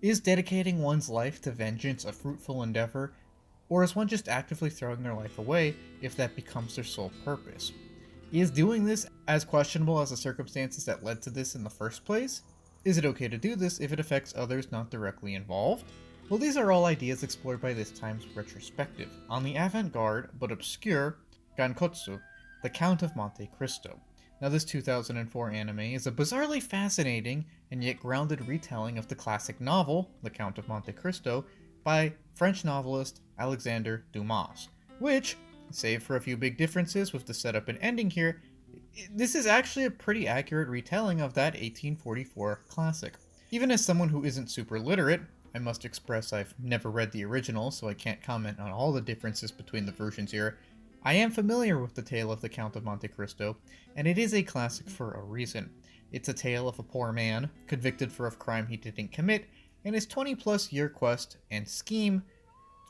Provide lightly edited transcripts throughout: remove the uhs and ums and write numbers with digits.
Is dedicating one's life to vengeance a fruitful endeavor, or is one just actively throwing their life away if that becomes their sole purpose? Is doing this as questionable as the circumstances that led to this in the first place? Is it okay to do this if it affects others not directly involved? Well, these are all ideas explored by this time's retrospective on the avant-garde but obscure Gankutsuou, the Count of Monte Cristo. Now, this 2004 anime is a bizarrely fascinating and yet grounded retelling of the classic novel, The Count of Monte Cristo, by French novelist Alexandre Dumas, which, save for a few big differences with the setup and ending here, this is actually a pretty accurate retelling of that 1844 classic. Even as someone who isn't super literate, I must express I've never read the original, so I can't comment on all the differences between the versions here. I am familiar with the tale of the Count of Monte Cristo, and it is a classic for a reason. It's a tale of a poor man, convicted for a crime he didn't commit, and his 20-plus year quest and scheme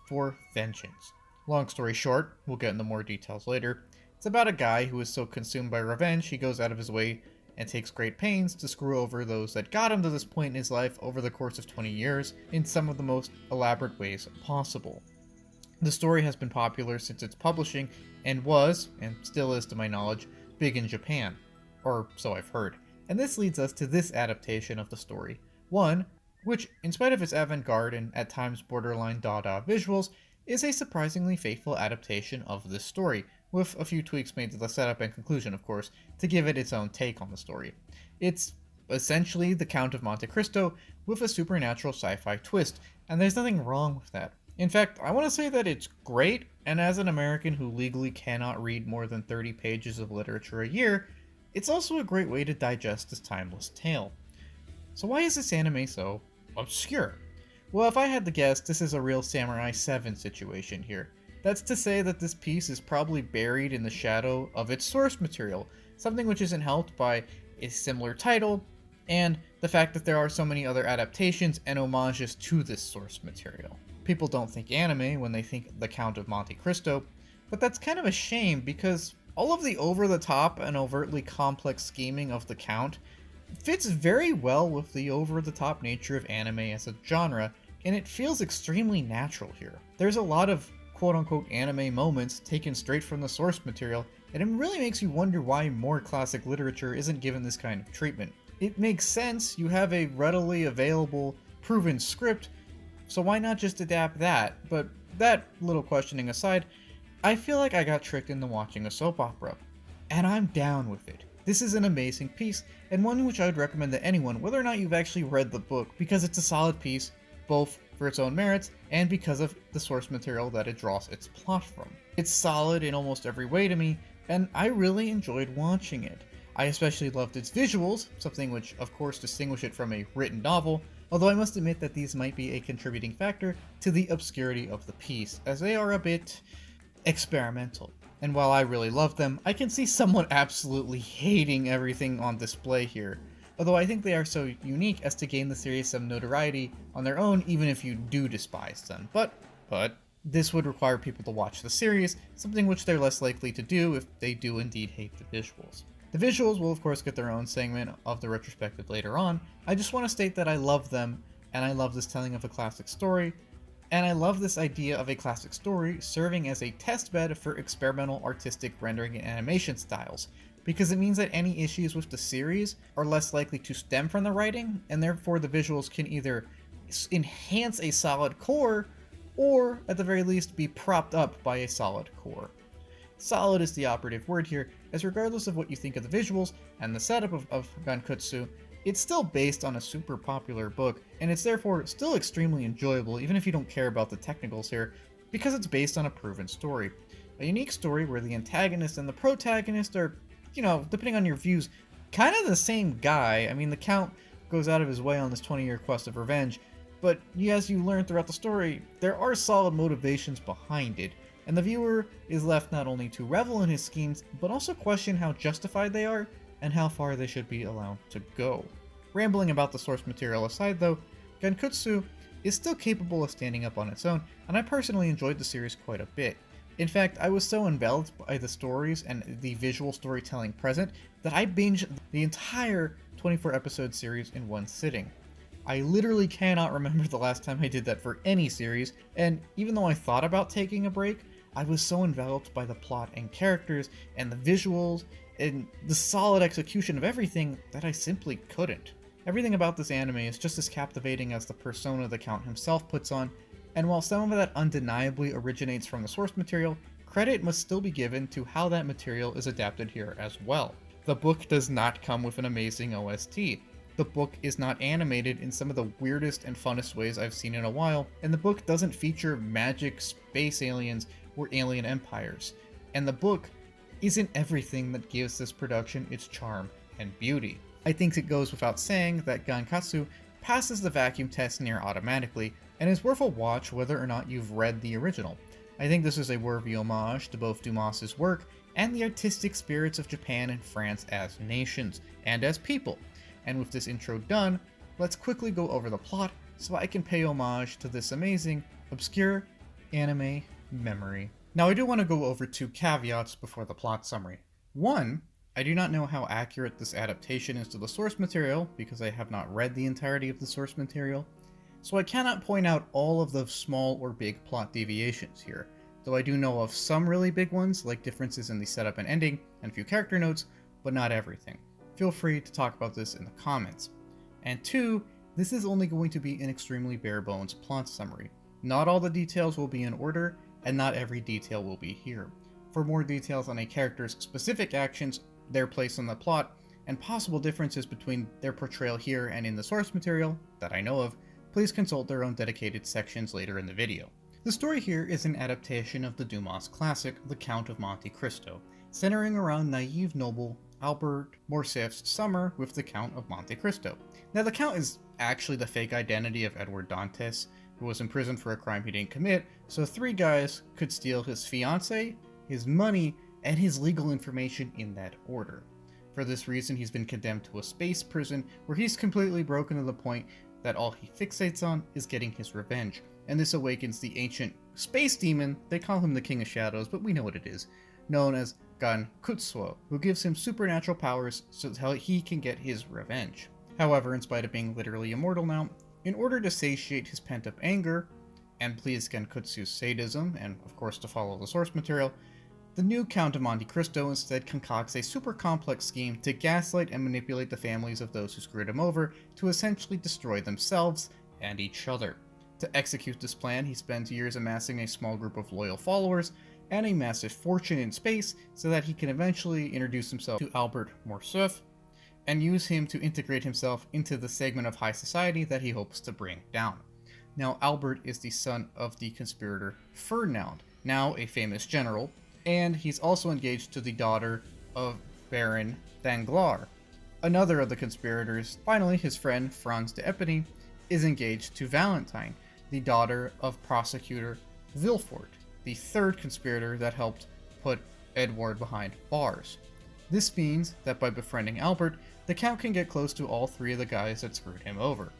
for vengeance. Long story short, we'll get into more details later, it's about a guy who is so consumed by revenge he goes out of his way and takes great pains to screw over those that got him to this point in his life over the course of 20 years in some of the most elaborate ways possible. The story has been popular since its publishing and was, and still is to my knowledge, big in Japan. Or so I've heard. And this leads us to this adaptation of the story. One, which, in spite of its avant-garde and at times borderline Dada visuals, is a surprisingly faithful adaptation of this story, with a few tweaks made to the setup and conclusion, of course, to give it its own take on the story. It's essentially the Count of Monte Cristo with a supernatural sci-fi twist, and there's nothing wrong with that. In fact, I want to say that it's great, and as an American who legally cannot read more than 30 pages of literature a year, it's also a great way to digest this timeless tale. So why is this anime so obscure? Well, if I had to guess, this is a real Samurai 7 situation here. That's to say that this piece is probably buried in the shadow of its source material, something which isn't helped by a similar title, and the fact that there are so many other adaptations and homages to this source material. People don't think anime when they think The Count of Monte Cristo, but that's kind of a shame because all of the over-the-top and overtly complex scheming of the Count fits very well with the over-the-top nature of anime as a genre, and it feels extremely natural here. There's a lot of quote-unquote anime moments taken straight from the source material, and it really makes you wonder why more classic literature isn't given this kind of treatment. It makes sense, you have a readily available, proven script, so why not just adapt that? But that little questioning aside, I feel like I got tricked into watching a soap opera, and I'm down with it. This is an amazing piece, and one which I would recommend to anyone, whether or not you've actually read the book, because it's a solid piece, both for its own merits and because of the source material that it draws its plot from. It's solid in almost every way to me, and I really enjoyed watching it. I especially loved its visuals, something which of course distinguish it from a written novel, although I must admit that these might be a contributing factor to the obscurity of the piece, as they are a bit experimental. And while I really love them, I can see someone absolutely hating everything on display here, although I think they are so unique as to gain the series some notoriety on their own even if you do despise them. But this would require people to watch the series, something which they're less likely to do if they do indeed hate the visuals. The visuals will of course get their own segment of the retrospective later on. I just want to state that I love them, and I love this telling of a classic story, and I love this idea of a classic story serving as a testbed for experimental artistic rendering and animation styles, because it means that any issues with the series are less likely to stem from the writing, and therefore the visuals can either enhance a solid core, or at the very least be propped up by a solid core. Solid is the operative word here, as regardless of what you think of the visuals and the setup of Gankutsuou, it's still based on a super popular book, and it's therefore still extremely enjoyable even if you don't care about the technicals here, because it's based on a proven story. A unique story where the antagonist and the protagonist are, depending on your views, kind of the same guy. I mean, the Count goes out of his way on this 20-year quest of revenge, but as you learn throughout the story, there are solid motivations behind it, and the viewer is left not only to revel in his schemes, but also question how justified they are and how far they should be allowed to go. Rambling about the source material aside though, Gankutsuou is still capable of standing up on its own, and I personally enjoyed the series quite a bit. In fact, I was so enveloped by the stories and the visual storytelling present that I binged the entire 24-episode series in one sitting. I literally cannot remember the last time I did that for any series, and even though I thought about taking a break, I was so enveloped by the plot and characters and the visuals and the solid execution of everything that I simply couldn't. Everything about this anime is just as captivating as the persona the Count himself puts on, and while some of that undeniably originates from the source material, credit must still be given to how that material is adapted here as well. The book does not come with an amazing OST. The book is not animated in some of the weirdest and funnest ways I've seen in a while, and the book doesn't feature magic, space aliens, or alien empires. And the book isn't everything that gives this production its charm and beauty. I think it goes without saying that Gankutsuou passes the vacuum test near automatically, and is worth a watch whether or not you've read the original. I think this is a worthy homage to both Dumas's work and the artistic spirits of Japan and France as nations, and as people. And with this intro done, let's quickly go over the plot so I can pay homage to this amazing, obscure anime memory. Now I do want to go over 2 caveats before the plot summary. 1, I do not know how accurate this adaptation is to the source material because I have not read the entirety of the source material, so I cannot point out all of the small or big plot deviations here, though I do know of some really big ones like differences in the setup and ending and a few character notes, but not everything. Feel free to talk about this in the comments. And 2, this is only going to be an extremely bare bones plot summary. Not all the details will be in order, and not every detail will be here. For more details on a character's specific actions, their place in the plot, and possible differences between their portrayal here and in the source material that I know of, please consult their own dedicated sections later in the video. The story here is an adaptation of the Dumas classic, The Count of Monte Cristo, centering around naive noble Albert Morcerf's summer with the Count of Monte Cristo. Now the Count is actually the fake identity of Edward Dantes, who was imprisoned for a crime he didn't commit, so 3 guys could steal his fiancée, his money, and his legal information in that order. For this reason, he's been condemned to a space prison where he's completely broken to the point that all he fixates on is getting his revenge, and this awakens the ancient space demon, they call him the King of Shadows, but we know what it is, known as Gankutsuou, who gives him supernatural powers so that he can get his revenge. However, in spite of being literally immortal now, in order to satiate his pent-up anger, and please Gankutsuou's sadism, and of course to follow the source material, the new Count of Monte Cristo instead concocts a super complex scheme to gaslight and manipulate the families of those who screwed him over to essentially destroy themselves and each other. To execute this plan, he spends years amassing a small group of loyal followers and a massive fortune in space so that he can eventually introduce himself to Albert Morcerf and use him to integrate himself into the segment of high society that he hopes to bring down. Now, Albert is the son of the conspirator Ferdinand, now a famous general, and he's also engaged to the daughter of Baron Danglars, another of the conspirators. Finally, his friend Franz D'Epinay is engaged to Valentine, the daughter of prosecutor Villefort, the 3rd conspirator that helped put Edward behind bars. This means that by befriending Albert, the Count can get close to all 3 of the guys that screwed him over.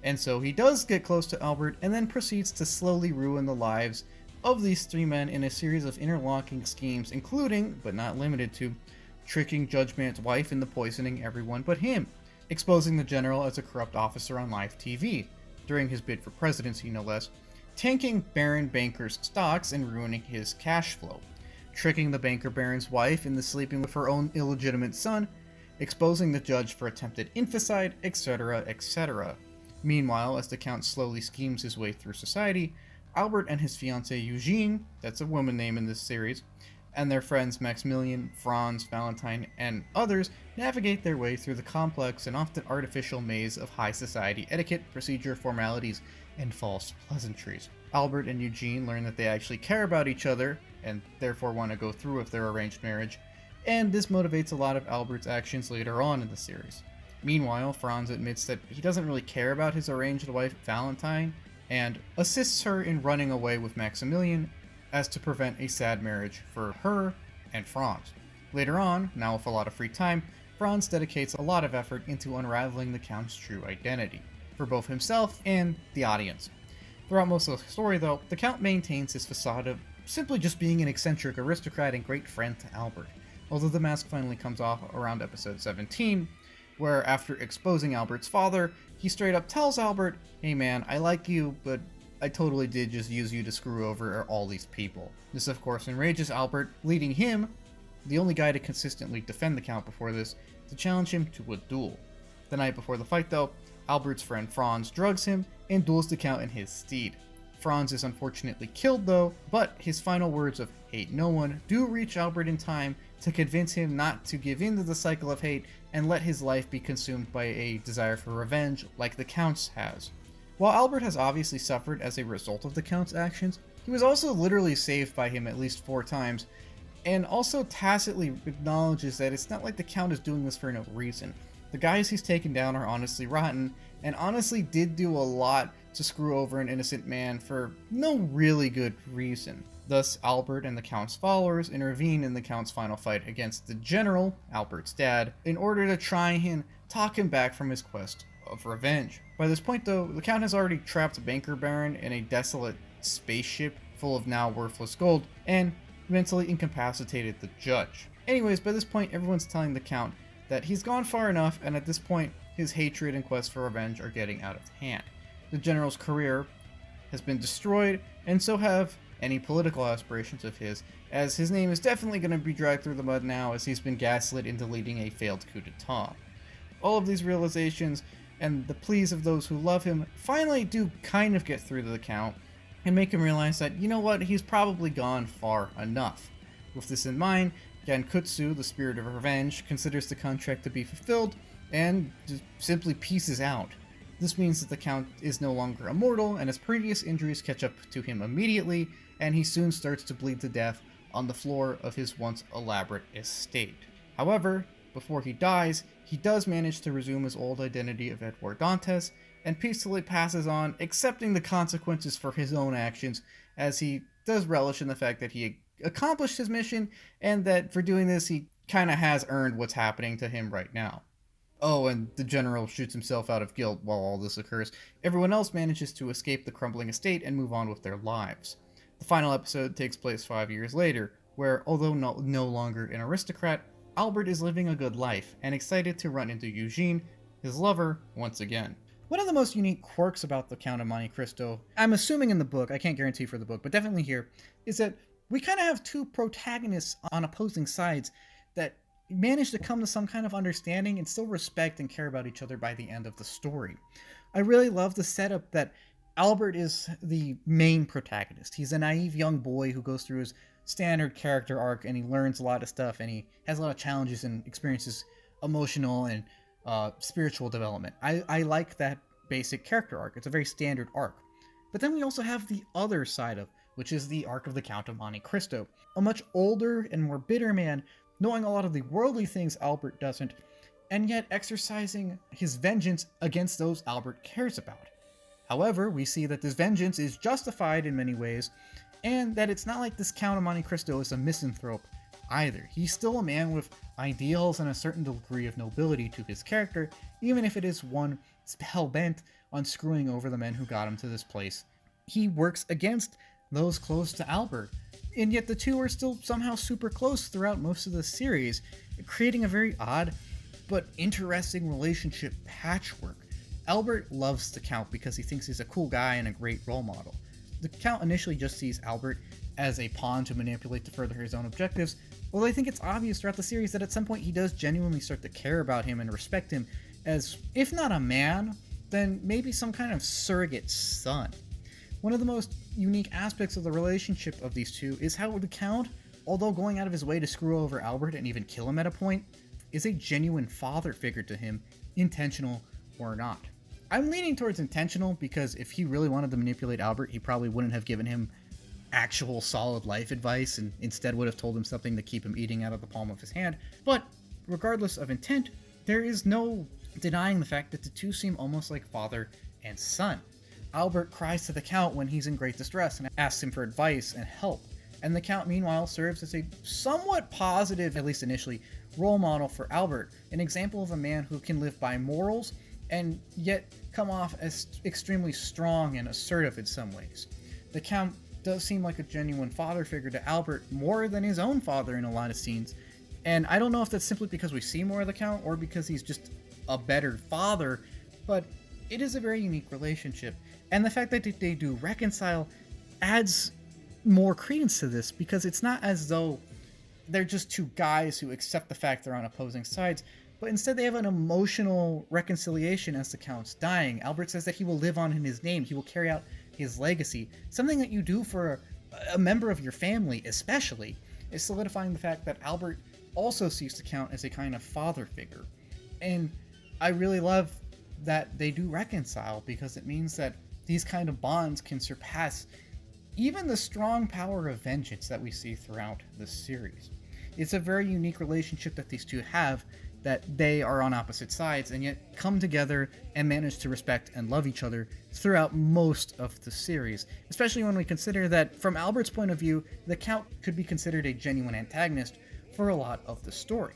And so he does get close to Albert and then proceeds to slowly ruin the lives of these 3 men in a series of interlocking schemes, including, but not limited to, tricking Judge Mant's wife into poisoning everyone but him, exposing the general as a corrupt officer on live TV, during his bid for presidency no less, tanking Baron Banker's stocks and ruining his cash flow, tricking the banker baron's wife into sleeping with her own illegitimate son, exposing the judge for attempted infanticide, etc., etc. Meanwhile, as the Count slowly schemes his way through society, Albert and his fiancée Eugene, that's a woman name in this series, and their friends Maximilien, Franz, Valentine, and others navigate their way through the complex and often artificial maze of high society etiquette, procedure, formalities, and false pleasantries. Albert and Eugene learn that they actually care about each other, and therefore want to go through with their arranged marriage, and this motivates a lot of Albert's actions later on in the series. Meanwhile, Franz admits that he doesn't really care about his arranged wife Valentine, and assists her in running away with Maximilien as to prevent a sad marriage for her and Franz. Later on, now with a lot of free time, Franz dedicates a lot of effort into unraveling the Count's true identity, for both himself and the audience. Throughout most of the story though, the Count maintains his facade of simply just being an eccentric aristocrat and great friend to Albert, although the mask finally comes off around episode 17, where after exposing Albert's father, he straight up tells Albert, "Hey man, I like you, but I totally did just use you to screw over all these people." This of course enrages Albert, leading him, the only guy to consistently defend the Count before this, to challenge him to a duel. The night before the fight though, Albert's friend Franz drugs him and duels the Count in his stead. Franz is unfortunately killed though, but his final words of "hate no one" do reach Albert in time to convince him not to give in to the cycle of hate and let his life be consumed by a desire for revenge like the Count's has. While Albert has obviously suffered as a result of the Count's actions, he was also literally saved by him at least 4 times, and also tacitly acknowledges that it's not like the Count is doing this for no reason. The guys he's taken down are honestly rotten, and honestly did do a lot to screw over an innocent man for no really good reason. Thus, Albert and the Count's followers intervene in the Count's final fight against the General, Albert's dad, in order to try and talk him back from his quest of revenge. By this point though, the Count has already trapped Banker Baron in a desolate spaceship full of now worthless gold, and mentally incapacitated the judge. Anyways, by this point everyone's telling the Count that he's gone far enough, and at this point his hatred and quest for revenge are getting out of hand. The General's career has been destroyed, and so have any political aspirations of his, as his name is definitely going to be dragged through the mud now as he's been gaslit into leading a failed coup d'etat. All of these realizations and the pleas of those who love him finally do kind of get through to the Count and make him realize that, you know what, he's probably gone far enough. With this in mind, Gankutsuou, the spirit of revenge, considers the contract to be fulfilled and just simply pieces out. This means that the Count is no longer immortal, and his previous injuries catch up to him immediately, and he soon starts to bleed to death on the floor of his once elaborate estate. However, before he dies, he does manage to resume his old identity of Edouard Dantes, and peacefully passes on, accepting the consequences for his own actions, as he does relish in the fact that he accomplished his mission, and that for doing this he kinda has earned what's happening to him right now. Oh, and the General shoots himself out of guilt while all this occurs. Everyone else manages to escape the crumbling estate and move on with their lives. The final episode takes place 5 years later, where, although no longer an aristocrat, Albert is living a good life, and excited to run into Eugene, his lover, once again. One of the most unique quirks about the Count of Monte Cristo, I'm assuming in the book, I can't guarantee for the book, but definitely here, is that we kind of have 2 protagonists on opposing sides that manage to come to some kind of understanding and still respect and care about each other by the end of the story. I really love the setup that Albert is the main protagonist. He's a naive young boy who goes through his standard character arc, and he learns a lot of stuff, and he has a lot of challenges and experiences emotional and spiritual development. I like that basic character arc. It's a very standard arc. But then we also have the other side of, which is the arc of the Count of Monte Cristo. A much older and more bitter man, knowing a lot of the worldly things Albert doesn't, and yet exercising his vengeance against those Albert cares about. However, we see that this vengeance is justified in many ways, and that it's not like this Count of Monte Cristo is a misanthrope either. He's still a man with ideals and a certain degree of nobility to his character, even if it is one hell-bent on screwing over the men who got him to this place. He works against those close to Albert, and yet the two are still somehow super close throughout most of the series, creating a very odd but interesting relationship patchwork. Albert loves the Count because he thinks he's a cool guy and a great role model. The Count initially just sees Albert as a pawn to manipulate to further his own objectives, although I think it's obvious throughout the series that at some point he does genuinely start to care about him and respect him as, if not a man, then maybe some kind of surrogate son. One of the most unique aspects of the relationship of these two is how the Count, although going out of his way to screw over Albert and even kill him at a point, is a genuine father figure to him, intentional or not. I'm leaning towards intentional because if he really wanted to manipulate Albert, he probably wouldn't have given him actual solid life advice and instead would have told him something to keep him eating out of the palm of his hand. But regardless of intent, there is no denying the fact that the two seem almost like father and son. Albert cries to the Count when he's in great distress and asks him for advice and help, and the Count meanwhile serves as a somewhat positive, at least initially, role model for Albert, an example of a man who can live by morals and yet come off as extremely strong and assertive in some ways. The Count does seem like a genuine father figure to Albert, more than his own father in a lot of scenes, and I don't know if that's simply because we see more of the Count or because he's just a better father, but it is a very unique relationship. And the fact that they do reconcile adds more credence to this, because it's not as though they're just two guys who accept the fact they're on opposing sides, but instead they have an emotional reconciliation as the Count's dying. Albert says that he will live on in his name, he will carry out his legacy. Something that you do for a member of your family, especially, is solidifying the fact that Albert also sees the Count as a kind of father figure. And I really love that they do reconcile, because it means that these kind of bonds can surpass even the strong power of vengeance that we see throughout this series. It's a very unique relationship that these two have, that they are on opposite sides and yet come together and manage to respect and love each other throughout most of the series, especially when we consider that from Albert's point of view, the Count could be considered a genuine antagonist for a lot of the story.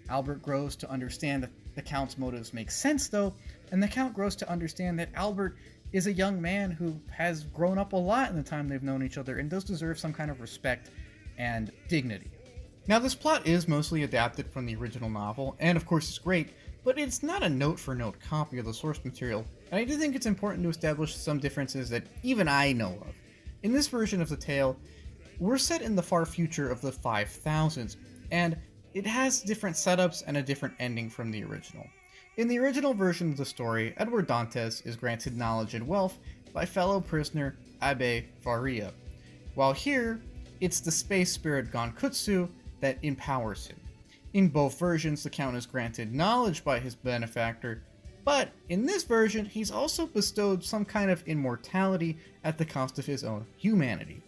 Albert grows to understand that the Count's motives make sense though, and the Count grows to understand that Albert is a young man who has grown up a lot in the time they've known each other and does deserve some kind of respect and dignity. Now, this plot is mostly adapted from the original novel, and of course it's great, but it's not a note-for-note copy of the source material, and I do think it's important to establish some differences that even I know of. In this version of the tale, we're set in the far future of the 5000s, and it has different setups and a different ending from the original. In the original version of the story, Edward Dantes is granted knowledge and wealth by fellow prisoner Abbe Faria, while here, it's the space spirit Gankutsuou that empowers him. In both versions, the Count is granted knowledge by his benefactor, but in this version, he's also bestowed some kind of immortality at the cost of his own humanity.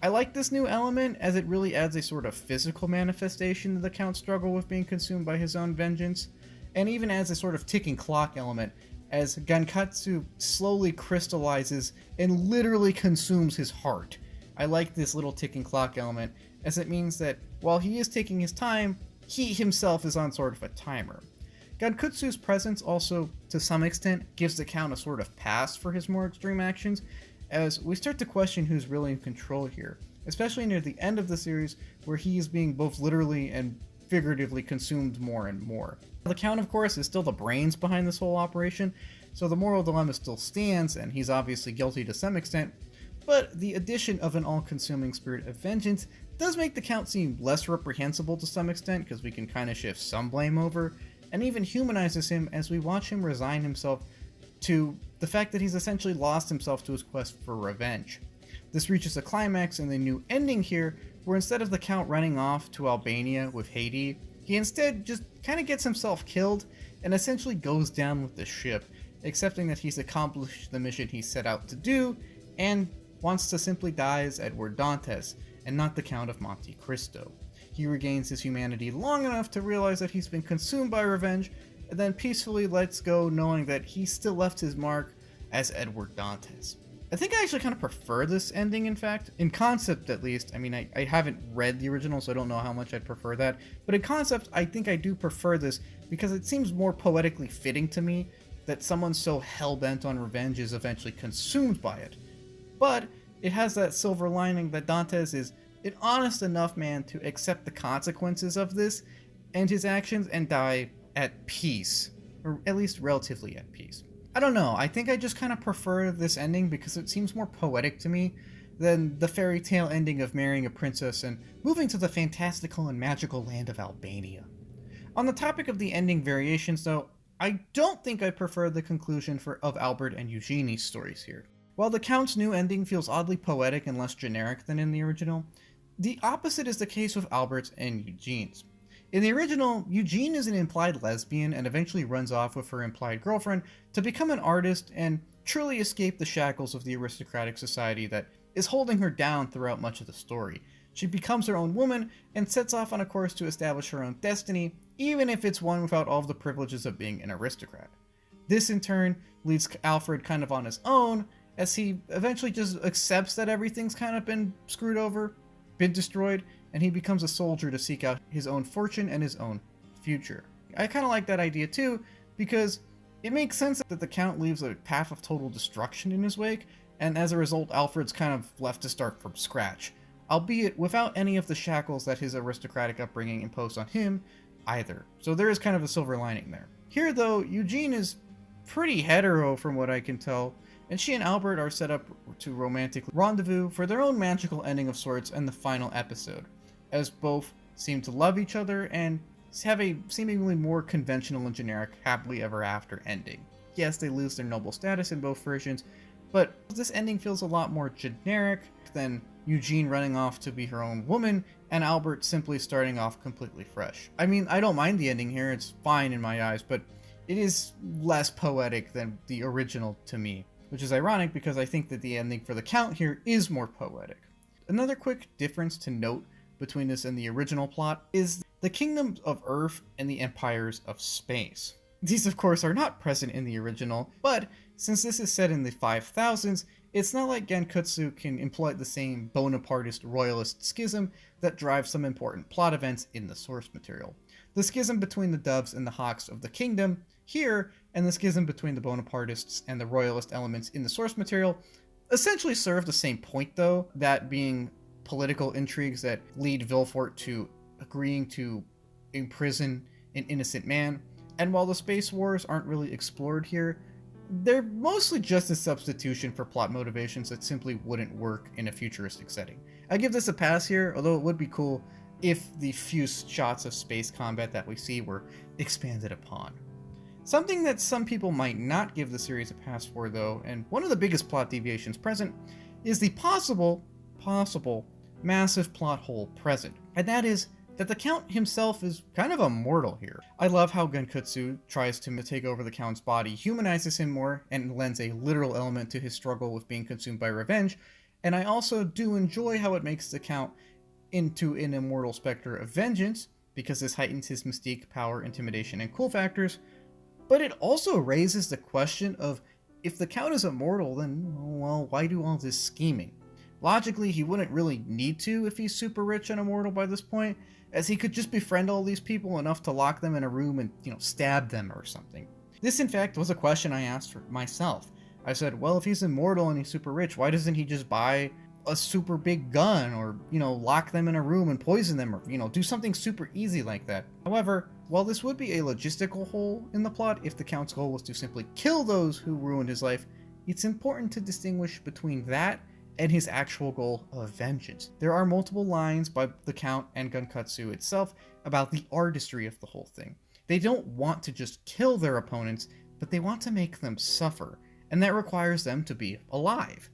I like this new element, as it really adds a sort of physical manifestation to the Count's struggle with being consumed by his own vengeance, and even adds a sort of ticking clock element, as Gankutsuou slowly crystallizes and literally consumes his heart. I like this little ticking clock element, as it means that while he is taking his time, he himself is on sort of a timer. Gankutsou's presence also, to some extent, gives the Count a sort of pass for his more extreme actions, as we start to question who's really in control here, especially near the end of the series, where he is being both literally and figuratively consumed more and more. The Count, of course, is still the brains behind this whole operation, so the moral dilemma still stands, and he's obviously guilty to some extent, but the addition of an all-consuming spirit of vengeance does make the Count seem less reprehensible to some extent, because we can kind of shift some blame over, and even humanizes him as we watch him resign himself to the fact that he's essentially lost himself to his quest for revenge. This reaches a climax in the new ending here, where instead of the Count running off to Albania with Haiti, he instead just kind of gets himself killed and essentially goes down with the ship, accepting that he's accomplished the mission he set out to do, and wants to simply die as Edward Dantes, and not the Count of Monte Cristo. He regains his humanity long enough to realize that he's been consumed by revenge, and then peacefully lets go, knowing that he still left his mark as Edward Dantes. I think I actually kind of prefer this ending, in fact. In concept, at least. I mean, I haven't read the original, so I don't know how much I'd prefer that. But in concept, I think I do prefer this, because it seems more poetically fitting to me that someone so hell-bent on revenge is eventually consumed by it. But it has that silver lining that Dantes is an honest enough man to accept the consequences of this and his actions and die at peace, or at least relatively at peace. I don't know, I think I just kind of prefer this ending because it seems more poetic to me than the fairy tale ending of marrying a princess and moving to the fantastical and magical land of Albania. On the topic of the ending variations though, I don't think I prefer the conclusion of Albert and Eugenie's stories here. While the Count's new ending feels oddly poetic and less generic than in the original, the opposite is the case with Albert's and Eugene's. In the original, Eugene is an implied lesbian and eventually runs off with her implied girlfriend to become an artist and truly escape the shackles of the aristocratic society that is holding her down throughout much of the story. She becomes her own woman and sets off on a course to establish her own destiny, even if it's one without all of the privileges of being an aristocrat. This in turn leads Alfred kind of on his own, as he eventually just accepts that everything's kind of been screwed over, been destroyed, and he becomes a soldier to seek out his own fortune and his own future. I kind of like that idea too, because it makes sense that the Count leaves a path of total destruction in his wake, and as a result Alfred's kind of left to start from scratch, albeit without any of the shackles that his aristocratic upbringing imposed on him either. So there is kind of a silver lining there. Here though, Eugene is pretty hetero from what I can tell, and she and Albert are set up to romantically rendezvous for their own magical ending of sorts in the final episode, as both seem to love each other and have a seemingly more conventional and generic happily ever after ending. Yes, they lose their noble status in both versions, but this ending feels a lot more generic than Eugene running off to be her own woman and Albert simply starting off completely fresh. I mean, I don't mind the ending here, it's fine in my eyes, but it is less poetic than the original to me, which is ironic because I think that the ending for the Count here is more poetic. Another quick difference to note between this and the original plot is the kingdoms of Earth and the empires of space. These of course are not present in the original, but since this is set in the 5000s, it's not like Gankutsuou can employ the same Bonapartist royalist schism that drives some important plot events in the source material. The schism between the doves and the hawks of the kingdom here, and the schism between the Bonapartists and the royalist elements in the source material, essentially serve the same point though, that being political intrigues that lead Villefort to agreeing to imprison an innocent man. And while the space wars aren't really explored here, they're mostly just a substitution for plot motivations that simply wouldn't work in a futuristic setting. I give this a pass here, although it would be cool if the few shots of space combat that we see were expanded upon. Something that some people might not give the series a pass for though, and one of the biggest plot deviations present, is the possible massive plot hole present, and that is that the Count himself is kind of immortal here. I love how Gankutsuou tries to take over the Count's body, humanizes him more, and lends a literal element to his struggle with being consumed by revenge, and I also do enjoy how it makes the Count into an immortal specter of vengeance, because this heightens his mystique, power, intimidation, and cool factors, but it also raises the question of, if the Count is immortal, then, well, why do all this scheming? Logically, he wouldn't really need to if he's super rich and immortal by this point, as he could just befriend all these people enough to lock them in a room and, stab them or something. This, in fact, was a question I asked for myself. I said, well, if he's immortal and he's super rich, why doesn't he just buy a super big gun or, lock them in a room and poison them or, do something super easy like that? However, while this would be a logistical hole in the plot if the Count's goal was to simply kill those who ruined his life, it's important to distinguish between that and his actual goal of vengeance. There are multiple lines by the Count and Gankutsuou itself about the artistry of the whole thing. They don't want to just kill their opponents, but they want to make them suffer, and that requires them to be alive.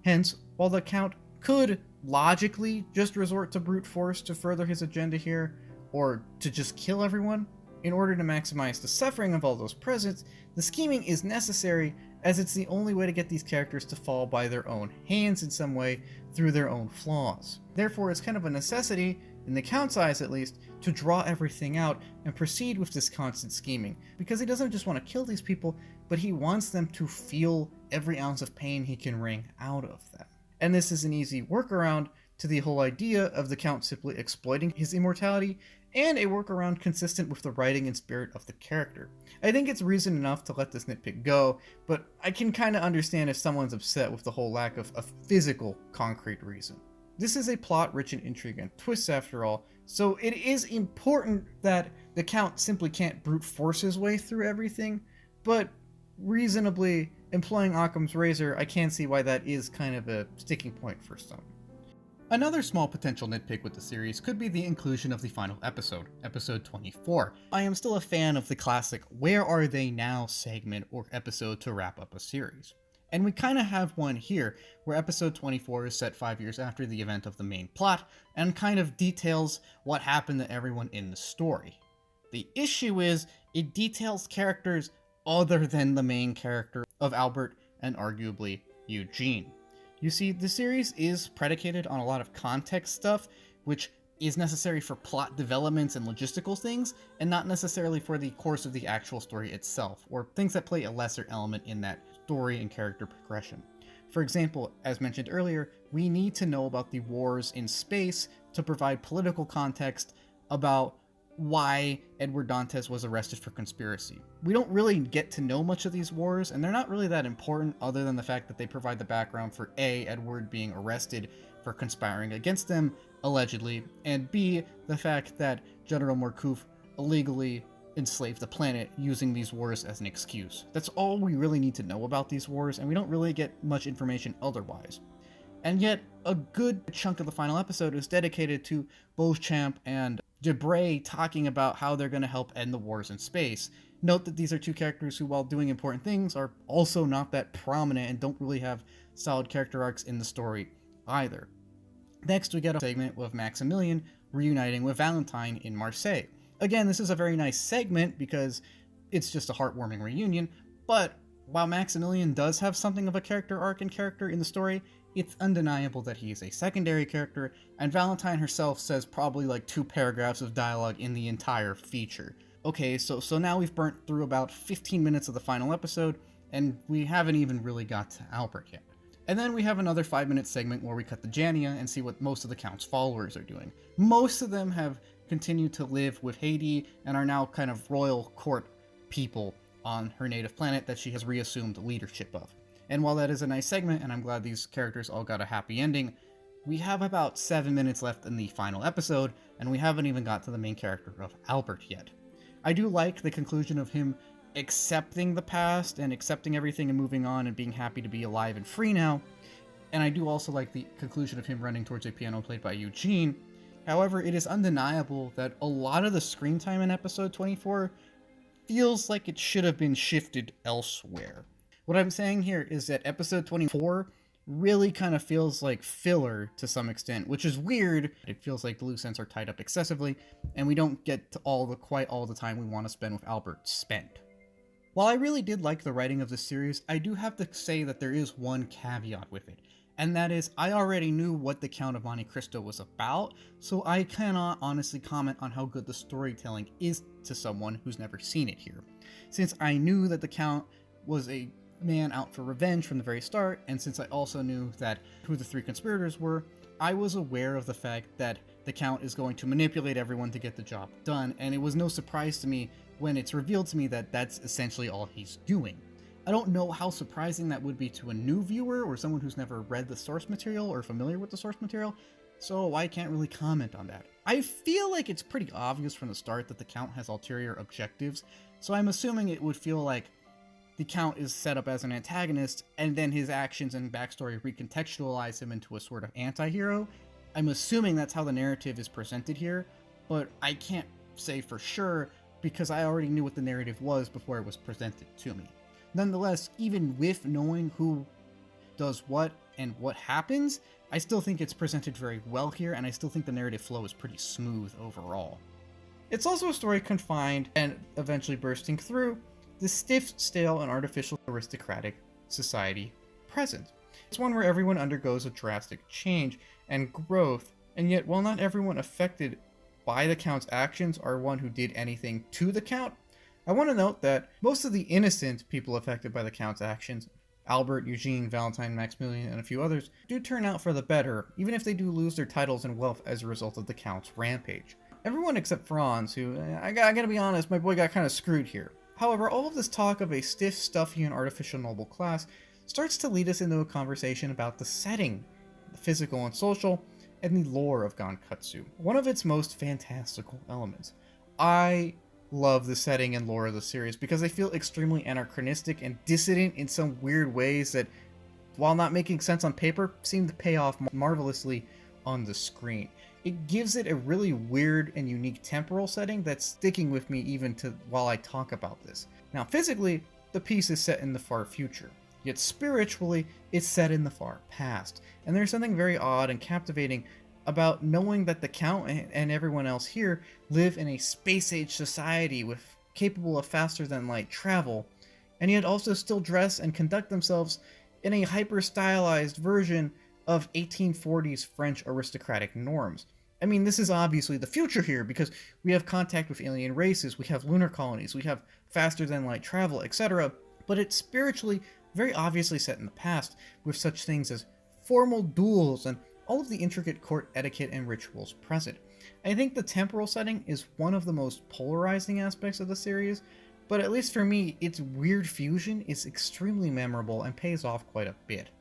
Hence, while the Count could logically just resort to brute force to further his agenda here, or to just kill everyone, in order to maximize the suffering of all those present, the scheming is necessary as it's the only way to get these characters to fall by their own hands in some way through their own flaws. Therefore, it's kind of a necessity, in the Count's eyes at least, to draw everything out and proceed with this constant scheming, because he doesn't just want to kill these people, but he wants them to feel every ounce of pain he can wring out of them. And this is an easy workaround to the whole idea of the Count simply exploiting his immortality, and a workaround consistent with the writing and spirit of the character. I think it's reason enough to let this nitpick go, but I can kind of understand if someone's upset with the whole lack of a physical, concrete reason. This is a plot rich in intrigue and twists after all, so it is important that the Count simply can't brute force his way through everything, but reasonably employing Occam's razor, I can see why that is kind of a sticking point for some. Another small potential nitpick with the series could be the inclusion of the final episode, episode 24. I am still a fan of the classic "Where Are They Now" segment or episode to wrap up a series. And we kind of have one here, where episode 24 is set 5 years after the event of the main plot, and kind of details what happened to everyone in the story. The issue is, it details characters other than the main character of Albert and arguably Eugene. You see, the series is predicated on a lot of context stuff, which is necessary for plot developments and logistical things, and not necessarily for the course of the actual story itself, or things that play a lesser element in that story and character progression. For example, as mentioned earlier, we need to know about the wars in space to provide political context about why Edward Dantes was arrested for conspiracy. We don't really get to know much of these wars, and they're not really that important other than the fact that they provide the background for A, Edward being arrested for conspiring against them, allegedly, and B, the fact that General Marcouf illegally enslave the planet using these wars as an excuse. That's all we really need to know about these wars, and we don't really get much information otherwise. And yet, a good chunk of the final episode is dedicated to Beauchamp and Debray talking about how they're going to help end the wars in space. Note that these are two characters who, while doing important things, are also not that prominent and don't really have solid character arcs in the story either. Next, we get a segment with Maximilien reuniting with Valentine in Marseille. Again, this is a very nice segment because it's just a heartwarming reunion, but while Maximilien does have something of a character arc and character in the story, it's undeniable that he is a secondary character, and Valentine herself says probably like 2 paragraphs of dialogue in the entire feature. Okay, so now we've burnt through about 15 minutes of the final episode, and we haven't even really got to Albert yet. And then we have another 5-minute segment where we cut to Jania and see what most of the Count's followers are doing. Most of them have continued to live with Haiti and are now kind of royal court people on her native planet that she has reassumed leadership of. And while that is a nice segment, and I'm glad these characters all got a happy ending, we have about 7 minutes left in the final episode, and we haven't even got to the main character of Albert yet. I do like the conclusion of him accepting the past and accepting everything and moving on and being happy to be alive and free now, and I do also like the conclusion of him running towards a piano played by Eugene. However, it is undeniable that a lot of the screen time in episode 24 feels like it should have been shifted elsewhere. What I'm saying here is that episode 24 really kind of feels like filler to some extent, which is weird. It feels like the loose ends are tied up excessively, and we don't get to quite all the time we want to spend with Albert spent. While I really did like the writing of this series, I do have to say that there is one caveat with it, and that is I already knew what the Count of Monte Cristo was about, so I cannot honestly comment on how good the storytelling is to someone who's never seen it here. Since I knew that the Count was a man out for revenge from the very start, and since I also knew that who the 3 conspirators were, I was aware of the fact that the Count is going to manipulate everyone to get the job done, and it was no surprise to me when it's revealed to me that that's essentially all he's doing. I don't know how surprising that would be to a new viewer or someone who's never read the source material or familiar with the source material, so I can't really comment on that. I feel like it's pretty obvious from the start that the Count has ulterior objectives, so I'm assuming it would feel like the Count is set up as an antagonist, and then his actions and backstory recontextualize him into a sort of anti-hero. I'm assuming that's how the narrative is presented here, but I can't say for sure because I already knew what the narrative was before it was presented to me. Nonetheless, even with knowing who does what and what happens, I still think it's presented very well here, and I still think the narrative flow is pretty smooth overall. It's also a story confined and eventually bursting through the stiff, stale, and artificial aristocratic society present. It's one where everyone undergoes a drastic change and growth, and yet while not everyone affected by the Count's actions are one who did anything to the Count, I want to note that most of the innocent people affected by the Count's actions, Albert, Eugene, Valentine, Maximilien, and a few others, do turn out for the better, even if they do lose their titles and wealth as a result of the Count's rampage. Everyone except Franz, who, I gotta be honest, my boy got kind of screwed here. However, all of this talk of a stiff, stuffy, and artificial noble class starts to lead us into a conversation about the setting, the physical and social, and the lore of Gankutsuou, one of its most fantastical elements. I love the setting and lore of the series because they feel extremely anachronistic and dissident in some weird ways that, while not making sense on paper, seem to pay off marvelously on the screen. It gives it a really weird and unique temporal setting that's sticking with me even to while I talk about this. Now, physically, the piece is set in the far future, yet spiritually, it's set in the far past. And there's something very odd and captivating about knowing that the Count and everyone else here live in a space-age society capable of faster-than-light travel, and yet also still dress and conduct themselves in a hyper-stylized version of 1840s French aristocratic norms. I mean, this is obviously the future here because we have contact with alien races, we have lunar colonies, we have faster-than-light travel, etc., but it's spiritually very obviously set in the past with such things as formal duels and all of the intricate court etiquette and rituals present. I think the temporal setting is one of the most polarizing aspects of the series, but at least for me, its weird fusion is extremely memorable and pays off quite a bit.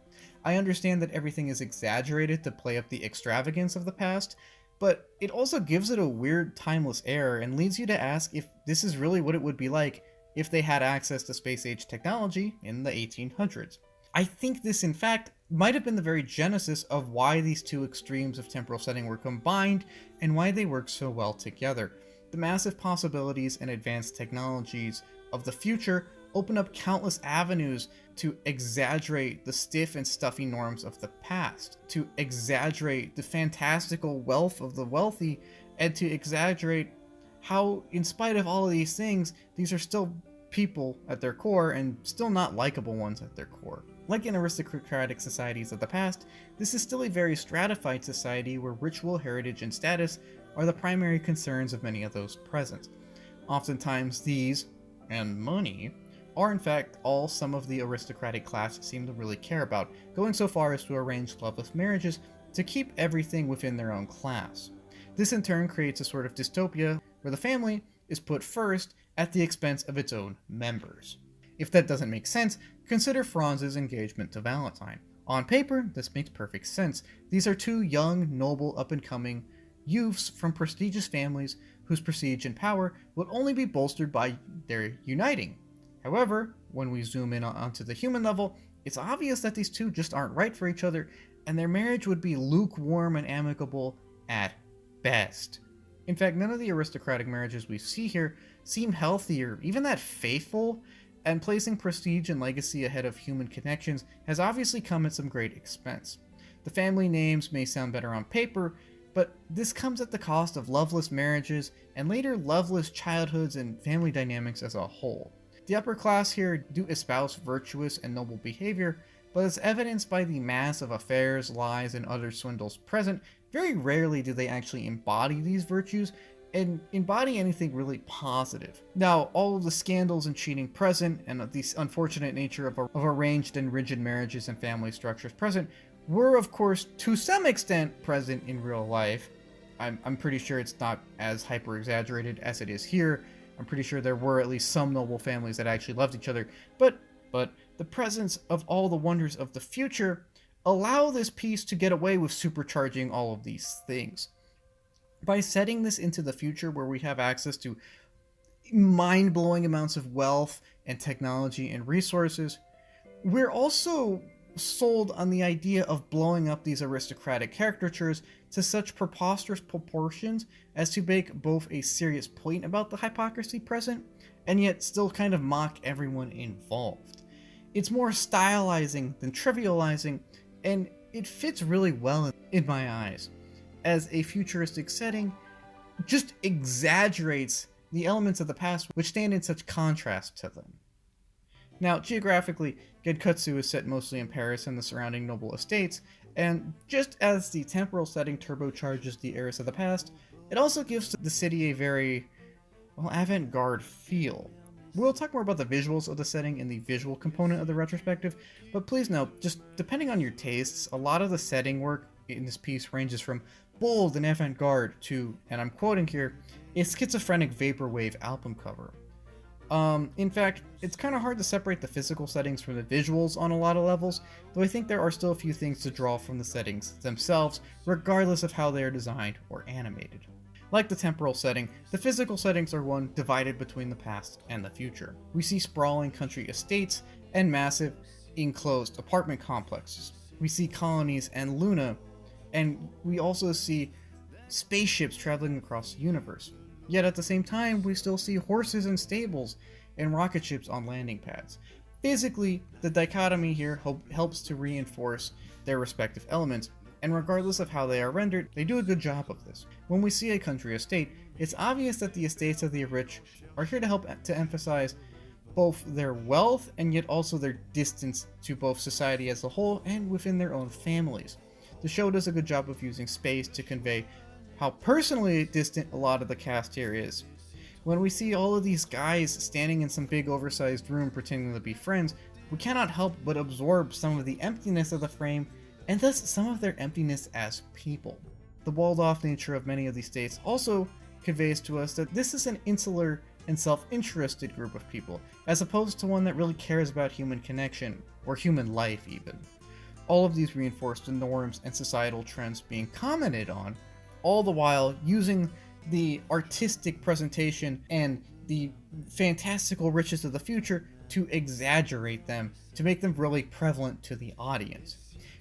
I understand that everything is exaggerated to play up the extravagance of the past, but it also gives it a weird timeless air and leads you to ask if this is really what it would be like if they had access to space-age technology in the 1800s. I think this, in fact, might have been the very genesis of why these two extremes of temporal setting were combined and why they work so well together. The massive possibilities and advanced technologies of the future open up countless avenues to exaggerate the stiff and stuffy norms of the past, to exaggerate the fantastical wealth of the wealthy, and to exaggerate how, in spite of all of these things, these are still people at their core and still not likable ones at their core. Like in aristocratic societies of the past, this is still a very stratified society where ritual, heritage, and status are the primary concerns of many of those present. Oftentimes these, and money, are in fact all some of the aristocratic class seem to really care about, going so far as to arrange loveless marriages to keep everything within their own class. This in turn creates a sort of dystopia where the family is put first at the expense of its own members. If that doesn't make sense, consider Franz's engagement to Valentine. On paper, this makes perfect sense. These are two young, noble, up-and-coming youths from prestigious families whose prestige and power would only be bolstered by their uniting. However, when we zoom in onto the human level, it's obvious that these two just aren't right for each other, and their marriage would be lukewarm and amicable at best. In fact, none of the aristocratic marriages we see here seem healthy or even that faithful, and placing prestige and legacy ahead of human connections has obviously come at some great expense. The family names may sound better on paper, but this comes at the cost of loveless marriages and later loveless childhoods and family dynamics as a whole. The upper class here do espouse virtuous and noble behavior, but as evidenced by the mass of affairs, lies, and other swindles present, very rarely do they actually embody these virtues and embody anything really positive. Now, all of the scandals and cheating present, and the unfortunate nature of arranged and rigid marriages and family structures present, were of course to some extent present in real life. I'm pretty sure it's not as hyper exaggerated as it is here. I'm pretty sure there were at least some noble families that actually loved each other, but the presence of all the wonders of the future allow this piece to get away with supercharging all of these things. By setting this into the future where we have access to mind-blowing amounts of wealth and technology and resources, we're also sold on the idea of blowing up these aristocratic caricatures to such preposterous proportions as to make both a serious point about the hypocrisy present and yet still kind of mock everyone involved. It's more stylizing than trivializing, and it fits really well in my eyes, as a futuristic setting just exaggerates the elements of the past which stand in such contrast to them. Now, geographically, Gankutsuou is set mostly in Paris and the surrounding noble estates, and just as the temporal setting turbocharges the eras of the past, it also gives the city a very, avant-garde feel. We'll talk more about the visuals of the setting in the visual component of the retrospective, but please note, just depending on your tastes, a lot of the setting work in this piece ranges from bold and avant-garde to, and I'm quoting here, a schizophrenic vaporwave album cover. In fact, it's kind of hard to separate the physical settings from the visuals on a lot of levels, though I think there are still a few things to draw from the settings themselves, regardless of how they are designed or animated. Like the temporal setting, the physical settings are one divided between the past and the future. We see sprawling country estates and massive, enclosed apartment complexes. We see colonies and Luna, and we also see spaceships traveling across the universe. Yet at the same time, we still see horses in stables and rocket ships on landing pads. Physically, the dichotomy here helps to reinforce their respective elements, and regardless of how they are rendered, they do a good job of this. When we see a country estate, it's obvious that the estates of the rich are here to help to emphasize both their wealth and yet also their distance to both society as a whole and within their own families. The show does a good job of using space to convey how personally distant a lot of the cast here is. When we see all of these guys standing in some big oversized room pretending to be friends, we cannot help but absorb some of the emptiness of the frame, and thus some of their emptiness as people. The walled-off nature of many of these states also conveys to us that this is an insular and self-interested group of people, as opposed to one that really cares about human connection, or human life even. All of these reinforce the norms and societal trends being commented on, all the while using the artistic presentation and the fantastical riches of the future to exaggerate them, to make them really prevalent to the audience.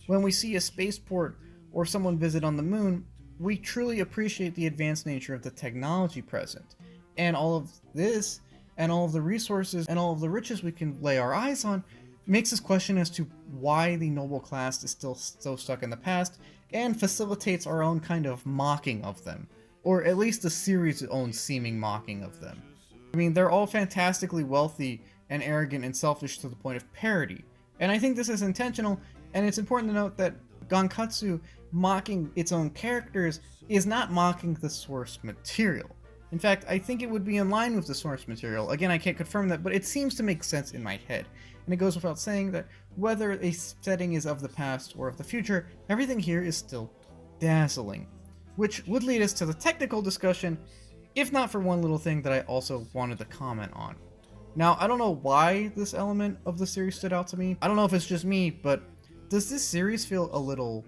When we see a spaceport or someone visit on the moon, we truly appreciate the advanced nature of the technology present. And all of this, and all of the resources, and all of the riches we can lay our eyes on, makes us question as to why the noble class is still so stuck in the past, and facilitates our own kind of mocking of them. Or at least the series' own seeming mocking of them. I mean, they're all fantastically wealthy and arrogant and selfish to the point of parody. And I think this is intentional, and it's important to note that Gankutsuou mocking its own characters is not mocking the source material. In fact, I think it would be in line with the source material. Again, I can't confirm that, but it seems to make sense in my head. And it goes without saying that whether a setting is of the past or of the future, everything here is still dazzling. Which would lead us to the technical discussion, if not for one little thing that I also wanted to comment on. Now, I don't know why this element of the series stood out to me. I don't know if it's just me, but does this series feel a little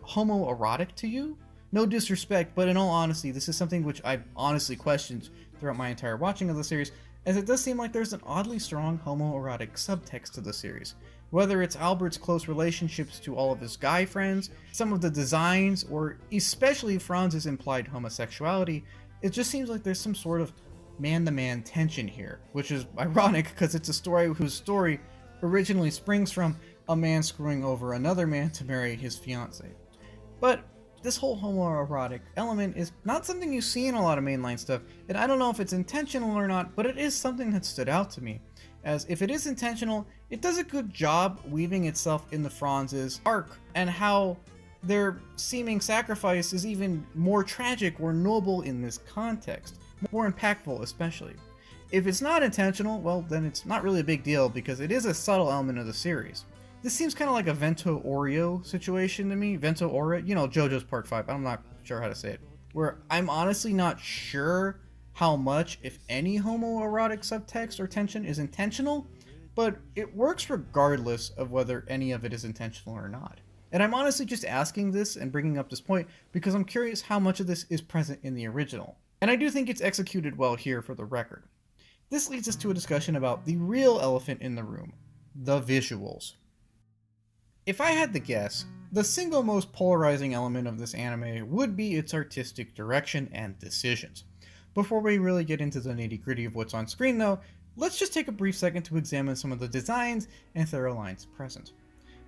homoerotic to you? No disrespect, but in all honesty, this is something which I've honestly questioned throughout my entire watching of the series, as it does seem like there's an oddly strong homoerotic subtext to the series. Whether it's Albert's close relationships to all of his guy friends, some of the designs, or especially Franz's implied homosexuality, it just seems like there's some sort of man-to-man tension here, which is ironic because it's a story whose story originally springs from a man screwing over another man to marry his fiancée. But this whole homoerotic element is not something you see in a lot of mainline stuff, and I don't know if it's intentional or not, but it is something that stood out to me. As if it is intentional, it does a good job weaving itself in the Franz's arc, and how their seeming sacrifice is even more tragic or noble in this context, more impactful especially. If it's not intentional, well then it's not really a big deal because it is a subtle element of the series. This seems kind of like a Vento Oreo situation to me. Vento Oreo, you know, JoJo's Part 5, I'm not sure how to say it. Where I'm honestly not sure how much, if any, homoerotic subtext or tension is intentional, but it works regardless of whether any of it is intentional or not. And I'm honestly just asking this and bringing up this point because I'm curious how much of this is present in the original. And I do think it's executed well here for the record. This leads us to a discussion about the real elephant in the room, the visuals. If I had to guess, the single most polarizing element of this anime would be its artistic direction and decisions. Before we really get into the nitty-gritty of what's on screen though, let's just take a brief second to examine some of the designs and thorough lines present.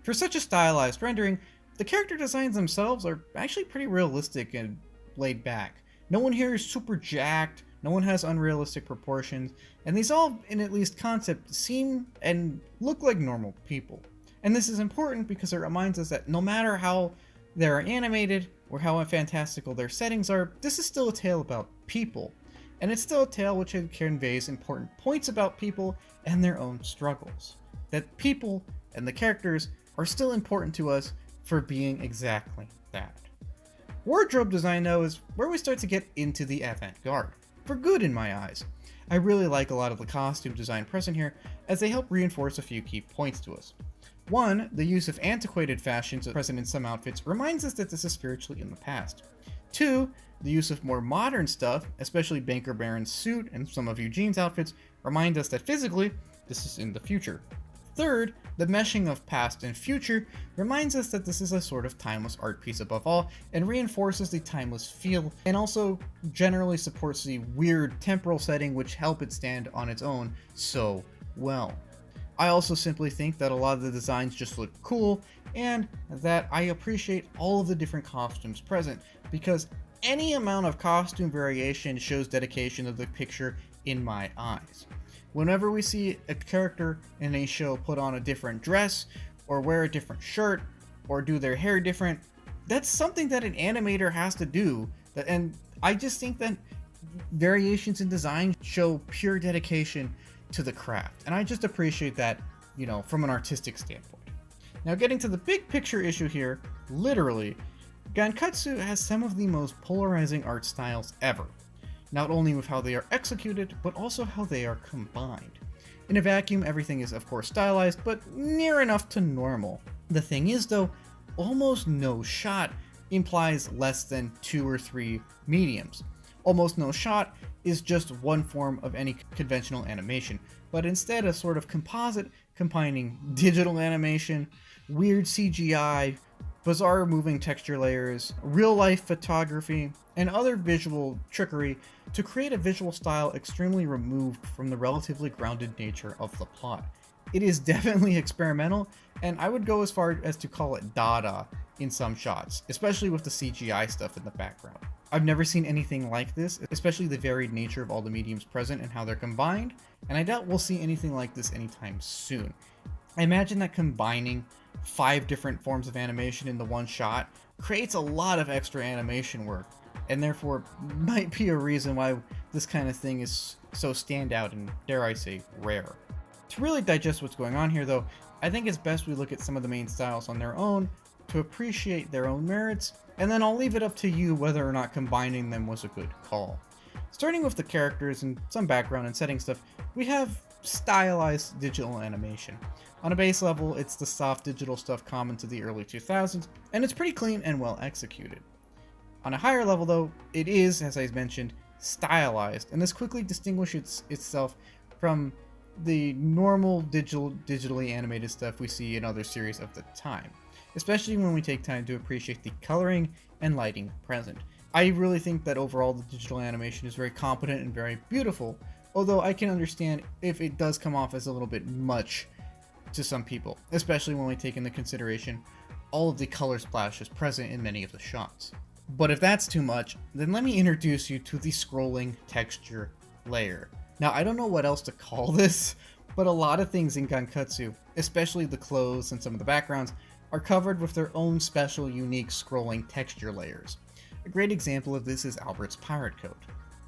For such a stylized rendering, the character designs themselves are actually pretty realistic and laid back. No one here is super jacked, no one has unrealistic proportions, and these all, in at least concept, seem and look like normal people. And this is important because it reminds us that no matter how they're animated or how fantastical their settings are, this is still a tale about people. And it's still a tale which conveys important points about people and their own struggles. That people and the characters are still important to us for being exactly that. Wardrobe design, though, is where we start to get into the avant-garde. For good in my eyes. I really like a lot of the costume design present here, as they help reinforce a few key points to us. One, the use of antiquated fashions present in some outfits reminds us that this is spiritually in the past. Two, the use of more modern stuff, especially Banker Baron's suit and some of Eugene's outfits, remind us that physically, this is in the future. Third, the meshing of past and future reminds us that this is a sort of timeless art piece above all, and reinforces the timeless feel, and also generally supports the weird temporal setting which help it stand on its own so well. I also simply think that a lot of the designs just look cool, and that I appreciate all of the different costumes present, because any amount of costume variation shows dedication of the picture in my eyes. Whenever we see a character in a show put on a different dress, or wear a different shirt, or do their hair different, that's something that an animator has to do, and I just think that variations in design show pure dedication to the craft, and I just appreciate that, from an artistic standpoint. Now, getting to the big picture issue here, literally, Gankutsuou has some of the most polarizing art styles ever, not only with how they are executed, but also how they are combined. In a vacuum, everything is of course stylized, but near enough to normal. The thing is though, almost no shot implies less than 2 or 3 mediums. Almost no shot is just one form of any conventional animation, but instead a sort of composite combining digital animation, weird CGI, bizarre moving texture layers, real-life photography, and other visual trickery to create a visual style extremely removed from the relatively grounded nature of the plot. It is definitely experimental, and I would go as far as to call it Dada in some shots, especially with the CGI stuff in the background. I've never seen anything like this, especially the varied nature of all the mediums present and how they're combined, and I doubt we'll see anything like this anytime soon. I imagine that combining 5 different forms of animation into one shot creates a lot of extra animation work, and therefore might be a reason why this kind of thing is so standout and, dare I say, rare. To really digest what's going on here though, I think it's best we look at some of the main styles on their own to appreciate their own merits, and then I'll leave it up to you whether or not combining them was a good call. Starting with the characters and some background and setting stuff, we have stylized digital animation. On a base level, it's the soft digital stuff common to the early 2000s, and it's pretty clean and well executed. On a higher level though, it is, as I mentioned, stylized, and this quickly distinguishes itself from the normal digitally animated stuff we see in other series of the time, especially when we take time to appreciate the coloring and lighting present. I really think that overall the digital animation is very competent and very beautiful, although I can understand if it does come off as a little bit much to some people, especially when we take into consideration all of the color splashes present in many of the shots. But if that's too much, then let me introduce you to the scrolling texture layer. Now, I don't know what else to call this, but a lot of things in Gankutsuou, especially the clothes and some of the backgrounds, are covered with their own special, unique scrolling texture layers. A great example of this is Albert's pirate coat.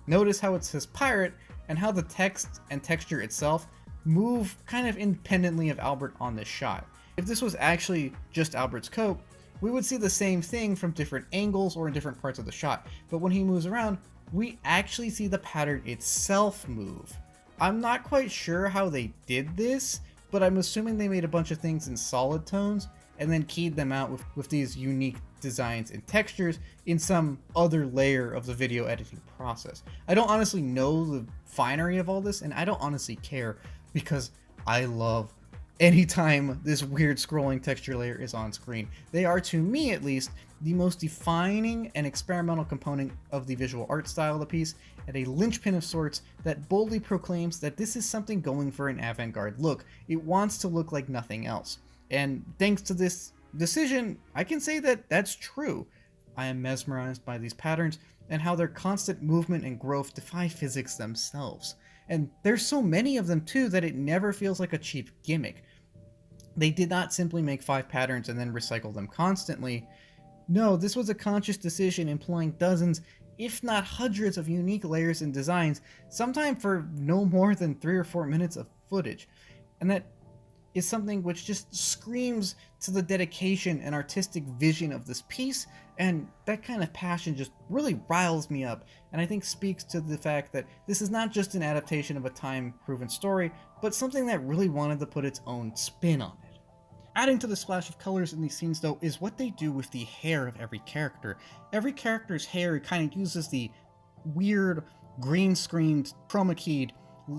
Notice how it says pirate, and how the text and texture itself move kind of independently of Albert on this shot. If this was actually just Albert's coat, we would see the same thing from different angles or in different parts of the shot, but when he moves around, we actually see the pattern itself move. I'm not quite sure how they did this, but I'm assuming they made a bunch of things in solid tones and then keyed them out with these unique designs and textures in some other layer of the video editing process. I don't honestly know the finery of all this, and I don't honestly care because I love anytime this weird scrolling texture layer is on screen. They are, to me at least, the most defining and experimental component of the visual art style of the piece, and a linchpin of sorts that boldly proclaims that this is something going for an avant-garde look. It wants to look like nothing else. And thanks to this decision, I can say that that's true. I am mesmerized by these patterns and how their constant movement and growth defy physics themselves. And there's so many of them too that it never feels like a cheap gimmick. They did not simply make 5 patterns and then recycle them constantly. No, this was a conscious decision employing dozens, if not hundreds of unique layers and designs, sometimes for no more than 3 or 4 minutes of footage. And that is something which just screams to the dedication and artistic vision of this piece, and that kind of passion just really riles me up, and I think speaks to the fact that this is not just an adaptation of a time-proven story, but something that really wanted to put its own spin on it. Adding to the splash of colors in these scenes though is what they do with the hair of every character. Every character's hair kind of uses the weird green screened chroma keyed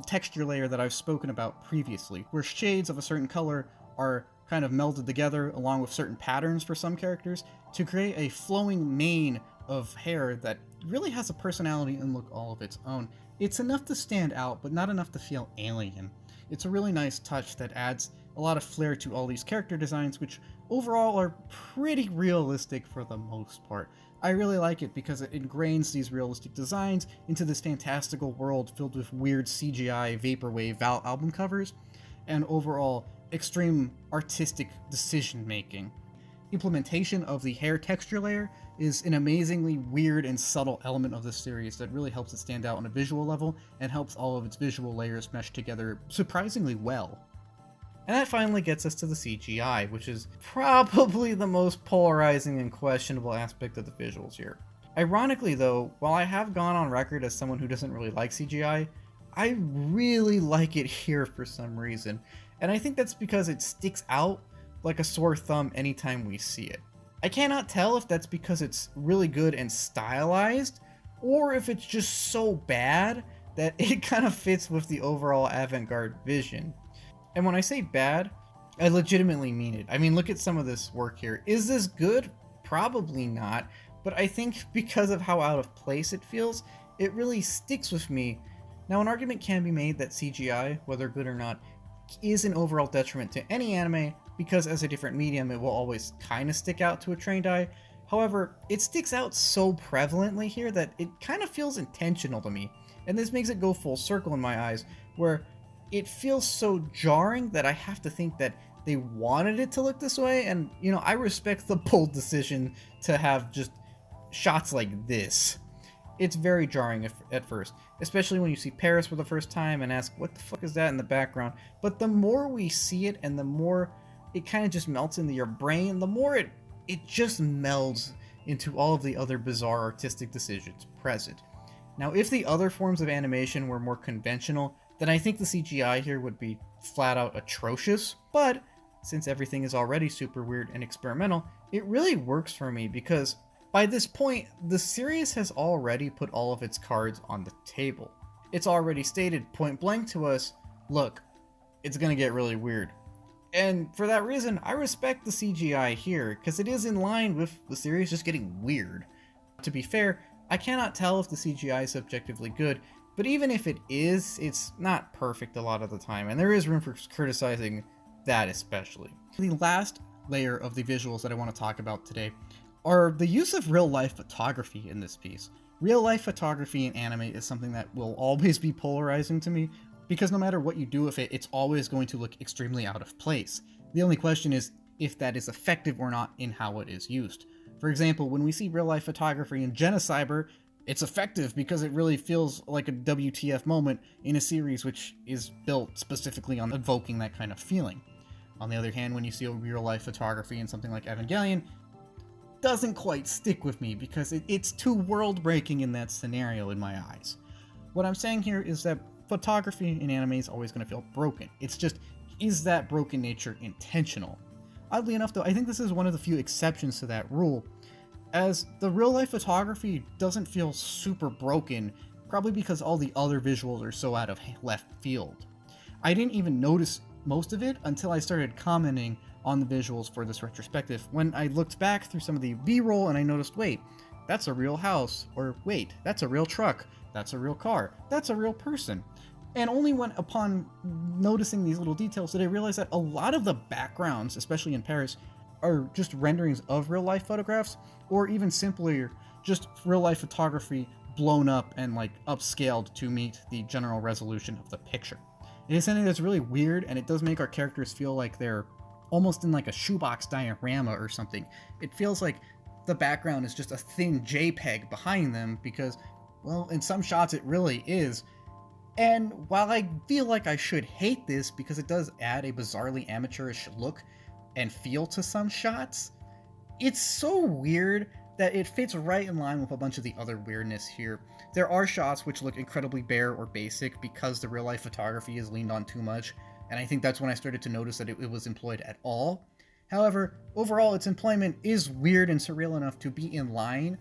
texture layer that I've spoken about previously, where shades of a certain color are kind of melded together along with certain patterns for some characters to create a flowing mane of hair that really has a personality and look all of its own. It's enough to stand out, but not enough to feel alien. It's a really nice touch that adds a lot of flair to all these character designs, which overall are pretty realistic for the most part. I really like it because it ingrains these realistic designs into this fantastical world filled with weird CGI vaporwave album covers, and overall extreme artistic decision making. Implementation of the hair texture layer is an amazingly weird and subtle element of this series that really helps it stand out on a visual level and helps all of its visual layers mesh together surprisingly well. And that finally gets us to the CGI, which is probably the most polarizing and questionable aspect of the visuals here. Ironically though, while I have gone on record as someone who doesn't really like CGI, I really like it here for some reason, and I think that's because it sticks out like a sore thumb anytime we see it. I cannot tell if that's because it's really good and stylized, or if it's just so bad that it kind of fits with the overall avant-garde vision. And when I say bad, I legitimately mean it. I mean, look at some of this work here. Is this good? Probably not, but I think because of how out of place it feels, it really sticks with me. Now, an argument can be made that CGI, whether good or not, is an overall detriment to any anime, because as a different medium it will always kind of stick out to a trained eye. However, it sticks out so prevalently here that it kind of feels intentional to me, and this makes it go full circle in my eyes, where it feels so jarring that I have to think that they wanted it to look this way. And you know, I respect the bold decision to have just shots like this. It's very jarring at first, especially when you see Paris for the first time and ask, what the fuck is that in the background? But the more we see it and the more it kind of just melts into your brain, the more it just melds into all of the other bizarre artistic decisions present. Now, if the other forms of animation were more conventional, then I think the CGI here would be flat out atrocious, but since everything is already super weird and experimental, it really works for me because by this point, the series has already put all of its cards on the table. It's already stated point blank to us, look, it's gonna get really weird. And for that reason, I respect the CGI here, because it is in line with the series just getting weird. To be fair, I cannot tell if the CGI is objectively good, but even if it is, it's not perfect a lot of the time, and there is room for criticizing that especially. The last layer of the visuals that I want to talk about today are the use of real-life photography in this piece. Real-life photography in anime is something that will always be polarizing to me, because no matter what you do with it, it's always going to look extremely out of place. The only question is if that is effective or not in how it is used. For example, when we see real-life photography in Genocyber, it's effective because it really feels like a WTF moment in a series which is built specifically on evoking that kind of feeling. On the other hand, when you see a real-life photography in something like Evangelion, doesn't quite stick with me because it's too world-breaking in that scenario in my eyes. What I'm saying here is that photography in anime is always going to feel broken. It's just, is that broken nature intentional? Oddly enough though, I think this is one of the few exceptions to that rule, as the real-life photography doesn't feel super broken, probably because all the other visuals are so out of left field. I didn't even notice most of it until I started commenting on the visuals for this retrospective, when I looked back through some of the B-roll and I noticed, wait, that's a real house, or wait, that's a real truck, that's a real car, that's a real person. And only when upon noticing these little details did I realize that a lot of the backgrounds, especially in Paris, are just renderings of real life photographs, or even simpler, just real life photography blown up and like upscaled to meet the general resolution of the picture. It is something that's really weird, and it does make our characters feel like they're almost in like a shoebox diorama or something. It feels like the background is just a thin JPEG behind them because, well, in some shots it really is. And while I feel like I should hate this because it does add a bizarrely amateurish look and feel to some shots, it's so weird that it fits right in line with a bunch of the other weirdness here. There are shots which look incredibly bare or basic because the real life photography is leaned on too much, and I think that's when I started to notice that it was employed at all. However, overall its employment is weird and surreal enough to be in line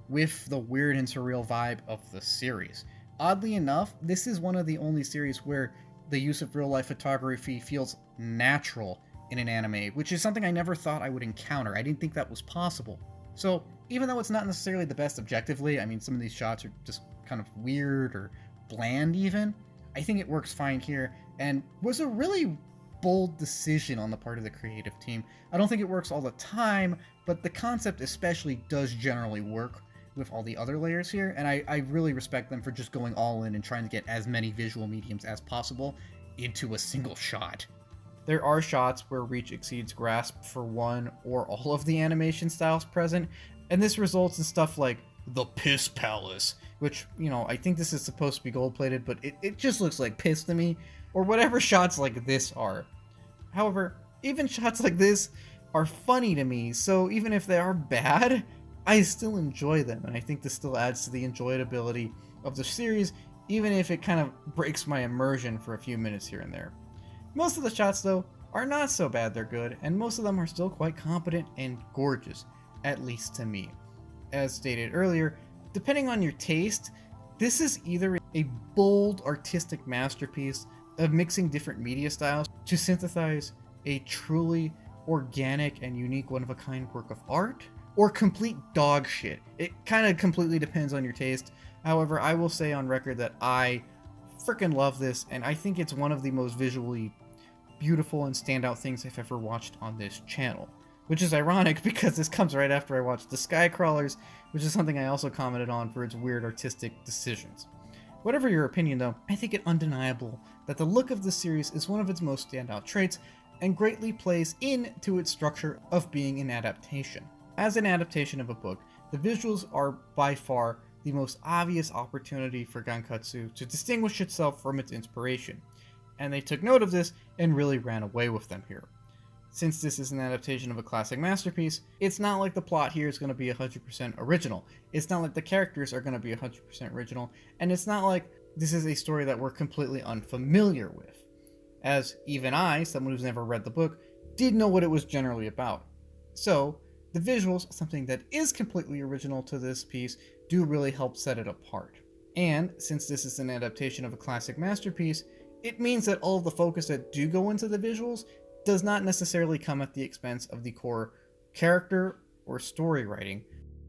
with the weird and surreal vibe of the series. Oddly enough, this is one of the only series where the use of real-life photography feels natural in an anime, which is something I never thought I would encounter. I didn't think that was possible. So, even though it's not necessarily the best objectively, I mean, some of these shots are just kind of weird or bland even, I think it works fine here, and was a really bold decision on the part of the creative team. I don't think it works all the time, but the concept especially does generally work with all the other layers here, and I really respect them for just going all in and trying to get as many visual mediums as possible into a single shot. There are shots where reach exceeds grasp for one or all of the animation styles present, and this results in stuff like the Piss Palace, which, you know, I think this is supposed to be gold-plated, but it just looks like piss to me, or whatever shots like this are. However, even shots like this are funny to me, so even if they are bad, I still enjoy them, and I think this still adds to the enjoyability of the series, even if it kind of breaks my immersion for a few minutes here and there. Most of the shots, though, are not so bad they're good, and most of them are still quite competent and gorgeous. at least to me. As stated earlier, depending on your taste, this is either a bold artistic masterpiece of mixing different media styles to synthesize a truly organic and unique one-of-a-kind work of art, or complete dog shit. It kind of completely depends on your taste. However, I will say on record that I freaking love this, and I think it's one of the most visually beautiful and standout things I've ever watched on this channel. Which is ironic because this comes right after I watched The Skycrawlers, which is something I also commented on for its weird artistic decisions. Whatever your opinion though, I think it undeniable that the look of the series is one of its most standout traits and greatly plays into its structure of being an adaptation. As an adaptation of a book, the visuals are by far the most obvious opportunity for Gankutsuou to distinguish itself from its inspiration, and they took note of this and really ran away with them here. Since this is an adaptation of a classic masterpiece, it's not like the plot here is going to be 100% original. It's not like the characters are going to be 100% original, and it's not like this is a story that we're completely unfamiliar with. As even I, someone who's never read the book, did know what it was generally about. So, the visuals, something that is completely original to this piece, do really help set it apart. And, since this is an adaptation of a classic masterpiece, it means that all of the focus that do go into the visuals does not necessarily come at the expense of the core character or story writing.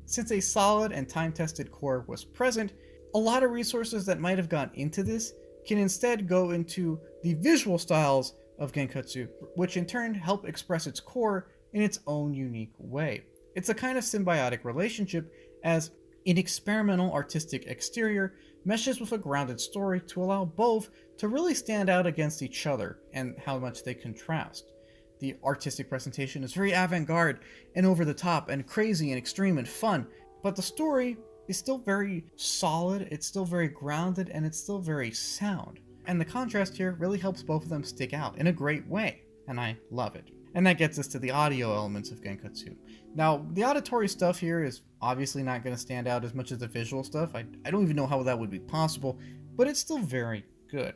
Since a solid and time-tested core was present, a lot of resources that might have gone into this can instead go into the visual styles of Gankutsuou, which in turn help express its core in its own unique way. It's a kind of symbiotic relationship as an experimental artistic exterior meshes with a grounded story to allow both to really stand out against each other and how much they contrast. The artistic presentation is very avant-garde and over the top and crazy and extreme and fun, but the story is still very solid, it's still very grounded, and it's still very sound. And the contrast here really helps both of them stick out in a great way, and I love it. And that gets us to the audio elements of Gankutsuou. Now, the auditory stuff here is obviously not going to stand out as much as the visual stuff. I don't even know how that would be possible, but it's still very good.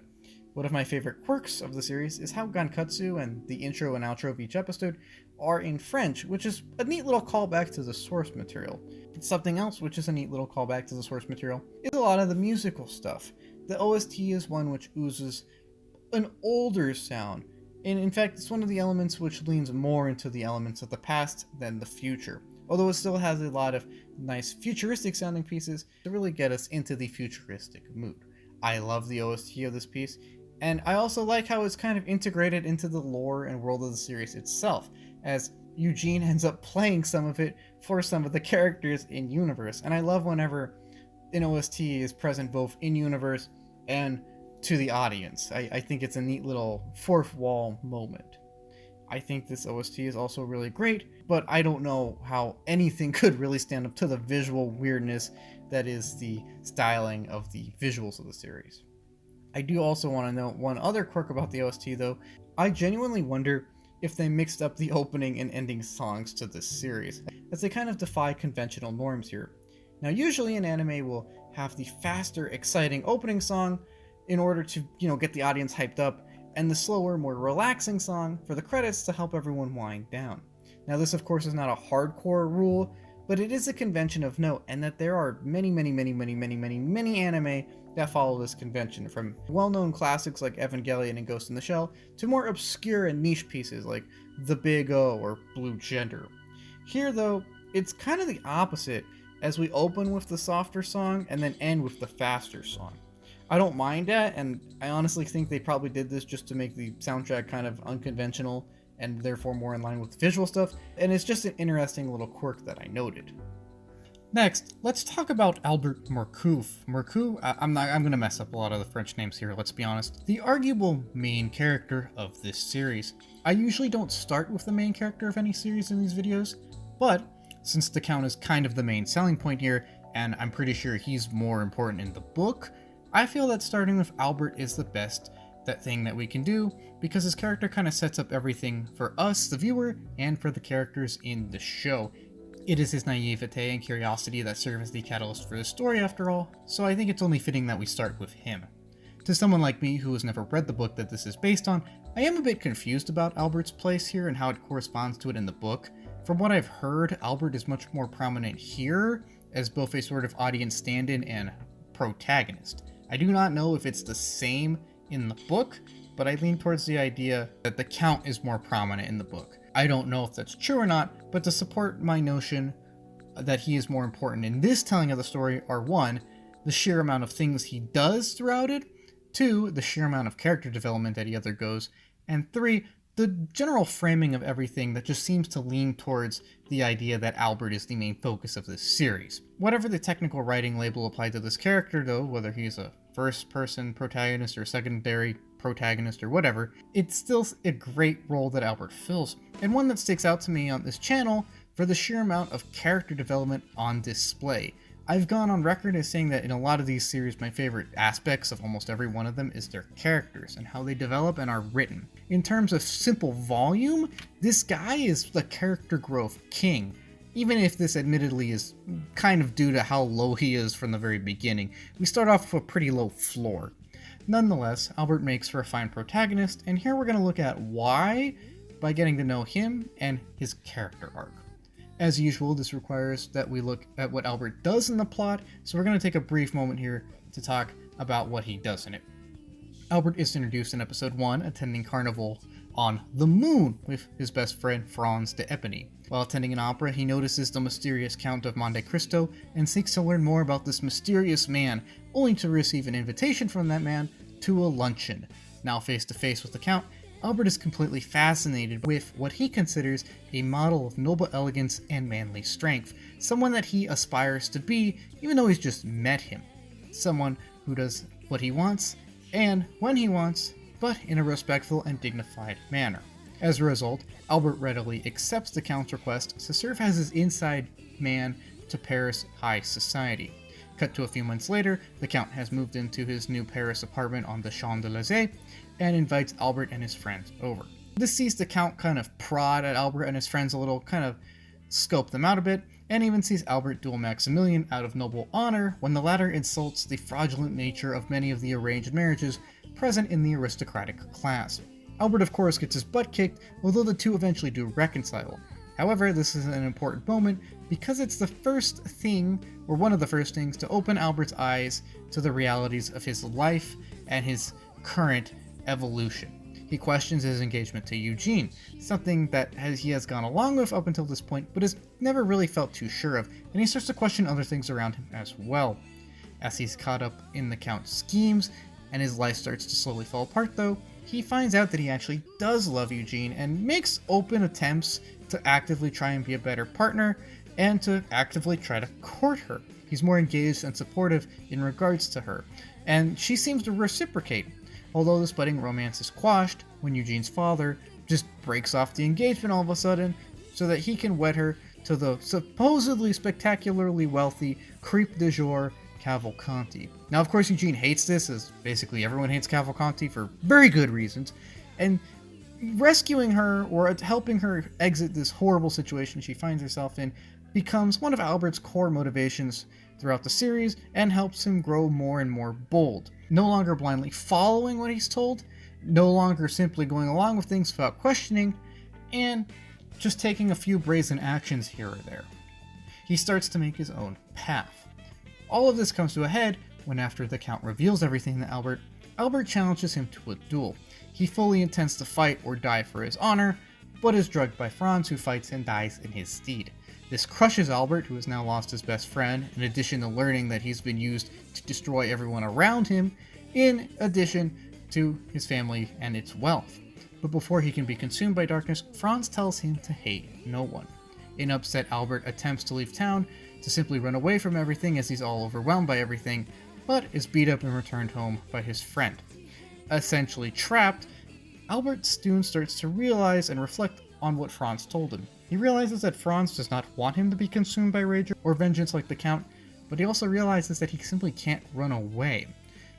One of my favorite quirks of the series is how Gankutsuou and the intro and outro of each episode are in French, which is a neat little callback to the source material. But something else which is a neat little callback to the source material is a lot of the musical stuff. The OST is one which oozes an older sound, and in fact it's one of the elements which leans more into the elements of the past than the future, although it still has a lot of nice futuristic sounding pieces to really get us into the futuristic mood. I love the OST of this piece, and I also like how it's kind of integrated into the lore and world of the series itself, as Eugene ends up playing some of it for some of the characters in universe. And I love whenever an OST is present both in universe and to the audience. I think it's a neat little fourth wall moment. I think this OST is also really great, but I don't know how anything could really stand up to the visual weirdness that is the styling of the visuals of the series. I do also want to note one other quirk about the OST though. I genuinely wonder if they mixed up the opening and ending songs to this series, as they kind of defy conventional norms here. Now usually an anime will have the faster, exciting opening song in order to, get the audience hyped up, and the slower, more relaxing song for the credits to help everyone wind down. Now this of course is not a hardcore rule, but it is a convention of note, and that there are many anime that follow this convention, from well-known classics like Evangelion and Ghost in the Shell, to more obscure and niche pieces like The Big O or Blue Gender. Here though, it's kind of the opposite, as we open with the softer song and then end with the faster song. I don't mind that, and I honestly think they probably did this just to make the soundtrack kind of unconventional and therefore more in line with the visual stuff, and it's just an interesting little quirk that I noted. Next, let's talk about Albert Marcouf. Marcouf, I'm gonna mess up a lot of the French names here, let's be honest. The arguable main character of this series. I usually don't start with the main character of any series in these videos, but since the Count is kind of the main selling point here, and I'm pretty sure he's more important in the book, I feel that starting with Albert is the best thing that we can do, because his character kind of sets up everything for us, the viewer, and for the characters in the show. It is his naivete and curiosity that serve as the catalyst for the story after all, so I think it's only fitting that we start with him. To someone like me who has never read the book that this is based on, I am a bit confused about Albert's place here and how it corresponds to it in the book. From what I've heard, Albert is much more prominent here as both a sort of audience stand-in and protagonist. I do not know if it's the same in the book, but I lean towards the idea that the Count is more prominent in the book. I don't know if that's true or not, but to support my notion that he is more important in this telling of the story are 1, the sheer amount of things he does throughout it, 2, the sheer amount of character development that he undergoes, and 3, the general framing of everything that just seems to lean towards the idea that Albert is the main focus of this series. Whatever the technical writing label applied to this character though, whether he's a first-person protagonist or secondary protagonist or whatever, it's still a great role that Albert fills, and one that sticks out to me on this channel for the sheer amount of character development on display. I've gone on record as saying that in a lot of these series, my favorite aspects of almost every one of them is their characters and how they develop and are written. In terms of simple volume, this guy is the character growth king, even if this admittedly is kind of due to how low he is from the very beginning. We start off with a pretty low floor. Nonetheless, Albert makes for a fine protagonist, and here we're going to look at why by getting to know him and his character arc. As usual, this requires that we look at what Albert does in the plot, so we're going to take a brief moment here to talk about what he does in it. Albert is introduced in episode 1, attending carnival on the moon with his best friend Franz D'Epinay. While attending an opera, he notices the mysterious Count of Monte Cristo and seeks to learn more about this mysterious man, only to receive an invitation from that man to a luncheon. Now face to face with the Count, Albert is completely fascinated with what he considers a model of noble elegance and manly strength, someone that he aspires to be even though he's just met him. Someone who does what he wants and when he wants, but in a respectful and dignified manner. As a result, Albert readily accepts the Count's request to serve as his inside man to Paris high society. Cut to a few months later, the Count has moved into his new Paris apartment on the Champs-Élysées and invites Albert and his friends over. This sees the Count kind of prod at Albert and his friends a little, kind of scope them out a bit, and even sees Albert duel Maximilien out of noble honor when the latter insults the fraudulent nature of many of the arranged marriages present in the aristocratic class. Albert of course gets his butt kicked, although the two eventually do reconcile. However, this is an important moment because it's the first thing, or one of the first things, to open Albert's eyes to the realities of his life and his current evolution. He questions his engagement to Eugene, something that he has gone along with up until this point, but has never really felt too sure of, and he starts to question other things around him as well. As he's caught up in the Count's schemes, and his life starts to slowly fall apart though, he finds out that he actually does love Eugene and makes open attempts to actively try and be a better partner, and to actively try to court her. He's more engaged and supportive in regards to her, and she seems to reciprocate. Although this budding romance is quashed when Eugene's father just breaks off the engagement all of a sudden so that he can wed her to the supposedly spectacularly wealthy creep du jour Cavalcanti. Now of course Eugene hates this, as basically everyone hates Cavalcanti for very good reasons, and rescuing her or helping her exit this horrible situation she finds herself in becomes one of Albert's core motivations throughout the series and helps him grow more and more bold. No longer blindly following what he's told, no longer simply going along with things without questioning, and just taking a few brazen actions here or there. He starts to make his own path. All of this comes to a head when, after the Count reveals everything to Albert, Albert challenges him to a duel. He fully intends to fight or die for his honor, but is drugged by Franz, who fights and dies in his stead. This crushes Albert, who has now lost his best friend, in addition to learning that he's been used to destroy everyone around him, in addition to his family and its wealth. But before he can be consumed by darkness, Franz tells him to hate no one. In upset, Albert attempts to leave town, to simply run away from everything as he's all overwhelmed by everything, but is beat up and returned home by his friend. Essentially trapped, Albert soon starts to realize and reflect on what Franz told him. He realizes that Franz does not want him to be consumed by rage or vengeance like the Count, but he also realizes that he simply can't run away.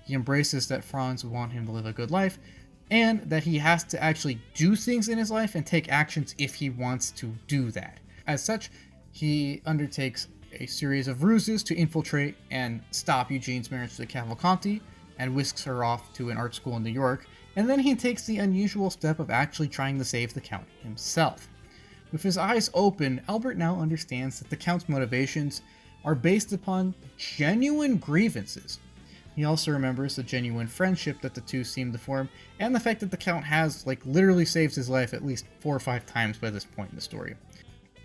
He embraces that Franz would want him to live a good life, and that he has to actually do things in his life and take actions if he wants to do that. As such, he undertakes a series of ruses to infiltrate and stop Eugene's marriage to the Cavalcanti, and whisks her off to an art school in New York, and then he takes the unusual step of actually trying to save the Count himself. With his eyes open, Albert now understands that the Count's motivations are based upon genuine grievances. He also remembers the genuine friendship that the two seem to form, and the fact that the Count has, literally saved his life at least 4 or 5 times by this point in the story.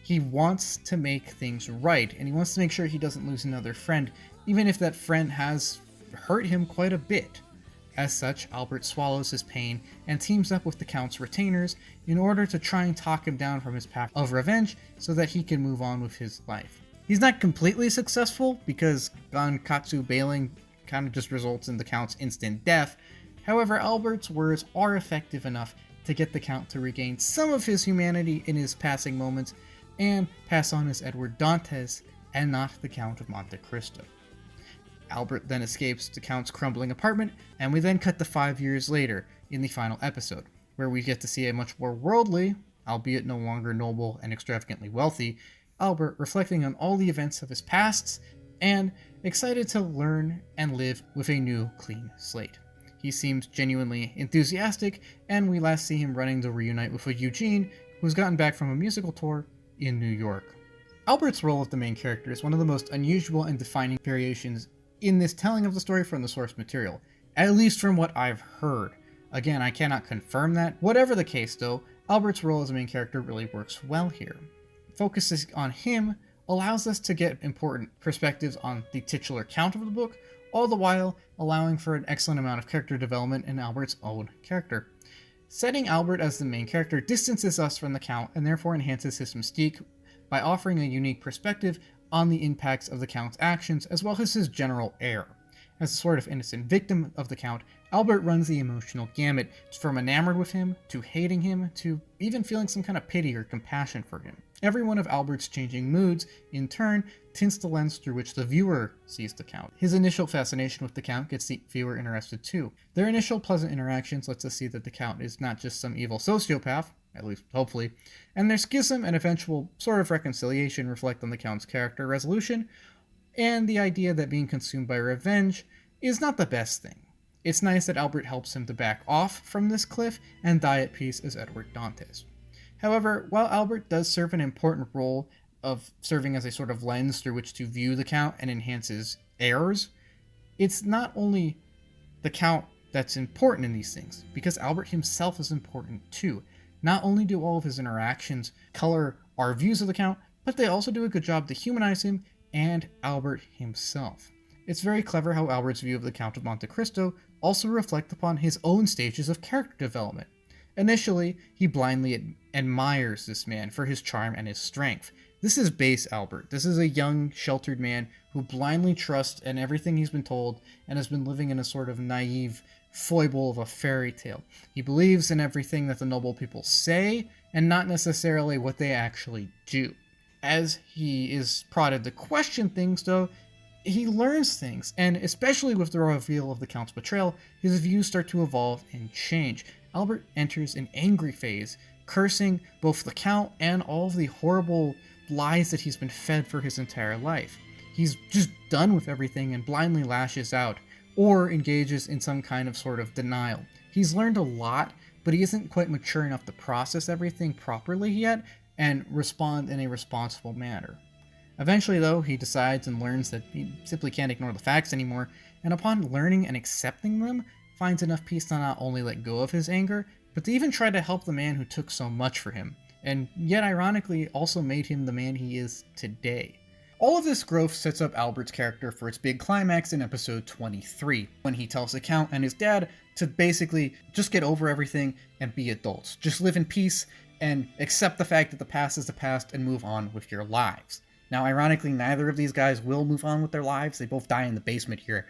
He wants to make things right, and he wants to make sure he doesn't lose another friend, even if that friend has hurt him quite a bit. As such, Albert swallows his pain and teams up with the Count's retainers in order to try and talk him down from his path of revenge so that he can move on with his life. He's not completely successful because Gankutsuou bailing kind of just results in the Count's instant death. However, Albert's words are effective enough to get the Count to regain some of his humanity in his passing moments and pass on as Edward Dantes and not the Count of Monte Cristo. Albert then escapes the Count's crumbling apartment, and we then cut to 5 years later in the final episode, where we get to see a much more worldly, albeit no longer noble and extravagantly wealthy, Albert reflecting on all the events of his pasts and excited to learn and live with a new, clean slate. He seems genuinely enthusiastic, and we last see him running to reunite with a Eugene, who's gotten back from a musical tour in New York. Albert's role as the main character is one of the most unusual and defining variations in this telling of the story from the source material, at least from what I've heard. Again, I cannot confirm that. Whatever the case though, Albert's role as a main character really works well here. Focusing on him allows us to get important perspectives on the titular Count of the book, all the while allowing for an excellent amount of character development in Albert's own character. Setting Albert as the main character distances us from the Count and therefore enhances his mystique by offering a unique perspective on the impacts of the Count's actions as well as his general air. As a sort of innocent victim of the Count, Albert runs the emotional gamut from enamored with him, to hating him, to even feeling some kind of pity or compassion for him. Every one of Albert's changing moods, in turn, tints the lens through which the viewer sees the Count. His initial fascination with the Count gets the viewer interested too. Their initial pleasant interactions lets us see that the Count is not just some evil sociopath, at least hopefully, and their schism and eventual sort of reconciliation reflect on the Count's character resolution, and the idea that being consumed by revenge is not the best thing. It's nice that Albert helps him to back off from this cliff and die at peace as Edward Dantes. However, while Albert does serve an important role of serving as a sort of lens through which to view the Count and enhance his errors, it's not only the Count that's important in these things, because Albert himself is important too. Not only do all of his interactions color our views of the Count, but they also do a good job to humanize him and Albert himself. It's very clever how Albert's view of the Count of Monte Cristo also reflects upon his own stages of character development. Initially, he blindly admires this man for his charm and his strength. This is base Albert. This is a young, sheltered man who blindly trusts in everything he's been told and has been living in a sort of naive foible of a fairy tale. He believes in everything that the noble people say and not necessarily what they actually do. As he is prodded to question things, though, he learns things, and especially with the reveal of the Count's betrayal, his views start to evolve and change. Albert enters an angry phase, cursing both the Count and all of the horrible lies that he's been fed for his entire life. He's just done with everything and blindly lashes out, or engages in some kind of sort of denial. He's learned a lot, but he isn't quite mature enough to process everything properly yet and respond in a responsible manner. Eventually, though, he decides and learns that he simply can't ignore the facts anymore, and upon learning and accepting them, finds enough peace to not only let go of his anger, but to even try to help the man who took so much for him, and yet ironically also made him the man he is today. All of this growth sets up Albert's character for its big climax in episode 23, when he tells the Count and his dad to basically just get over everything and be adults. Just live in peace and accept the fact that the past is the past and move on with your lives. Now, ironically, neither of these guys will move on with their lives. They both die in the basement here.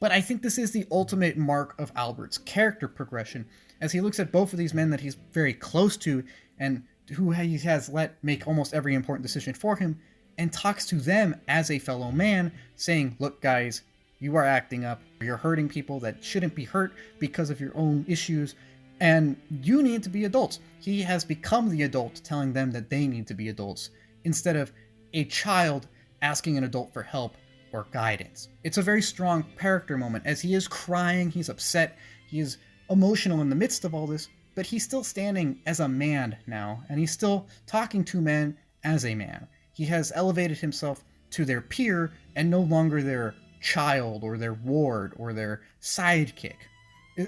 But I think this is the ultimate mark of Albert's character progression, as he looks at both of these men that he's very close to and who he has let make almost every important decision for him, and talks to them as a fellow man, saying, look guys, you are acting up, you're hurting people that shouldn't be hurt because of your own issues, and you need to be adults. He has become the adult telling them that they need to be adults, instead of a child asking an adult for help or guidance. It's a very strong character moment, as he is crying, he's upset, he is emotional in the midst of all this, but he's still standing as a man now, and he's still talking to men as a man. He has elevated himself to their peer and no longer their child or their ward or their sidekick.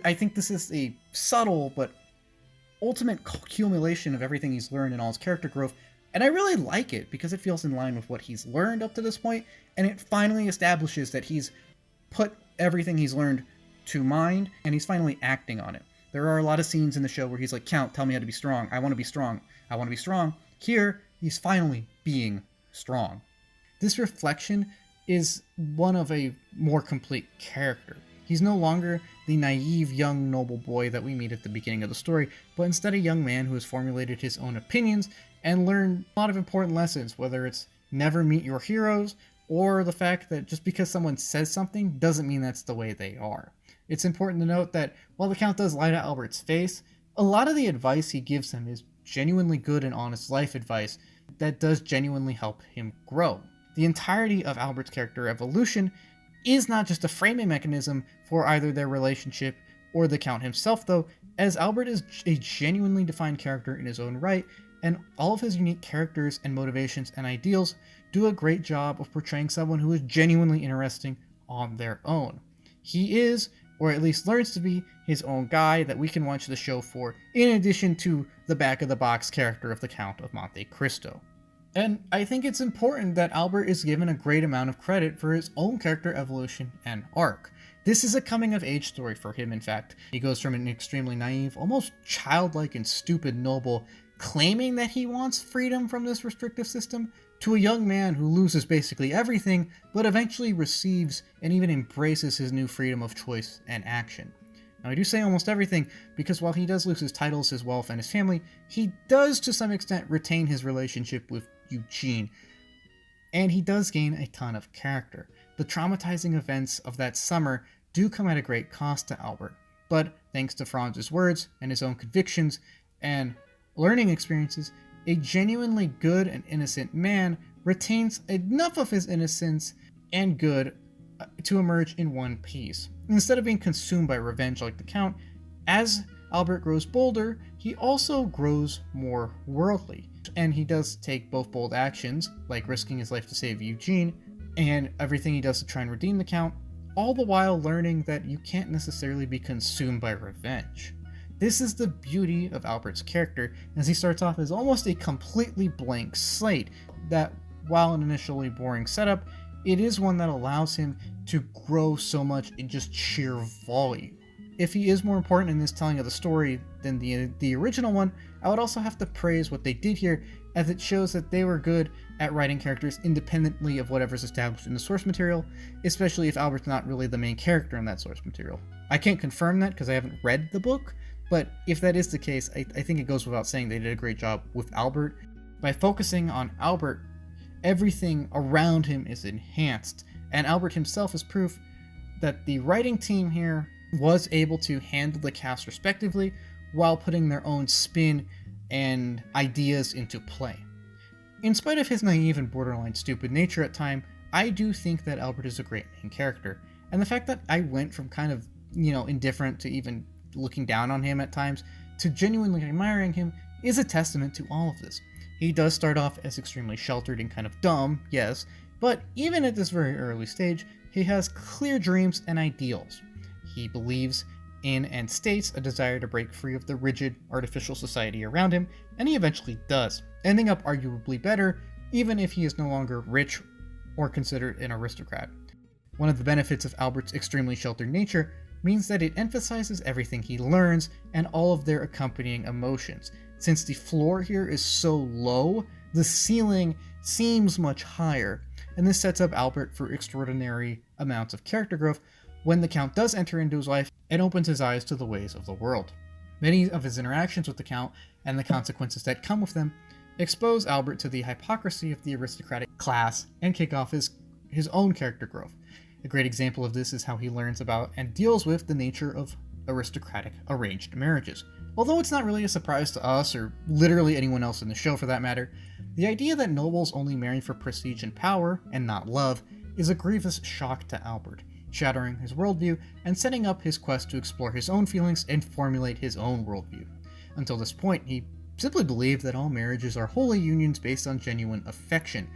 I think this is a subtle but ultimate accumulation of everything he's learned in all his character growth, and I really like it because it feels in line with what he's learned up to this point, and it finally establishes that he's put everything he's learned to mind, and he's finally acting on it. There are a lot of scenes in the show where he's like, Count, tell me how to be strong. I want to be strong. I want to be strong. Here, he's finally being strong. This reflection is one of a more complete character. He's no longer the naive young noble boy that we meet at the beginning of the story, but instead a young man who has formulated his own opinions and learned a lot of important lessons, whether it's never meet your heroes, or the fact that just because someone says something doesn't mean that's the way they are. It's important to note that while the Count does light at Albert's face, a lot of the advice he gives him is genuinely good and honest life advice that does genuinely help him grow. The entirety of Albert's character evolution is not just a framing mechanism for either their relationship or the Count himself, though, as Albert is a genuinely defined character in his own right, and all of his unique characters and motivations and ideals do a great job of portraying someone who is genuinely interesting on their own. He is, or at least learns to be, his own guy that we can watch the show for, in addition to the back-of-the-box character of the Count of Monte Cristo. And I think it's important that Albert is given a great amount of credit for his own character evolution and arc. This is a coming-of-age story for him, in fact. He goes from an extremely naive, almost childlike and stupid noble, claiming that he wants freedom from this restrictive system, to a young man who loses basically everything, but eventually receives and even embraces his new freedom of choice and action. Now, I do say almost everything, because while he does lose his titles, his wealth, and his family, he does to some extent retain his relationship with Eugene, and he does gain a ton of character. The traumatizing events of that summer do come at a great cost to Albert, but thanks to Franz's words and his own convictions and learning experiences, a genuinely good and innocent man retains enough of his innocence and good to emerge in one piece. Instead of being consumed by revenge like the Count, as Albert grows bolder, he also grows more worldly. And he does take both bold actions, like risking his life to save Eugene, and everything he does to try and redeem the Count, all the while learning that you can't necessarily be consumed by revenge. This is the beauty of Albert's character, as he starts off as almost a completely blank slate, that while an initially boring setup, it is one that allows him to grow so much in just sheer volume. If he is more important in this telling of the story than the original one, I would also have to praise what they did here, as it shows that they were good at writing characters independently of whatever's established in the source material, especially if Albert's not really the main character in that source material. I can't confirm that because I haven't read the book, but if that is the case, I think it goes without saying they did a great job with Albert. By focusing on Albert, everything around him is enhanced, and Albert himself is proof that the writing team here was able to handle the cast respectively while putting their own spin and ideas into play. In spite of his naive and borderline stupid nature at times, I do think that Albert is a great main character, and the fact that I went from kind of, indifferent to even looking down on him at times to genuinely admiring him is a testament to all of this. He does start off as extremely sheltered and kind of dumb, yes, but even at this very early stage, he has clear dreams and ideals. He believes in and states a desire to break free of the rigid, artificial society around him, and he eventually does, ending up arguably better, even if he is no longer rich or considered an aristocrat. One of the benefits of Albert's extremely sheltered nature means that it emphasizes everything he learns and all of their accompanying emotions. Since the floor here is so low, the ceiling seems much higher, and this sets up Albert for extraordinary amounts of character growth when the Count does enter into his life and opens his eyes to the ways of the world. Many of his interactions with the Count and the consequences that come with them expose Albert to the hypocrisy of the aristocratic class and kick off his own character growth. A great example of this is how he learns about and deals with the nature of aristocratic arranged marriages. Although it's not really a surprise to us, or literally anyone else in the show for that matter, the idea that nobles only marry for prestige and power, and not love, is a grievous shock to Albert, shattering his worldview and setting up his quest to explore his own feelings and formulate his own worldview. Until this point, he simply believed that all marriages are holy unions based on genuine affection,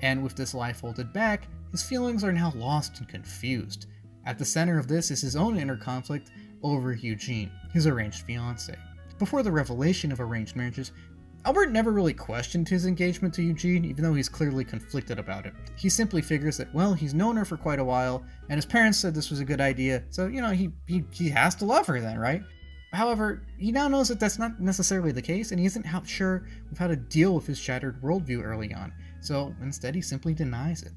and with this lie folded back, his feelings are now lost and confused. At the center of this is his own inner conflict over Eugene, his arranged fiancé. Before the revelation of arranged marriages, Albert never really questioned his engagement to Eugene, even though he's clearly conflicted about it. He simply figures that, well, he's known her for quite a while, and his parents said this was a good idea, so, he has to love her then, right? However, he now knows that that's not necessarily the case, and he isn't sure of how to deal with his shattered worldview early on, so instead he simply denies it.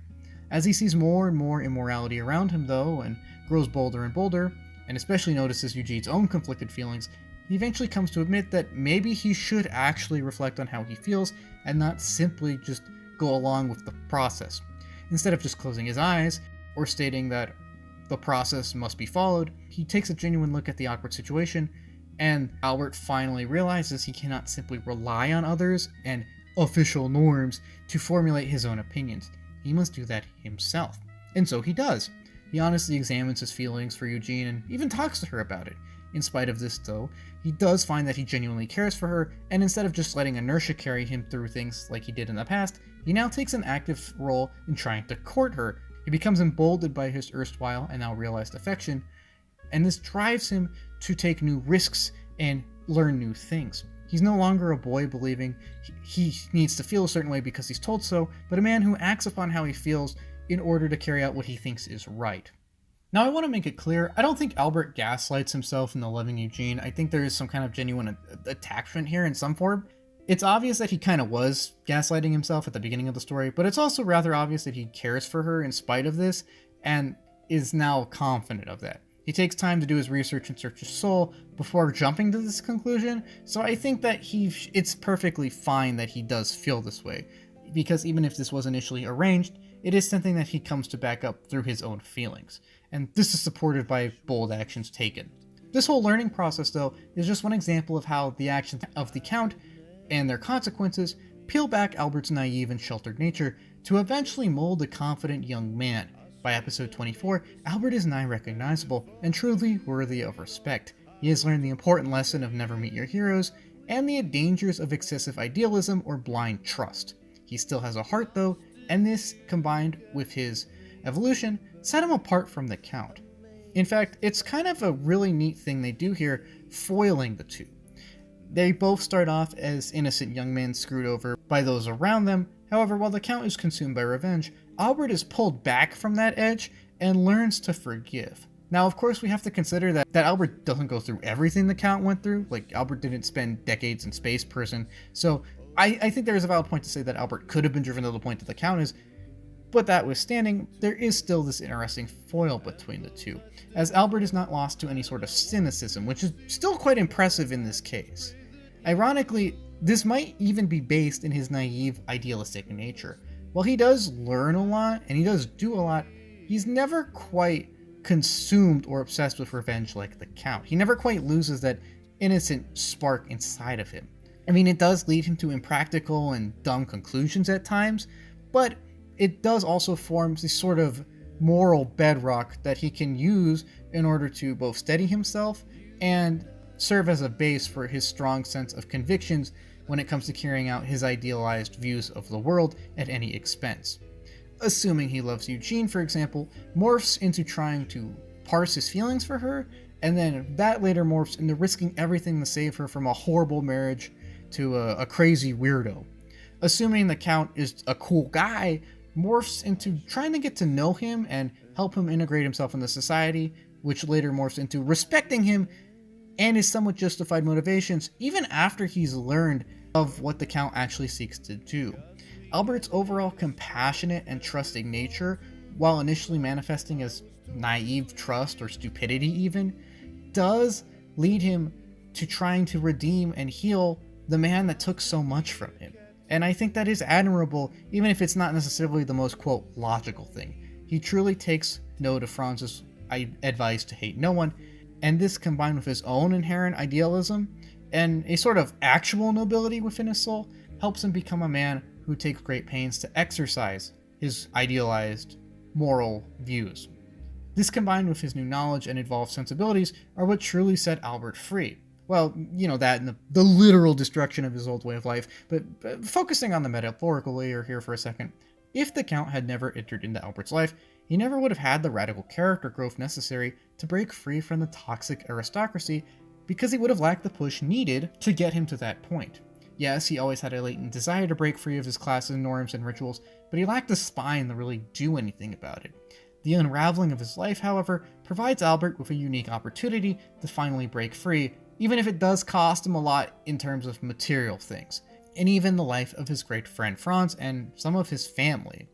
As he sees more and more immorality around him, though, and grows bolder and bolder, and especially notices Eugene's own conflicted feelings, he eventually comes to admit that maybe he should actually reflect on how he feels and not simply just go along with the process. Instead of just closing his eyes or stating that the process must be followed, he takes a genuine look at the awkward situation, and Albert finally realizes he cannot simply rely on others and official norms to formulate his own opinions. He must do that himself. And so he does. He honestly examines his feelings for Eugene and even talks to her about it. In spite of this, though, he does find that he genuinely cares for her, and instead of just letting inertia carry him through things like he did in the past, he now takes an active role in trying to court her. He becomes emboldened by his erstwhile and now realized affection, and this drives him to take new risks and learn new things. He's no longer a boy believing he needs to feel a certain way because he's told so, but a man who acts upon how he feels in order to carry out what he thinks is right. Now, I want to make it clear, I don't think Albert gaslights himself into loving Eugene. I think there is some kind of genuine attachment here in some form. It's obvious that he kind of was gaslighting himself at the beginning of the story, but it's also rather obvious that he cares for her in spite of this, and is now confident of that. He takes time to do his research and search his soul before jumping to this conclusion, so I think that it's perfectly fine that he does feel this way, because even if this was initially arranged, it is something that he comes to back up through his own feelings, and this is supported by bold actions taken. This whole learning process, though, is just one example of how the actions of the Count and their consequences peel back Albert's naive and sheltered nature to eventually mold a confident young man. By episode 24, Albert is nigh recognizable and truly worthy of respect. He has learned the important lesson of never meet your heroes and the dangers of excessive idealism or blind trust. He still has a heart, though, and this, combined with his evolution, set him apart from the Count. In fact, it's kind of a really neat thing they do here, foiling the two. They both start off as innocent young men screwed over by those around them. However, while the Count is consumed by revenge, Albert is pulled back from that edge and learns to forgive. Now, of course, we have to consider that Albert doesn't go through everything the Count went through. Like, Albert didn't spend decades in space prison. So I think there is a valid point to say that Albert could have been driven to the point that the Count is. But that withstanding, there is still this interesting foil between the two, as Albert is not lost to any sort of cynicism, which is still quite impressive in this case. Ironically, this might even be based in his naive, idealistic nature. While he does learn a lot, and he does do a lot, he's never quite consumed or obsessed with revenge like the Count. He never quite loses that innocent spark inside of him. I mean, it does lead him to impractical and dumb conclusions at times, but it does also form this sort of moral bedrock that he can use in order to both steady himself and serve as a base for his strong sense of convictions when it comes to carrying out his idealized views of the world at any expense. Assuming he loves Eugene, for example, morphs into trying to parse his feelings for her, and then that later morphs into risking everything to save her from a horrible marriage to a crazy weirdo. Assuming the Count is a cool guy, morphs into trying to get to know him and help him integrate himself into society, which later morphs into respecting him and his somewhat justified motivations, even after he's learned of what the Count actually seeks to do. Albert's overall compassionate and trusting nature, while initially manifesting as naive trust or stupidity even, does lead him to trying to redeem and heal the man that took so much from him. And I think that is admirable, even if it's not necessarily the most, quote, logical thing. He truly takes note of Franz's advice to hate no one, and this combined with his own inherent idealism and a sort of actual nobility within his soul helps him become a man who takes great pains to exercise his idealized moral views. This combined with his new knowledge and evolved sensibilities are what truly set Albert free. Well, that and the literal destruction of his old way of life, but focusing on the metaphorical layer here for a second. If the Count had never entered into Albert's life, he never would have had the radical character growth necessary to break free from the toxic aristocracy, because he would have lacked the push needed to get him to that point. Yes, he always had a latent desire to break free of his class's norms and rituals, but he lacked the spine to really do anything about it. The unraveling of his life, however, provides Albert with a unique opportunity to finally break free, even if it does cost him a lot in terms of material things, and even the life of his great friend Franz and some of his family.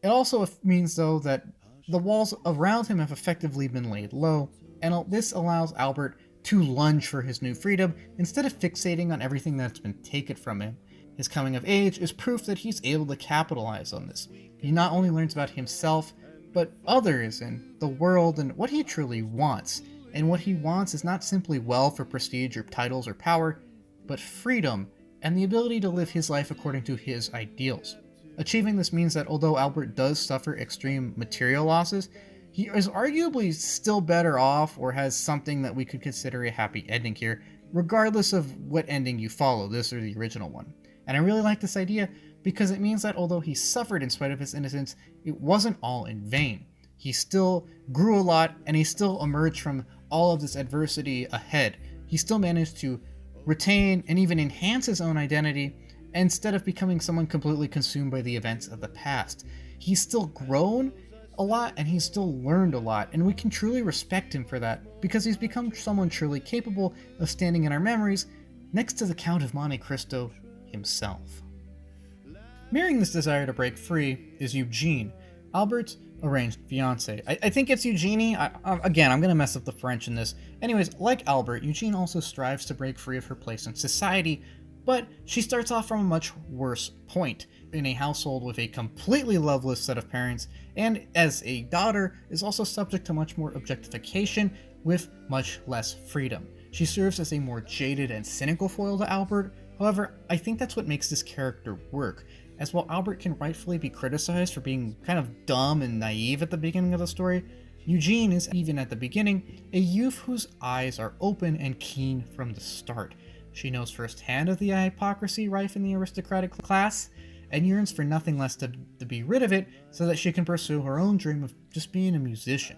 It also means, though, that the walls around him have effectively been laid low, and this allows Albert to lunge for his new freedom instead of fixating on everything that's been taken from him. His coming of age is proof that he's able to capitalize on this. He not only learns about himself, but others and the world and what he truly wants. And what he wants is not simply wealth or prestige or titles or power, but freedom and the ability to live his life according to his ideals. Achieving this means that although Albert does suffer extreme material losses, he is arguably still better off or has something that we could consider a happy ending here, regardless of what ending you follow, this or the original one. And I really like this idea because it means that although he suffered in spite of his innocence, it wasn't all in vain. He still grew a lot, and he still emerged from all of this adversity ahead. He still managed to retain and even enhance his own identity instead of becoming someone completely consumed by the events of the past. He's still grown a lot, and he's still learned a lot, and we can truly respect him for that because he's become someone truly capable of standing in our memories next to the Count of Monte Cristo himself. Mirroring this desire to break free is Eugene, Albert's arranged fiancé. I think it's Eugenie. Again, I'm going to mess up the French in this. Anyways, like Albert, Eugene also strives to break free of her place in society, but she starts off from a much worse point, in a household with a completely loveless set of parents, and as a daughter is also subject to much more objectification with much less freedom. She serves as a more jaded and cynical foil to Albert. However, I think that's what makes this character work, as while Albert can rightfully be criticized for being kind of dumb and naive at the beginning of the story, Eugene is, even at the beginning, a youth whose eyes are open and keen from the start. She knows firsthand of the hypocrisy rife in the aristocratic class, and yearns for nothing less to be rid of it so that she can pursue her own dream of just being a musician.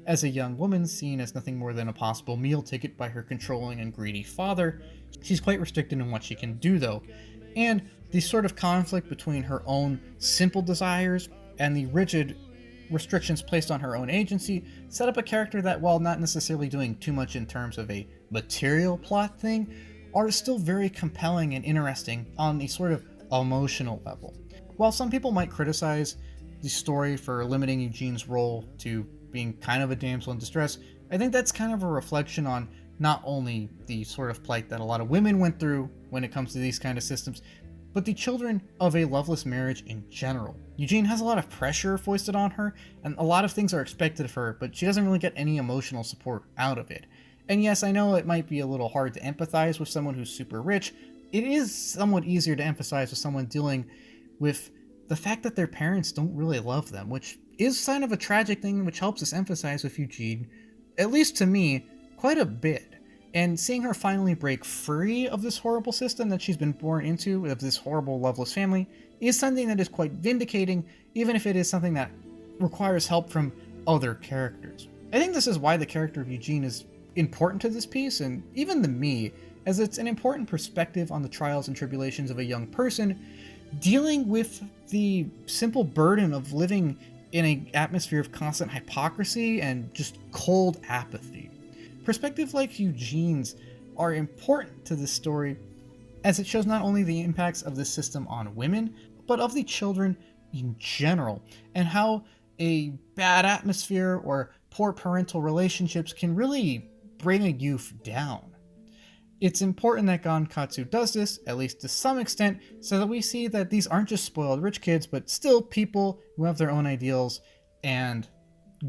As a young woman seen as nothing more than a possible meal ticket by her controlling and greedy father, she's quite restricted in what she can do though, and the sort of conflict between her own simple desires and the rigid restrictions placed on her own agency set up a character that, while not necessarily doing too much in terms of a material plot thing, are still very compelling and interesting on a sort of emotional level. While some people might criticize the story for limiting Eugene's role to being kind of a damsel in distress, I think that's kind of a reflection on not only the sort of plight that a lot of women went through when it comes to these kind of systems, but the children of a loveless marriage in general. Eugene has a lot of pressure foisted on her, and a lot of things are expected of her, but she doesn't really get any emotional support out of it. And yes, I know it might be a little hard to empathize with someone who's super rich. It is somewhat easier to empathize with someone dealing with the fact that their parents don't really love them, which is kind of a tragic thing, which helps us empathize with Eugene, at least to me, quite a bit. And seeing her finally break free of this horrible system that she's been born into, of this horrible, loveless family, is something that is quite vindicating, even if it is something that requires help from other characters. I think this is why the character of Eugene is important to this piece, and even to me, as it's an important perspective on the trials and tribulations of a young person dealing with the simple burden of living in an atmosphere of constant hypocrisy and just cold apathy. Perspectives like Eugene's are important to this story, as it shows not only the impacts of this system on women, but of the children in general, and how a bad atmosphere or poor parental relationships can really bring a youth down. It's important that Gankutsuou does this, at least to some extent, so that we see that these aren't just spoiled rich kids, but still people who have their own ideals and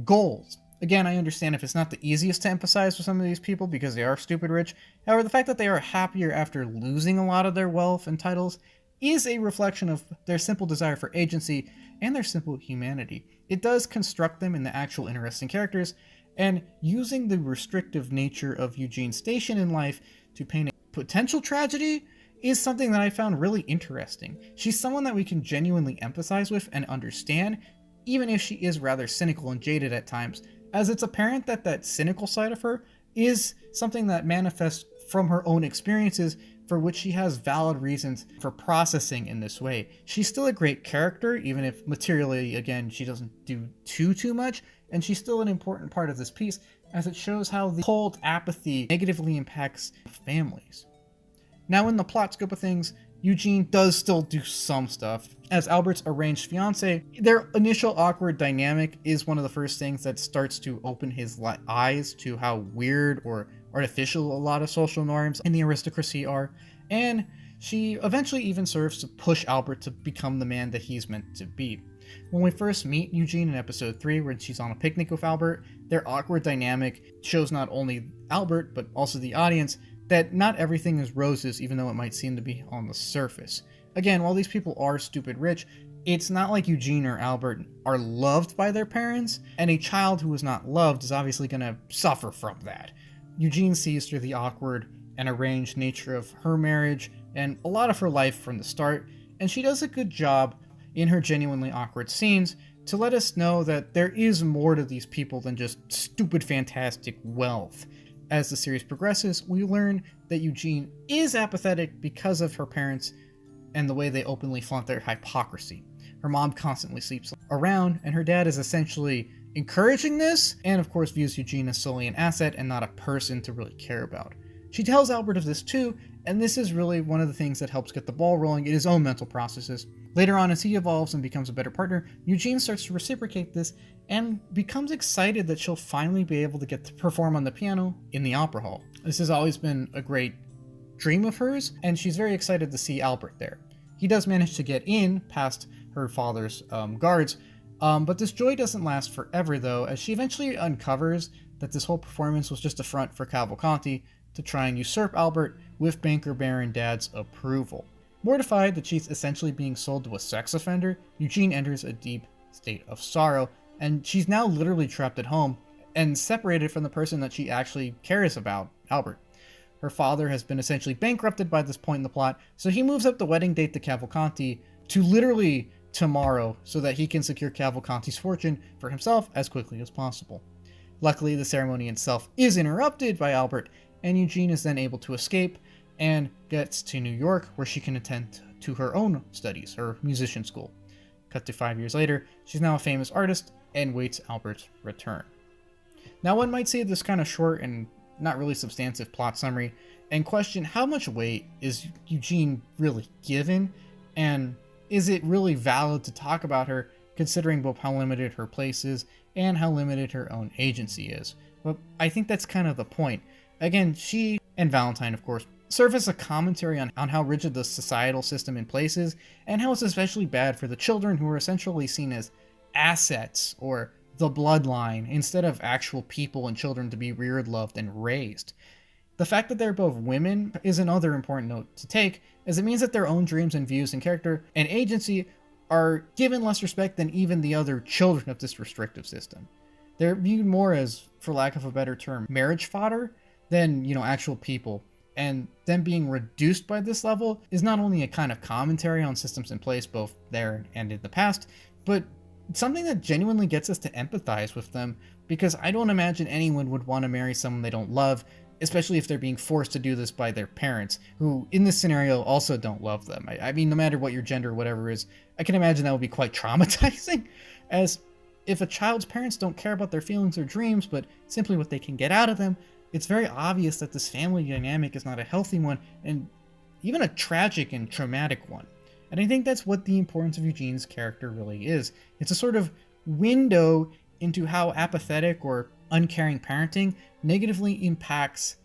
goals. Again, I understand if it's not the easiest to emphasize with some of these people because they are stupid rich. However, the fact that they are happier after losing a lot of their wealth and titles is a reflection of their simple desire for agency and their simple humanity. It does construct them into actual interesting characters, and using the restrictive nature of Eugene's station in life to paint a potential tragedy is something that I found really interesting. She's someone that we can genuinely empathize with and understand, even if she is rather cynical and jaded at times, as it's apparent that that cynical side of her is something that manifests from her own experiences, for which she has valid reasons for processing in this way. She's still a great character, even if materially, again, she doesn't do too much, and she's still an important part of this piece, as it shows how the cold apathy negatively impacts families. Now, in the plot scope of things, Eugene does still do some stuff. As Albert's arranged fiancé, their initial awkward dynamic is one of the first things that starts to open his eyes to how weird or artificial a lot of social norms in the aristocracy are, and she eventually even serves to push Albert to become the man that he's meant to be. When we first meet Eugene in episode 3, when she's on a picnic with Albert, their awkward dynamic shows not only Albert, but also the audience, that not everything is roses, even though it might seem to be on the surface. Again, while these people are stupid rich, it's not like Eugene or Albert are loved by their parents, and a child who is not loved is obviously going to suffer from that. Eugene sees through the awkward and arranged nature of her marriage and a lot of her life from the start, and she does a good job in her genuinely awkward scenes to let us know that there is more to these people than just stupid fantastic wealth. As the series progresses, we learn that Eugene is apathetic because of her parents and the way they openly flaunt their hypocrisy. Her mom constantly sleeps around, and her dad is essentially encouraging this, and of course views Eugene as solely an asset and not a person to really care about. She tells Albert of this too, and this is really one of the things that helps get the ball rolling in his own mental processes. Later on, as he evolves and becomes a better partner, Eugene starts to reciprocate this and becomes excited that she'll finally be able to get to perform on the piano in the opera hall. This has always been a great dream of hers, and she's very excited to see Albert there. He does manage to get in past her father's guards, but this joy doesn't last forever though, as she eventually uncovers that this whole performance was just a front for Cavalcanti to try and usurp Albert with banker baron dad's approval. Mortified that she's essentially being sold to a sex offender, Eugene enters a deep state of sorrow, and she's now literally trapped at home and separated from the person that she actually cares about, Albert. Her father has been essentially bankrupted by this point in the plot, so he moves up the wedding date to Cavalcanti to literally tomorrow so that he can secure Cavalcanti's fortune for himself as quickly as possible. Luckily, the ceremony itself is interrupted by Albert, and Eugene is then able to escape and gets to New York, where she can attend to her own studies, her musician school. Cut to 5 years later, she's now a famous artist and waits Albert's return. Now, one might say this kind of short and not really substantive plot summary and question how much weight is Eugene really given, and is it really valid to talk about her considering both how limited her place is and how limited her own agency is. But I think that's kind of the point. Again, she and Valentine, of course, serve as a commentary on how rigid the societal system in place is, and how it's especially bad for the children who are essentially seen as assets or the bloodline instead of actual people and children to be reared, loved, and raised. The fact that they're both women is another important note to take, as it means that their own dreams and views and character and agency are given less respect than even the other children of this restrictive system. They're viewed more as, for lack of a better term, marriage fodder than, actual people. And them being reduced by this level is not only a kind of commentary on systems in place both there and in the past, but something that genuinely gets us to empathize with them, because I don't imagine anyone would want to marry someone they don't love, especially if they're being forced to do this by their parents, who in this scenario also don't love them. I mean, no matter what your gender or whatever is, I can imagine that would be quite traumatizing, as if a child's parents don't care about their feelings or dreams, but simply what they can get out of them, it's very obvious that this family dynamic is not a healthy one, and even a tragic and traumatic one. And I think that's what the importance of Eugene's character really is. It's a sort of window into how apathetic or uncaring parenting negatively impacts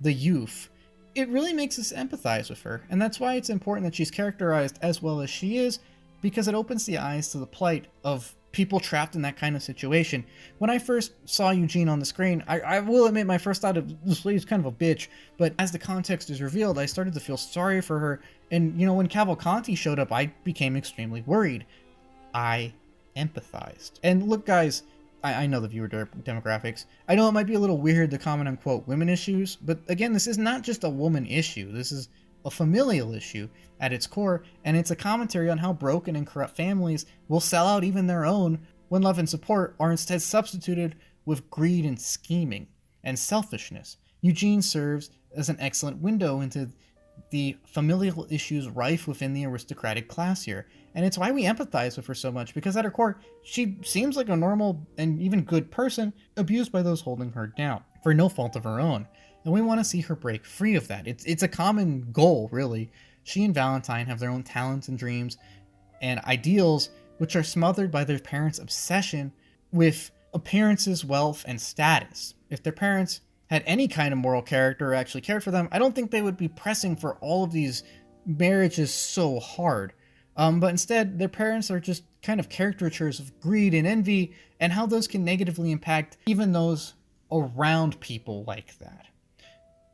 the youth. It really makes us empathize with her, and that's why it's important that she's characterized as well as she is, because it opens the eyes to the plight of people trapped in that kind of situation. When I first saw Eugene on the screen, I will admit my first thought of this lady's kind of a bitch, but as the context is revealed, I started to feel sorry for her, and when Cavalcanti showed up, I became extremely worried. I empathized. And look guys, I know the viewer demographics. I know it might be a little weird to comment on, quote, women issues, but again, this is not just a woman issue. This is a familial issue at its core, and it's a commentary on how broken and corrupt families will sell out even their own when love and support are instead substituted with greed and scheming and selfishness. Eugene serves as an excellent window into the familial issues rife within the aristocratic class here, and it's why we empathize with her so much, because at her core, she seems like a normal and even good person abused by those holding her down, for no fault of her own, and we want to see her break free of that. It's a common goal, really. She and Valentine have their own talents and dreams and ideals, which are smothered by their parents' obsession with appearances, wealth, and status. If their parents had any kind of moral character or actually cared for them, I don't think they would be pressing for all of these marriages so hard. But instead, their parents are just kind of caricatures of greed and envy, and how those can negatively impact even those around people like that.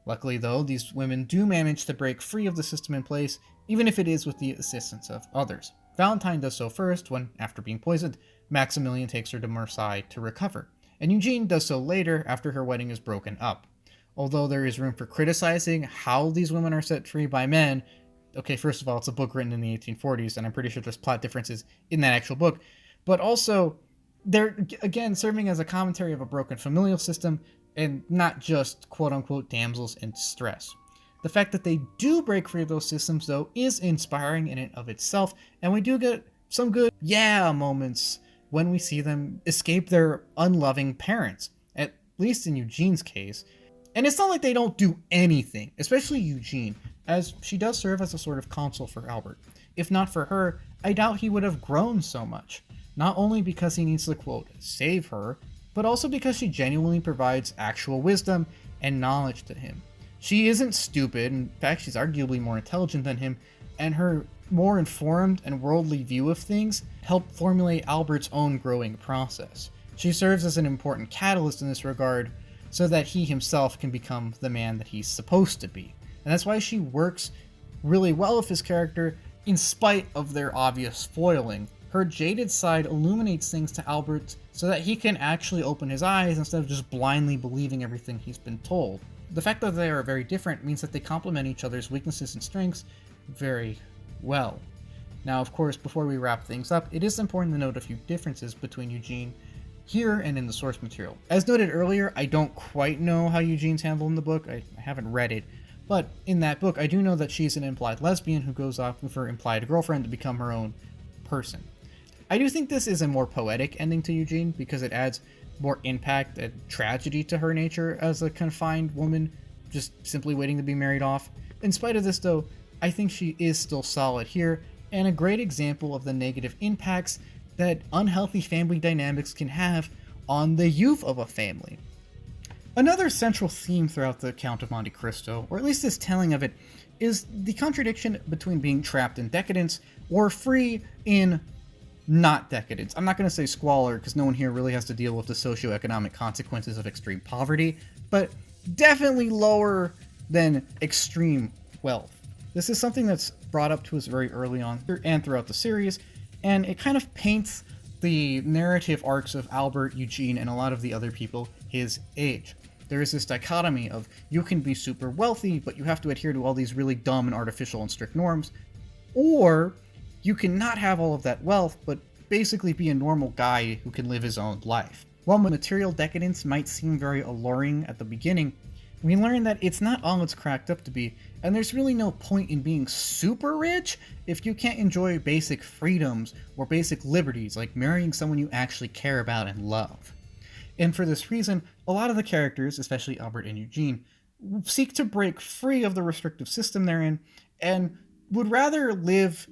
Luckily, though, these women do manage to break free of the system in place, even if it is with the assistance of others. Valentine does so first when, after being poisoned, Maximilien takes her to Marseille to recover, and Eugene does so later after her wedding is broken up. Although there is room for criticizing how these women are set free by men, okay, first of all, it's a book written in the 1840s, and I'm pretty sure there's plot differences in that actual book, but also, they're, again, serving as a commentary of a broken familial system, and not just quote-unquote damsels in distress. The fact that they do break free of those systems, though, is inspiring in and of itself, and we do get some good yeah moments when we see them escape their unloving parents, at least in Eugene's case. And it's not like they don't do anything, especially Eugene, as she does serve as a sort of console for Albert. If not for her, I doubt he would have grown so much, not only because he needs to, quote, save her, but also because she genuinely provides actual wisdom and knowledge to him. She isn't stupid, in fact she's arguably more intelligent than him, and her more informed and worldly view of things help formulate Albert's own growing process. She serves as an important catalyst in this regard, so that he himself can become the man that he's supposed to be. And that's why she works really well with his character, in spite of their obvious foiling. Her jaded side illuminates things to Albert so that he can actually open his eyes instead of just blindly believing everything he's been told. The fact that they are very different means that they complement each other's weaknesses and strengths very well. Now, of course, before we wrap things up, it is important to note a few differences between Eugene here and in the source material. As noted earlier, I don't quite know how Eugene's handled in the book. I haven't read it. But in that book, I do know that she's an implied lesbian who goes off with her implied girlfriend to become her own person. I do think this is a more poetic ending to Eugene because it adds more impact and tragedy to her nature as a confined woman just simply waiting to be married off. In spite of this, though, I think she is still solid here, and a great example of the negative impacts that unhealthy family dynamics can have on the youth of a family. Another central theme throughout the Count of Monte Cristo, or at least this telling of it, is the contradiction between being trapped in decadence or free in not decadence. I'm not going to say squalor because no one here really has to deal with the socioeconomic consequences of extreme poverty, but definitely lower than extreme wealth. This is something that's brought up to us very early on and throughout the series, and it kind of paints the narrative arcs of Albert, Eugene, and a lot of the other people his age. There is this dichotomy of you can be super wealthy, but you have to adhere to all these really dumb and artificial and strict norms, or you can not have all of that wealth, but basically be a normal guy who can live his own life. While material decadence might seem very alluring at the beginning, we learn that it's not all it's cracked up to be, and there's really no point in being super rich if you can't enjoy basic freedoms or basic liberties like marrying someone you actually care about and love. And for this reason, a lot of the characters, especially Albert and Eugene, seek to break free of the restrictive system they're in, and would rather live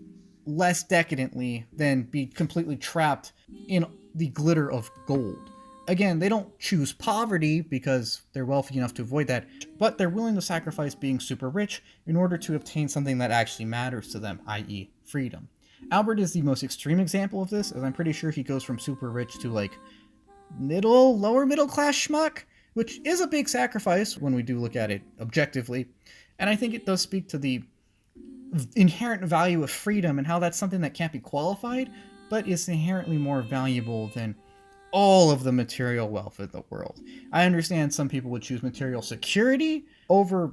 less decadently than be completely trapped in the glitter of gold. Again, they don't choose poverty because they're wealthy enough to avoid that, but they're willing to sacrifice being super rich in order to obtain something that actually matters to them, i.e. freedom. Albert is the most extreme example of this, as I'm pretty sure he goes from super rich to like lower middle class schmuck, which is a big sacrifice when we do look at it objectively, and I think it does speak to the inherent value of freedom and how that's something that can't be qualified, but is inherently more valuable than all of the material wealth in the world. I understand some people would choose material security over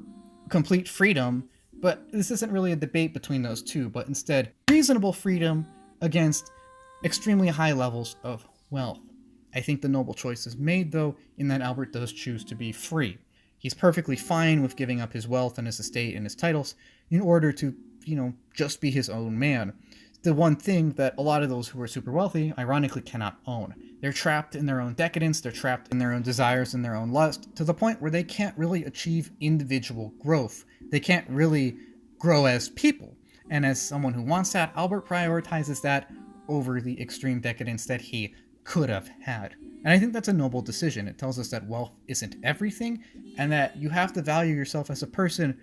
complete freedom, but this isn't really a debate between those two, but instead reasonable freedom against extremely high levels of wealth. I think the noble choice is made, though, in that Albert does choose to be free. He's perfectly fine with giving up his wealth and his estate and his titles in order to, just be his own man. The one thing that a lot of those who are super wealthy, ironically, cannot own. They're trapped in their own decadence, they're trapped in their own desires and their own lust, to the point where they can't really achieve individual growth. They can't really grow as people. And as someone who wants that, Albert prioritizes that over the extreme decadence that he could have had. And I think that's a noble decision. It tells us that wealth isn't everything, and that you have to value yourself as a person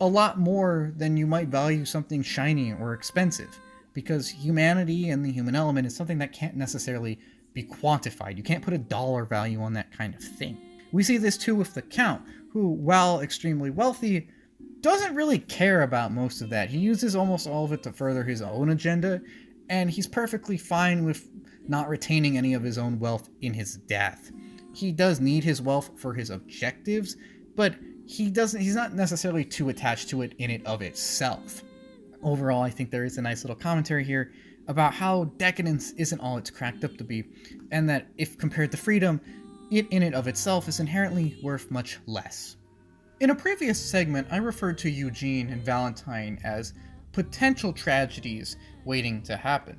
a lot more than you might value something shiny or expensive. Because humanity and the human element is something that can't necessarily be quantified. You can't put a dollar value on that kind of thing. We see this too with the Count, who, while extremely wealthy, doesn't really care about most of that. He uses almost all of it to further his own agenda, and he's perfectly fine with not retaining any of his own wealth in his death. He does need his wealth for his objectives, but he's not necessarily too attached to it in and of itself. Overall, I think there is a nice little commentary here about how decadence isn't all it's cracked up to be, and that if compared to freedom, it in and of itself is inherently worth much less. In a previous segment, I referred to Eugene and Valentine as potential tragedies waiting to happen.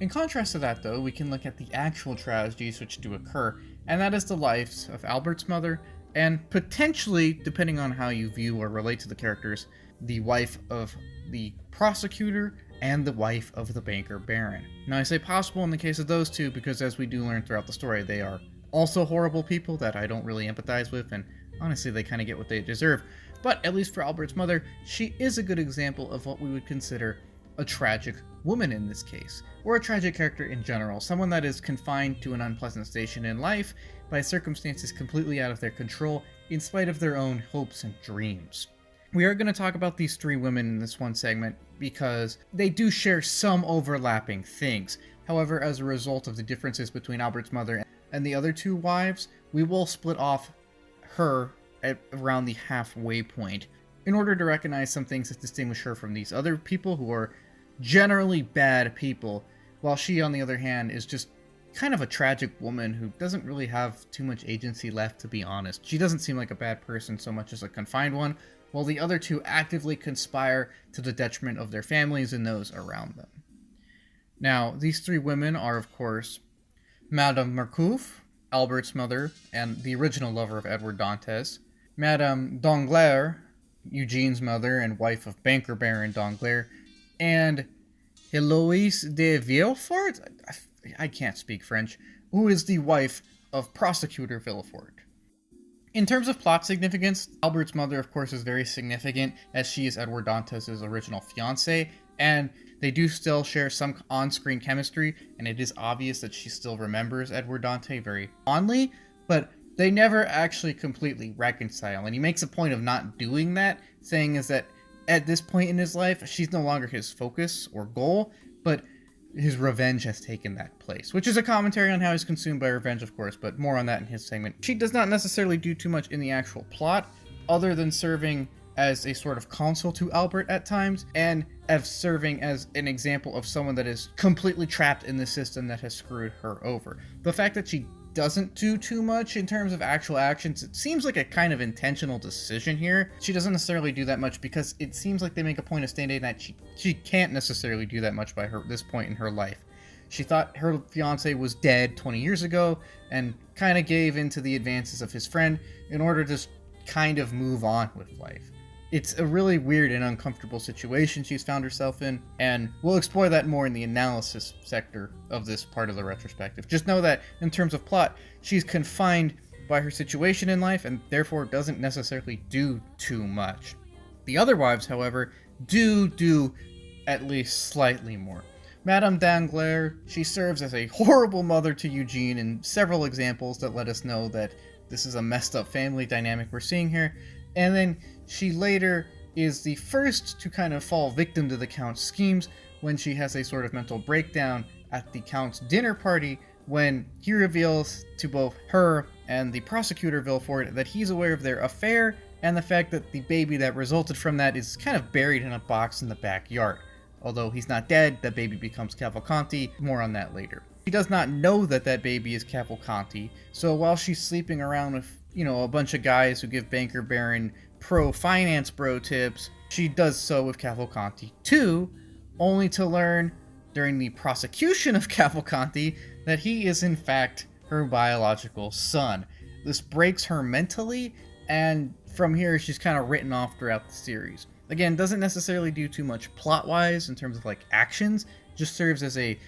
In contrast to that, though, we can look at the actual tragedies which do occur, and that is the lives of Albert's mother, and potentially, depending on how you view or relate to the characters, the wife of the prosecutor and the wife of the banker baron. Now, I say possible in the case of those two because, as we do learn throughout the story, they are also horrible people that I don't really empathize with, and honestly, they kind of get what they deserve. But at least for Albert's mother, she is a good example of what we would consider a tragic woman in this case, or a tragic character in general, someone that is confined to an unpleasant station in life by circumstances completely out of their control in spite of their own hopes and dreams. We are going to talk about these three women in this one segment because they do share some overlapping things. However, as a result of the differences between Albert's mother and the other two wives, we will split off her at around the halfway point in order to recognize some things that distinguish her from these other people who are generally bad people, while she, on the other hand, is just kind of a tragic woman who doesn't really have too much agency left, to be honest. She doesn't seem like a bad person so much as a confined one, while the other two actively conspire to the detriment of their families and those around them. Now, these three women are, of course, Madame Marcouf, Albert's mother and the original lover of Edward Dantes, Madame Danglars, Eugene's mother and wife of banker Baron Danglars, and Heloise de Villefort, I can't speak French, who is the wife of prosecutor Villefort. In terms of plot significance, Albert's mother, of course, is very significant, as she is Edward Dantes' original fiancée, and they do still share some on-screen chemistry, and it is obvious that she still remembers Edward Dante very fondly, but they never actually completely reconcile, and he makes a point of not doing that, saying is that at this point in his life, she's no longer his focus or goal, but his revenge has taken that place, which is a commentary on how he's consumed by revenge, of course, but more on that in his segment. She does not necessarily do too much in the actual plot, other than serving as a sort of console to Albert at times, and as serving as an example of someone that is completely trapped in the system that has screwed her over. The fact that she doesn't do too much in terms of actual actions, it seems like a kind of intentional decision here. She doesn't necessarily do that much because it seems like they make a point of stating that she can't necessarily do that much by this point in her life. She thought her fiance was dead 20 years ago and kind of gave into the advances of his friend in order to kind of move on with life. It's a really weird and uncomfortable situation she's found herself in, and we'll explore that more in the analysis sector of this part of the retrospective. Just know that, in terms of plot, she's confined by her situation in life and therefore doesn't necessarily do too much. The other wives, however, do at least slightly more. Madame Danglars, she serves as a horrible mother to Eugene in several examples that let us know that this is a messed up family dynamic we're seeing here, and then she later is the first to kind of fall victim to the Count's schemes when she has a sort of mental breakdown at the Count's dinner party when he reveals to both her and the prosecutor Villefort that he's aware of their affair and the fact that the baby that resulted from that is kind of buried in a box in the backyard. Although he's not dead, the baby becomes Cavalcanti. More on that later. She does not know that that baby is Cavalcanti, so while she's sleeping around with, a bunch of guys who give Banker Baron pro-finance bro tips, she does so with Cavalcanti too, only to learn during the prosecution of Cavalcanti that he is in fact her biological son. This breaks her mentally, and from here she's kind of written off throughout the series. Again, doesn't necessarily do too much plot-wise in terms of actions, just serves as a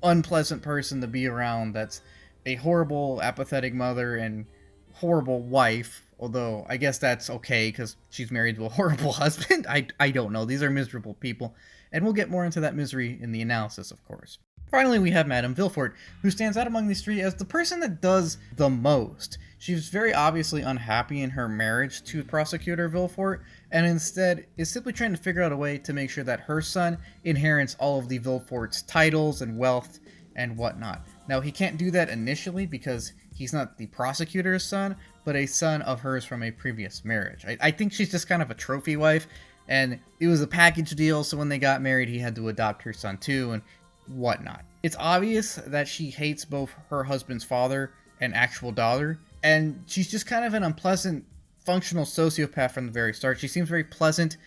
unpleasant person to be around that's a horrible, apathetic mother and horrible wife, although I guess that's okay because she's married to a horrible husband. I don't know. These are miserable people, and we'll get more into that misery in the analysis, of course. Finally, we have Madame Villefort, who stands out among these three as the person that does the most. She's very obviously unhappy in her marriage to Prosecutor Villefort, and instead is simply trying to figure out a way to make sure that her son inherits all of the Villefort's titles and wealth and whatnot. Now, he can't do that initially because he's not the prosecutor's son, but a son of hers from a previous marriage. I think she's just kind of a trophy wife, and it was a package deal, so when they got married, he had to adopt her son too, and whatnot. It's obvious that she hates both her husband's father and actual daughter, and she's just kind of an unpleasant, functional sociopath from the very start. She seems very pleasant,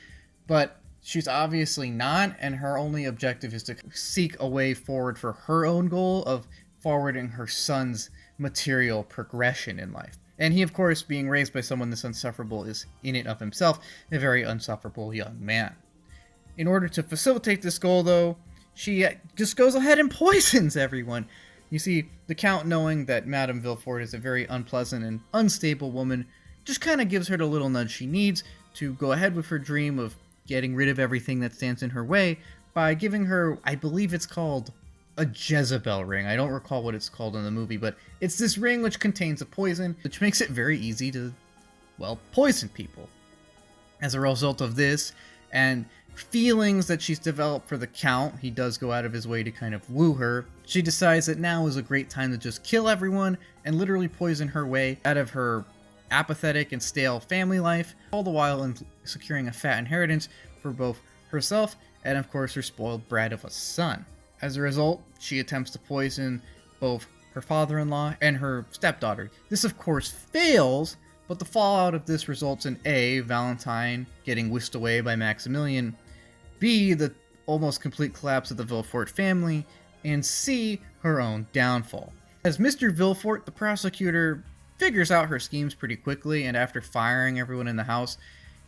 but she's obviously not, and her only objective is to seek a way forward for her own goal of forwarding her son's material progression in life. And he, of course, being raised by someone this insufferable, is in and of himself a very unsufferable young man. In order to facilitate this goal, though, she just goes ahead and poisons everyone. You see, the Count, knowing that Madame Villefort is a very unpleasant and unstable woman, just kind of gives her the little nudge she needs to go ahead with her dream of getting rid of everything that stands in her way by giving her, I believe it's called a Jezebel ring. I don't recall what it's called in the movie, but it's this ring which contains a poison, which makes it very easy to, poison people. As a result of this, and feelings that she's developed for the Count, he does go out of his way to kind of woo her. She decides that now is a great time to just kill everyone and literally poison her way out of her apathetic and stale family life, all the while securing a fat inheritance for both herself and, of course, her spoiled brat of a son. As a result, she attempts to poison both her father-in-law and her stepdaughter. This, of course, fails, but the fallout of this results in A, Valentine getting whisked away by Maximilien, B, the almost complete collapse of the Villefort family, and C, her own downfall. As Mr. Villefort, the prosecutor, figures out her schemes pretty quickly, and after firing everyone in the house,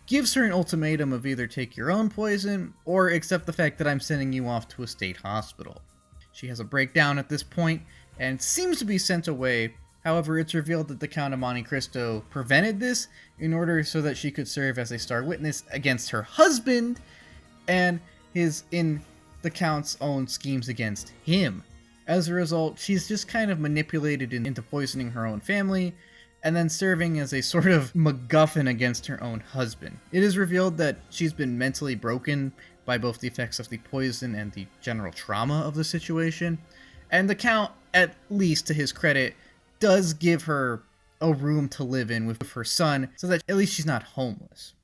gives her an ultimatum of either take your own poison, or accept the fact that I'm sending you off to a state hospital. She has a breakdown at this point, and seems to be sent away. However, it's revealed that the Count of Monte Cristo prevented this in order so that she could serve as a star witness against her husband, and the Count's own schemes against him. As a result, she's just kind of manipulated into poisoning her own family, and then serving as a sort of MacGuffin against her own husband. It is revealed that she's been mentally broken by both the effects of the poison and the general trauma of the situation, and the Count, at least to his credit, does give her a room to live in with her son, so that at least she's not homeless.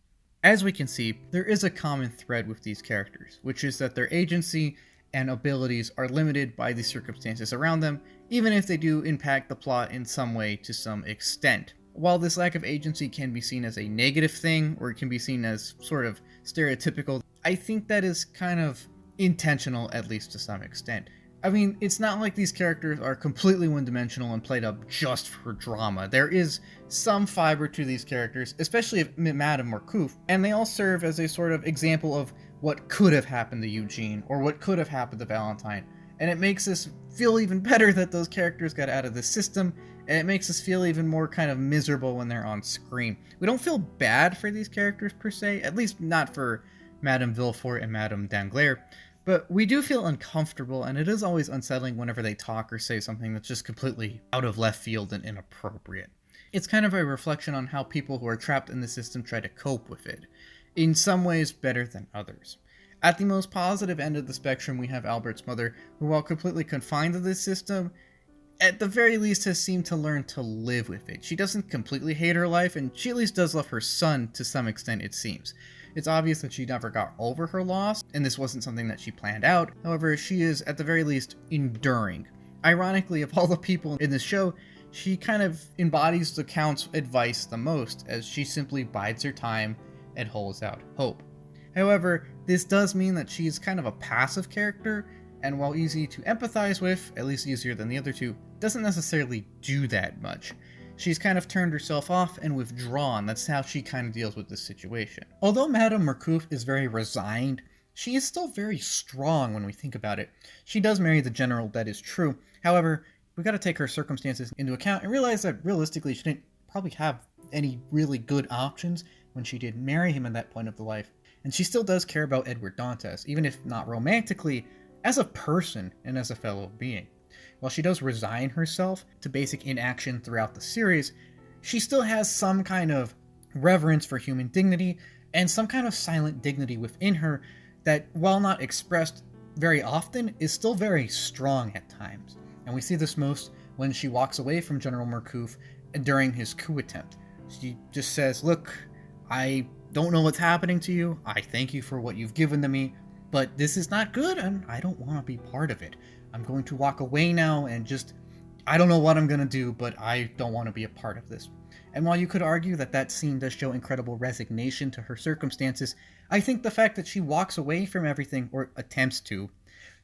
As we can see, there is a common thread with these characters, which is that their agency and abilities are limited by the circumstances around them, even if they do impact the plot in some way to some extent. While this lack of agency can be seen as a negative thing, or it can be seen as sort of stereotypical, I think that is kind of intentional, at least to some extent. I mean, it's not like these characters are completely one-dimensional and played up just for drama. There is some fiber to these characters, especially if Madame or Couf, and they all serve as a sort of example of what could have happened to Eugene, or what could have happened to Valentine. And it makes us feel even better that those characters got out of the system, and it makes us feel even more kind of miserable when they're on screen. We don't feel bad for these characters per se, at least not for Madame Villefort and Madame Danglars, but we do feel uncomfortable, and it is always unsettling whenever they talk or say something that's just completely out of left field and inappropriate. It's kind of a reflection on how people who are trapped in the system try to cope with it, in some ways better than others. At the most positive end of the spectrum, we have Albert's mother, who, while completely confined to this system, at the very least has seemed to learn to live with it. She doesn't completely hate her life, and she at least does love her son to some extent, it seems. It's obvious that she never got over her loss, and this wasn't something that she planned out. However, she is at the very least enduring. Ironically, of all the people in this show, she kind of embodies the Count's advice the most, as she simply bides her time and holds out hope. However, this does mean that she's kind of a passive character, and while easy to empathize with, at least easier than the other two, doesn't necessarily do that much. She's kind of turned herself off and withdrawn. That's how she kind of deals with this situation. Although Madame Marcouf is very resigned, she is still very strong when we think about it. She does marry the general, that is true. However, we got to take her circumstances into account and realize that realistically she didn't probably have any really good options when she did marry him at that point of the life. And she still does care about Edward Dantes, even if not romantically, as a person and as a fellow being. While she does resign herself to basic inaction throughout the series, she still has some kind of reverence for human dignity and some kind of silent dignity within her that, while not expressed very often, is still very strong at times. And we see this most when she walks away from General Marcouf during his coup attempt. She just says, "Look, I don't know what's happening to you. I thank you for what you've given to me, but this is not good and I don't want to be part of it. I'm going to walk away now and just, I don't know what I'm going to do, but I don't want to be a part of this." And while you could argue that that scene does show incredible resignation to her circumstances, I think the fact that she walks away from everything, or attempts to,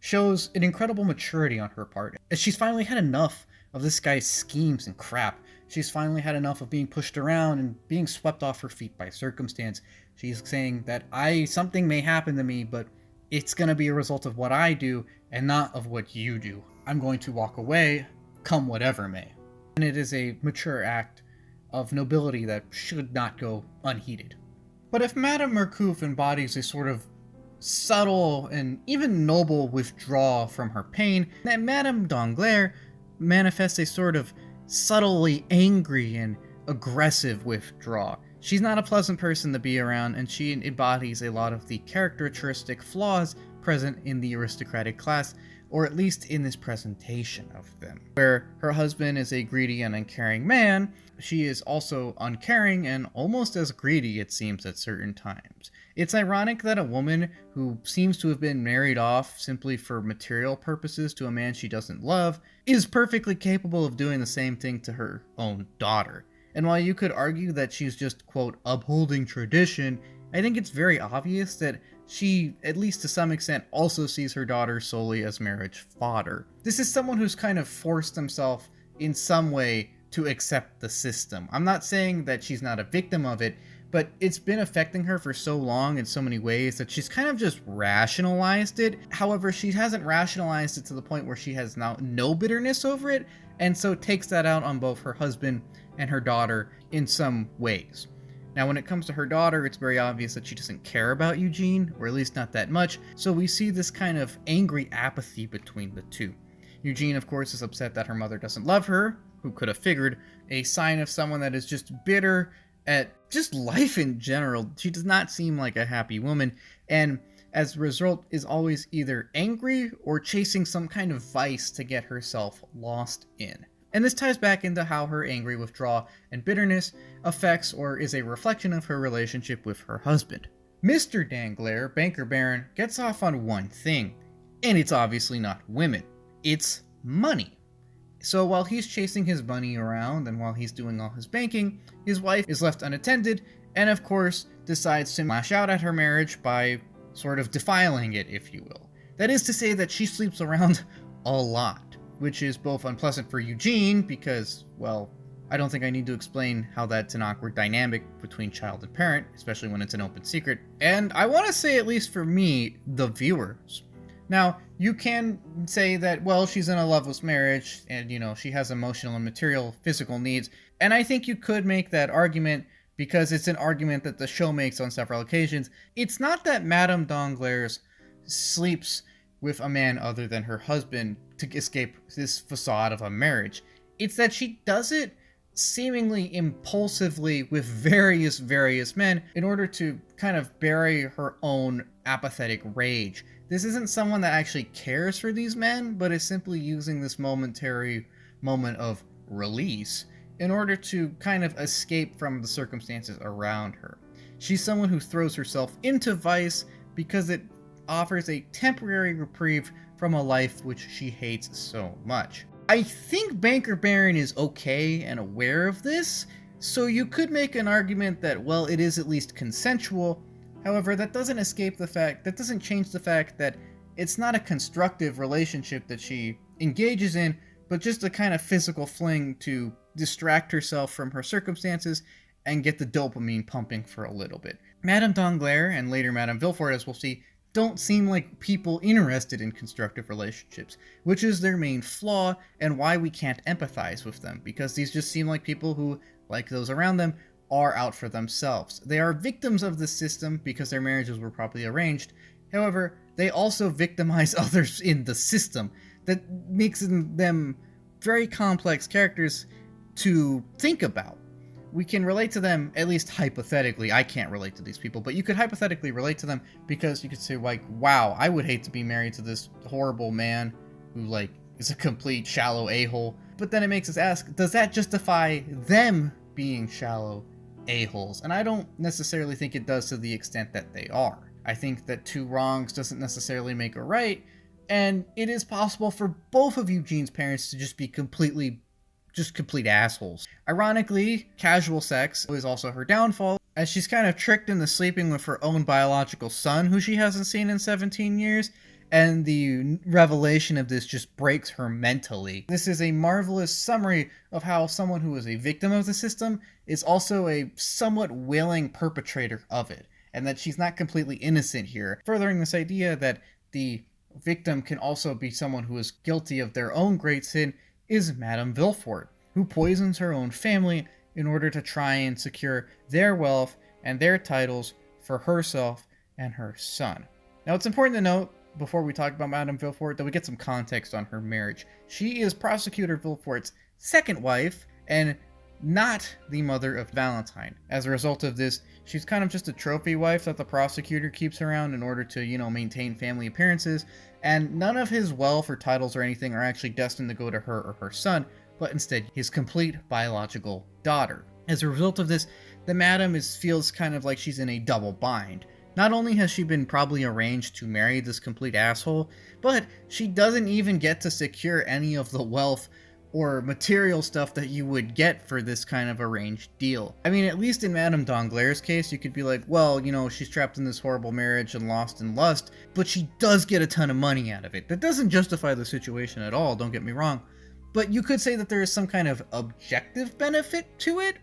shows an incredible maturity on her part. As she's finally had enough of this guy's schemes and crap. She's finally had enough of being pushed around and being swept off her feet by circumstance. She's saying that something may happen to me, but it's going to be a result of what I do and not of what you do. I'm going to walk away, come whatever may. And it is a mature act of nobility that should not go unheeded. But if Madame Marcouf embodies a sort of subtle and even noble withdrawal from her pain, then Madame Danglars manifests a sort of subtly angry and aggressive withdrawal. She's not a pleasant person to be around, and she embodies a lot of the characteristic flaws present in the aristocratic class, or at least in this presentation of them. Where her husband is a greedy and uncaring man, she is also uncaring and almost as greedy, it seems, at certain times. It's ironic that a woman who seems to have been married off simply for material purposes to a man she doesn't love is perfectly capable of doing the same thing to her own daughter. And while you could argue that she's just, quote, upholding tradition, I think it's very obvious that she, at least to some extent, also sees her daughter solely as marriage fodder. This is someone who's kind of forced himself in some way to accept the system. I'm not saying that she's not a victim of it, but it's been affecting her for so long in so many ways that she's kind of just rationalized it. However, she hasn't rationalized it to the point where she has now no bitterness over it, and so takes that out on both her husband and her daughter in some ways. Now, when it comes to her daughter, it's very obvious that she doesn't care about Eugene, or at least not that much, so we see this kind of angry apathy between the two. Eugene, of course, is upset that her mother doesn't love her, who could have figured, a sign of someone that is just bitter at just life in general. She does not seem like a happy woman, and as a result is always either angry or chasing some kind of vice to get herself lost in. And this ties back into how her angry withdrawal and bitterness affects or is a reflection of her relationship with her husband. Mr. Danglars, banker baron, gets off on one thing, and it's obviously not women. It's money. So while he's chasing his money around and while he's doing all his banking, his wife is left unattended and of course decides to lash out at her marriage by sort of defiling it, if you will. That is to say that she sleeps around a lot, which is both unpleasant for Eugene because, well, I don't think I need to explain how that's an awkward dynamic between child and parent, especially when it's an open secret, and I want to say, at least for me, the viewers. Now, you can say that, well, she's in a loveless marriage, and, she has emotional and material, physical needs, and I think you could make that argument because it's an argument that the show makes on several occasions. It's not that Madame Danglars sleeps with a man other than her husband to escape this facade of a marriage. It's that she does it seemingly impulsively with various men in order to kind of bury her own apathetic rage. This isn't someone that actually cares for these men, but is simply using this momentary moment of release in order to kind of escape from the circumstances around her. She's someone who throws herself into vice because it offers a temporary reprieve from a life which she hates so much. I think Banker Baron is okay and aware of this, so you could make an argument that, well, it is at least consensual. However, that doesn't change the fact that it's not a constructive relationship that she engages in, but just a kind of physical fling to distract herself from her circumstances and get the dopamine pumping for a little bit. Madame Danglars, and later Madame Villefort, as we'll see, don't seem like people interested in constructive relationships, which is their main flaw and why we can't empathize with them, because these just seem like people who, like those around them, are out for themselves. They are victims of the system because their marriages were properly arranged. However, they also victimize others in the system. That makes them very complex characters to think about. We can relate to them, at least hypothetically. I can't relate to these people, but you could hypothetically relate to them because you could say, like, wow, I would hate to be married to this horrible man who, like, is a complete shallow a-hole. But then it makes us ask, does that justify them being shallow a-holes? And I don't necessarily think it does to the extent that they are. I think that two wrongs doesn't necessarily make a right, and it is possible for both of Eugene's parents to just be complete assholes. Ironically, casual sex is also her downfall, as she's kind of tricked into sleeping with her own biological son, who she hasn't seen in 17 years, and the revelation of this just breaks her mentally. This is a marvelous summary of how someone who is a victim of the system is also a somewhat willing perpetrator of it, and that she's not completely innocent here, furthering this idea that the victim can also be someone who is guilty of their own great sin, is Madame Villefort, who poisons her own family in order to try and secure their wealth and their titles for herself and her son. Now, it's important to note, before we talk about Madame Villefort, that we get some context on her marriage. She is Prosecutor Villefort's second wife, and not the mother of Valentine. As a result of this, she's kind of just a trophy wife that the prosecutor keeps around in order to, maintain family appearances, and none of his wealth or titles or anything are actually destined to go to her or her son, but instead his complete biological daughter. As a result of this, the madam feels kind of like she's in a double bind. Not only has she been probably arranged to marry this complete asshole, but she doesn't even get to secure any of the wealth or material stuff that you would get for this kind of arranged deal. I mean, at least in Madame Danglars' case, you could be like, well, she's trapped in this horrible marriage and lost in lust, but she does get a ton of money out of it. That doesn't justify the situation at all, don't get me wrong. But you could say that there is some kind of objective benefit to it,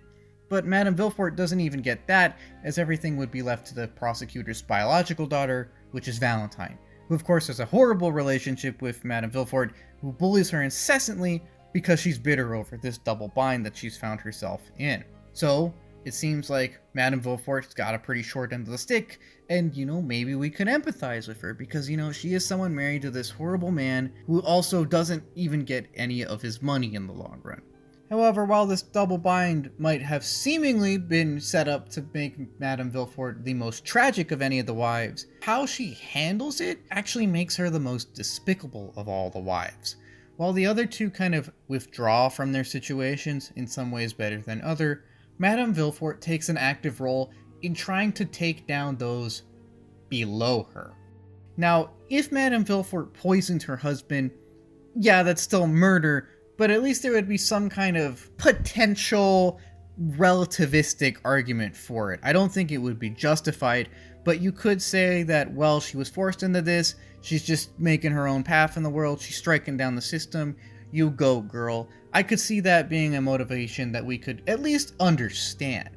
but Madame Villefort doesn't even get that, as everything would be left to the prosecutor's biological daughter, which is Valentine, who of course has a horrible relationship with Madame Villefort, who bullies her incessantly because she's bitter over this double bind that she's found herself in. So, it seems like Madame Villefort's got a pretty short end of the stick, and, maybe we could empathize with her, because, she is someone married to this horrible man who also doesn't even get any of his money in the long run. However, while this double bind might have seemingly been set up to make Madame Villefort the most tragic of any of the wives, how she handles it actually makes her the most despicable of all the wives. While the other two kind of withdraw from their situations in some ways better than other, Madame Villefort takes an active role in trying to take down those below her. Now, if Madame Villefort poisoned her husband, yeah, that's still murder, but at least there would be some kind of potential relativistic argument for it. I don't think it would be justified, but you could say that, well, she was forced into this, she's just making her own path in the world, she's striking down the system, you go, girl. I could see that being a motivation that we could at least understand.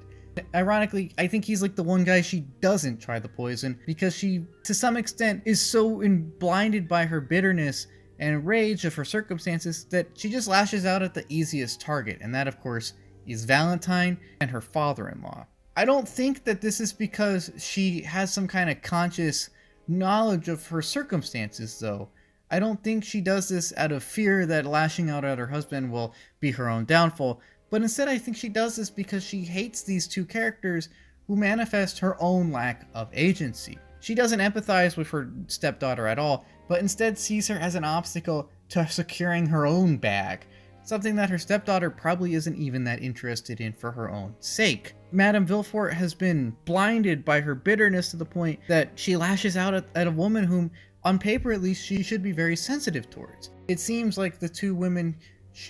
Ironically, I think he's like the one guy she doesn't try the poison, because she, to some extent, is so blinded by her bitterness and rage of her circumstances that she just lashes out at the easiest target, and that, of course, is Valentine and her father-in-law. I don't think that this is because she has some kind of conscious knowledge of her circumstances, though. I don't think she does this out of fear that lashing out at her husband will be her own downfall, but instead I think she does this because she hates these two characters who manifest her own lack of agency. She doesn't empathize with her stepdaughter at all, but instead sees her as an obstacle to securing her own bag, something that her stepdaughter probably isn't even that interested in for her own sake. Madame Villefort has been blinded by her bitterness to the point that she lashes out at a woman whom, on paper at least, she should be very sensitive towards. It seems like the two women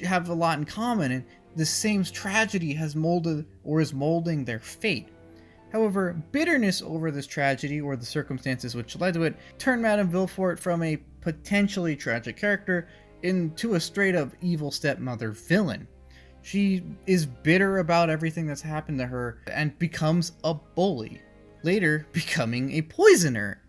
have a lot in common, and the same tragedy has molded or is molding their fate. However, bitterness over this tragedy, or the circumstances which led to it, turned Madame Villefort from a potentially tragic character into a straight-up evil stepmother villain. She is bitter about everything that's happened to her and becomes a bully, later becoming a poisoner.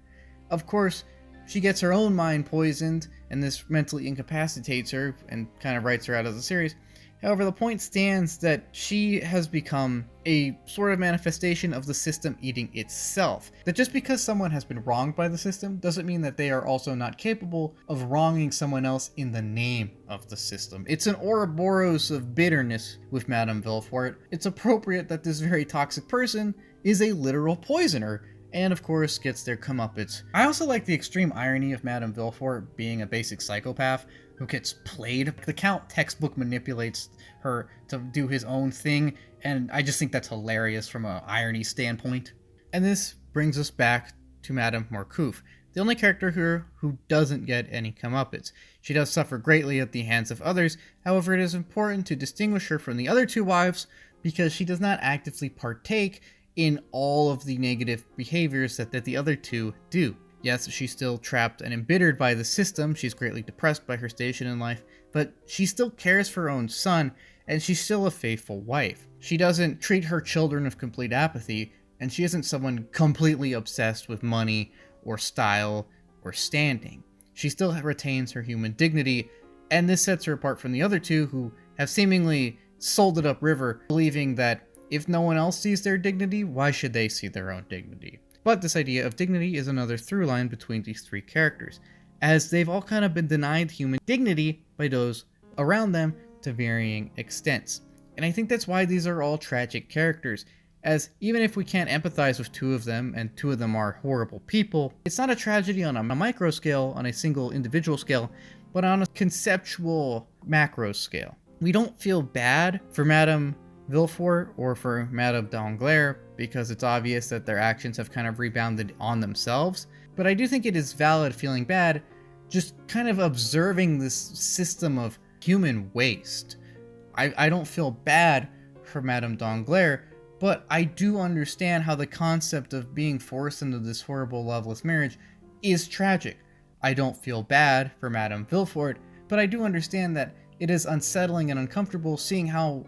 Of course, she gets her own mind poisoned, and this mentally incapacitates her and kind of writes her out of the series. However, the point stands that she has become a sort of manifestation of the system eating itself. That just because someone has been wronged by the system doesn't mean that they are also not capable of wronging someone else in the name of the system. It's an Ouroboros of bitterness with Madame Villefort. It's appropriate that this very toxic person is a literal poisoner, and of course gets their comeuppance. I also like the extreme irony of Madame Villefort being a basic psychopath who gets played. The Count textbook manipulates her to do his own thing, and I just think that's hilarious from an irony standpoint. And this brings us back to Madame Marcouf, the only character here who doesn't get any comeuppance. She does suffer greatly at the hands of others, however it is important to distinguish her from the other two wives because she does not actively partake in all of the negative behaviors that the other two do. Yes, she's still trapped and embittered by the system, she's greatly depressed by her station in life, but she still cares for her own son, and she's still a faithful wife. She doesn't treat her children with complete apathy, and she isn't someone completely obsessed with money, or style, or standing. She still retains her human dignity, and this sets her apart from the other two who have seemingly sold it upriver, believing that if no one else sees their dignity, why should they see their own dignity? But this idea of dignity is another through line between these three characters, as they've all kind of been denied human dignity by those around them to varying extents. And I think that's why these are all tragic characters, as even if we can't empathize with two of them, and two of them are horrible people, it's not a tragedy on a micro scale, on a single individual scale, but on a conceptual macro scale. We don't feel bad for Madame Villefort or for Madame Danglars because it's obvious that their actions have kind of rebounded on themselves, but I do think it is valid feeling bad just kind of observing this system of human waste. I don't feel bad for Madame Danglars, but I do understand how the concept of being forced into this horrible loveless marriage is tragic. I don't feel bad for Madame Villefort, but I do understand that it is unsettling and uncomfortable seeing how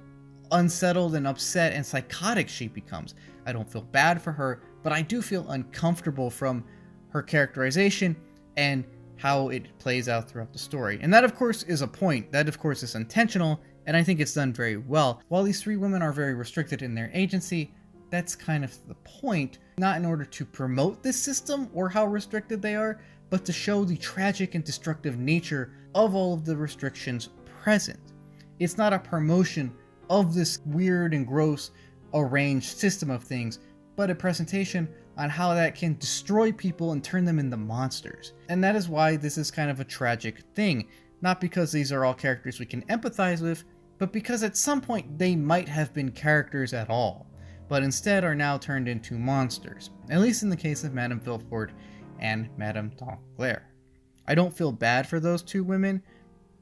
unsettled and upset and psychotic she becomes. I don't feel bad for her, but I do feel uncomfortable from her characterization and how it plays out throughout the story. And that of course is a point, that of course is intentional, and I think it's done very well. While these three women are very restricted in their agency, that's kind of the point, not in order to promote this system or how restricted they are, but to show the tragic and destructive nature of all of the restrictions present. It's not a promotion of this weird and gross arranged system of things, but a presentation on how that can destroy people and turn them into monsters. And that is why this is kind of a tragic thing, not because these are all characters we can empathize with, but because at some point they might have been characters at all, but instead are now turned into monsters, at least in the case of Madame Villefort and Madame Danglars. I don't feel bad for those two women,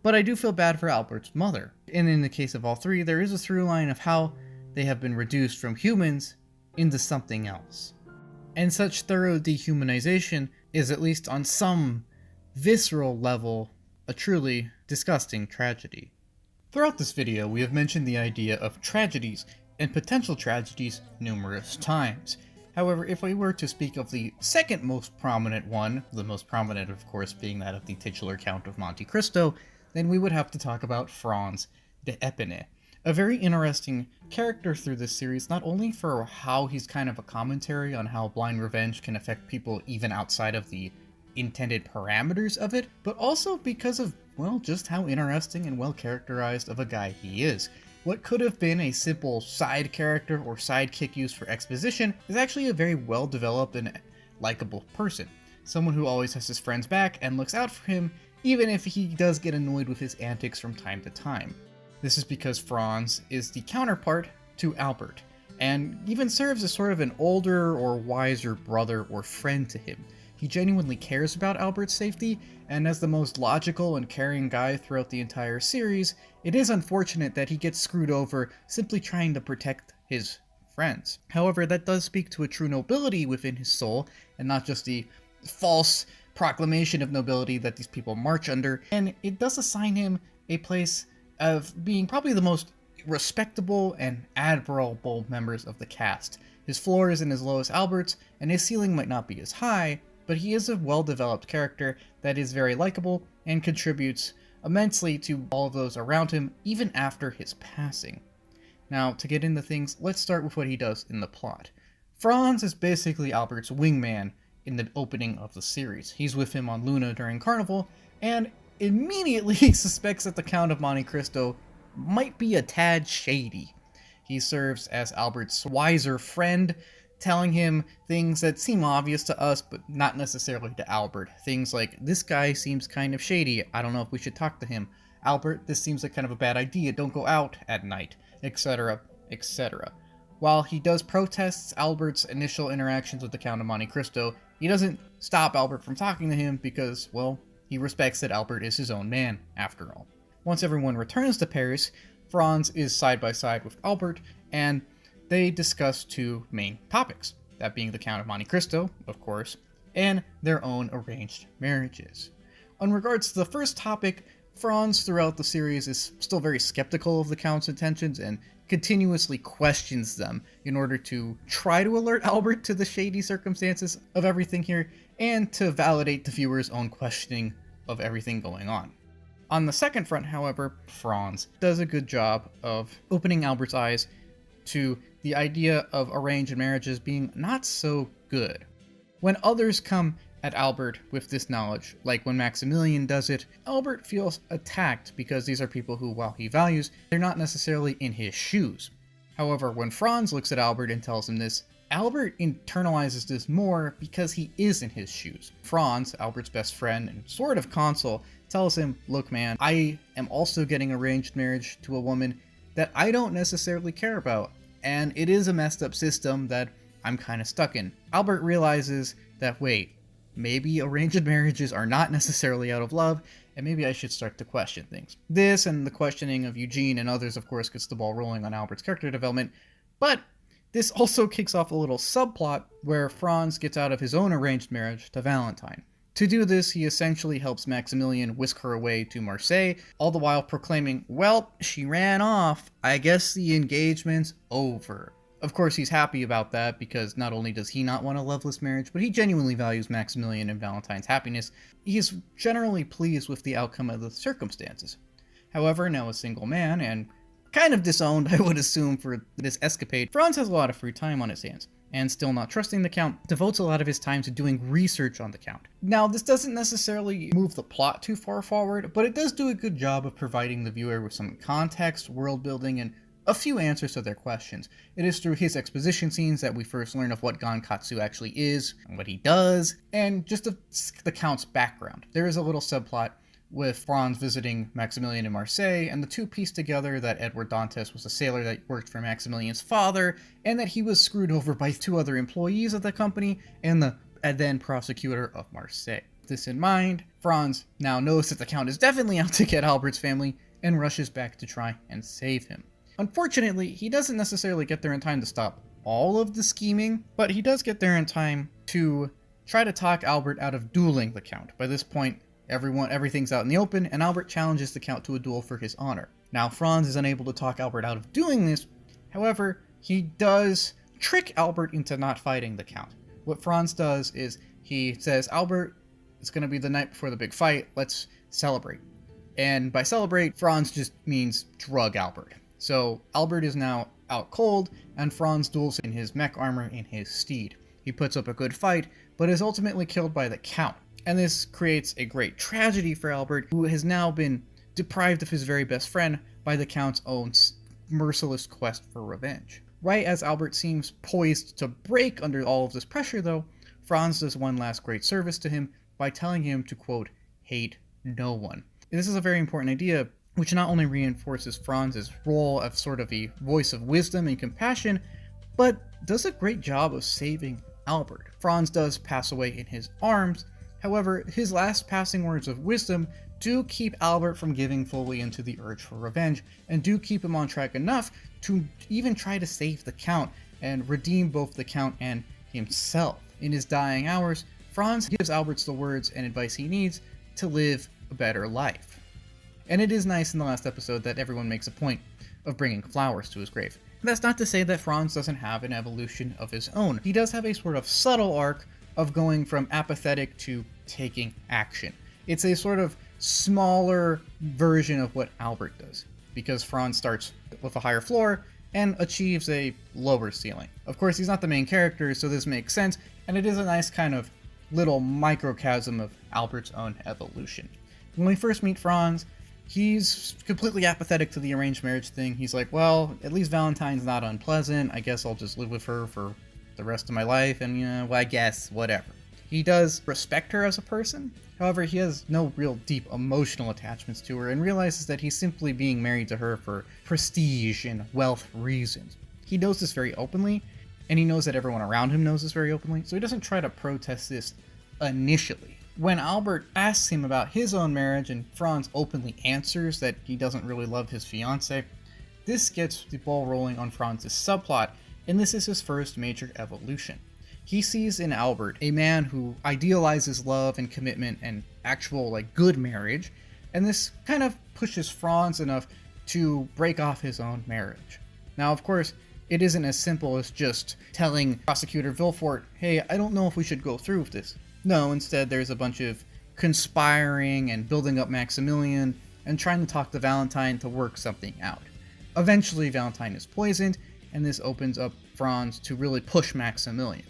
but I do feel bad for Albert's mother. And in the case of all three, there is a through line of how they have been reduced from humans into something else. And such thorough dehumanization is, at least on some visceral level, a truly disgusting tragedy. Throughout this video, we have mentioned the idea of tragedies and potential tragedies numerous times. However, if we were to speak of the second most prominent one, the most prominent of course being that of the titular Count of Monte Cristo, then we would have to talk about Franz D'Epinay. A very interesting character through this series, not only for how he's kind of a commentary on how blind revenge can affect people even outside of the intended parameters of it, but also because of, well, just how interesting and well characterized of a guy he is. What could have been a simple side character or sidekick used for exposition is actually a very well developed and likable person. Someone who always has his friends back and looks out for him, even if he does get annoyed with his antics from time to time. This is because Franz is the counterpart to Albert, and even serves as sort of an older or wiser brother or friend to him. He genuinely cares about Albert's safety, and as the most logical and caring guy throughout the entire series, it is unfortunate that he gets screwed over simply trying to protect his friends. However, that does speak to a true nobility within his soul, and not just the false proclamation of nobility that these people march under, and it does assign him a place of being probably the most respectable and admirable members of the cast. His floor isn't as low as Albert's, and his ceiling might not be as high, but he is a well-developed character that is very likable and contributes immensely to all of those around him, even after his passing. Now, to get into things, let's start with what he does in the plot. Franz is basically Albert's wingman in the opening of the series. He's with him on Luna during Carnival, and immediately suspects that the Count of Monte Cristo might be a tad shady. He serves as Albert's wiser friend, telling him things that seem obvious to us, but not necessarily to Albert. Things like, this guy seems kind of shady, I don't know if we should talk to him. Albert, this seems like kind of a bad idea, don't go out at night, etc., etc. While he does protest Albert's initial interactions with the Count of Monte Cristo, he doesn't stop Albert from talking to him because, well, he respects that Albert is his own man, after all. Once everyone returns to Paris, Franz is side by side with Albert, and they discuss two main topics, that being the Count of Monte Cristo, of course, and their own arranged marriages. In regards to the first topic, Franz throughout the series is still very skeptical of the Count's intentions and continuously questions them in order to try to alert Albert to the shady circumstances of everything here and to validate the viewer's own questioning of everything going on. On the second front, however, Franz does a good job of opening Albert's eyes to the idea of arranged marriages being not so good. When others come at Albert with this knowledge, like when Maximilien does it, Albert feels attacked because these are people who, while he values, they're not necessarily in his shoes. However, when Franz looks at Albert and tells him this, Albert internalizes this more because he is in his shoes. Franz, Albert's best friend and sort of consul, tells him, look man, I am also getting arranged marriage to a woman that I don't necessarily care about, and it is a messed up system that I'm kind of stuck in. Albert realizes that, wait, maybe arranged marriages are not necessarily out of love, and maybe I should start to question things. This and the questioning of Eugene and others, of course, gets the ball rolling on Albert's character development, but this also kicks off a little subplot where Franz gets out of his own arranged marriage to Valentine. To do this, he essentially helps Maximilien whisk her away to Marseille, all the while proclaiming, well, she ran off, I guess the engagement's over. Of course, he's happy about that because not only does he not want a loveless marriage, but he genuinely values Maximilien and Valentine's happiness. He is generally pleased with the outcome of the circumstances. However, now a single man, and kind of disowned, I would assume, for this escapade, Franz has a lot of free time on his hands, and still not trusting the Count, devotes a lot of his time to doing research on the Count. Now, this doesn't necessarily move the plot too far forward, but it does do a good job of providing the viewer with some context, world building, and a few answers to their questions. It is through his exposition scenes that we first learn of what Gankutsuou actually is, and what he does, and just the Count's background. There is a little subplot with Franz visiting Maximilien in Marseille, and the two piece together that Edward Dantes was a sailor that worked for Maximilien's father, and that he was screwed over by two other employees of the company, and the then prosecutor of Marseille. With this in mind, Franz now knows that the Count is definitely out to get Albert's family, and rushes back to try and save him. Unfortunately, he doesn't necessarily get there in time to stop all of the scheming, but he does get there in time to try to talk Albert out of dueling the Count. By this point, everything's out in the open, and Albert challenges the Count to a duel for his honor. Now, Franz is unable to talk Albert out of doing this, however, he does trick Albert into not fighting the Count. What Franz does is he says, Albert, it's going to be the night before the big fight, let's celebrate. And by celebrate, Franz just means drug Albert. So Albert is now out cold, and Franz duels in his mech armor in his steed. He puts up a good fight, but is ultimately killed by the Count. And this creates a great tragedy for Albert, who has now been deprived of his very best friend by the Count's own merciless quest for revenge. Right as Albert seems poised to break under all of this pressure, though, Franz does one last great service to him by telling him to, quote, hate no one. This is a very important idea. which not only reinforces Franz's role of sort of a voice of wisdom and compassion, but does a great job of saving Albert. Franz does pass away in his arms, however, his last passing words of wisdom do keep Albert from giving fully into the urge for revenge, and do keep him on track enough to even try to save the Count and redeem both the Count and himself. In his dying hours, Franz gives Albert the words and advice he needs to live a better life. And it is nice in the last episode that everyone makes a point of bringing flowers to his grave. That's not to say that Franz doesn't have an evolution of his own. He does have a sort of subtle arc of going from apathetic to taking action. It's a sort of smaller version of what Albert does, because Franz starts with a higher floor and achieves a lower ceiling. Of course, he's not the main character, so this makes sense, and it is a nice kind of little microcosm of Albert's own evolution. When we first meet Franz, he's completely apathetic to the arranged marriage thing. He's like, well, at least Valentine's not unpleasant. I guess I'll just live with her for the rest of my life, and well, I guess, whatever. He does respect her as a person. However, he has no real deep emotional attachments to her and realizes that he's simply being married to her for prestige and wealth reasons. He knows this very openly, and he knows that everyone around him knows this very openly, so he doesn't try to protest this initially. When Albert asks him about his own marriage and Franz openly answers that he doesn't really love his fiancée, this gets the ball rolling on Franz's subplot, and this is his first major evolution. He sees in Albert a man who idealizes love and commitment and actual good marriage, and this kind of pushes Franz enough to break off his own marriage. Now, of course, it isn't as simple as just telling Prosecutor Villefort, hey, I don't know if we should go through with this. No, instead there's a bunch of conspiring and building up Maximilien and trying to talk to Valentine to work something out. Eventually, Valentine is poisoned, and this opens up Franz to really push Maximilien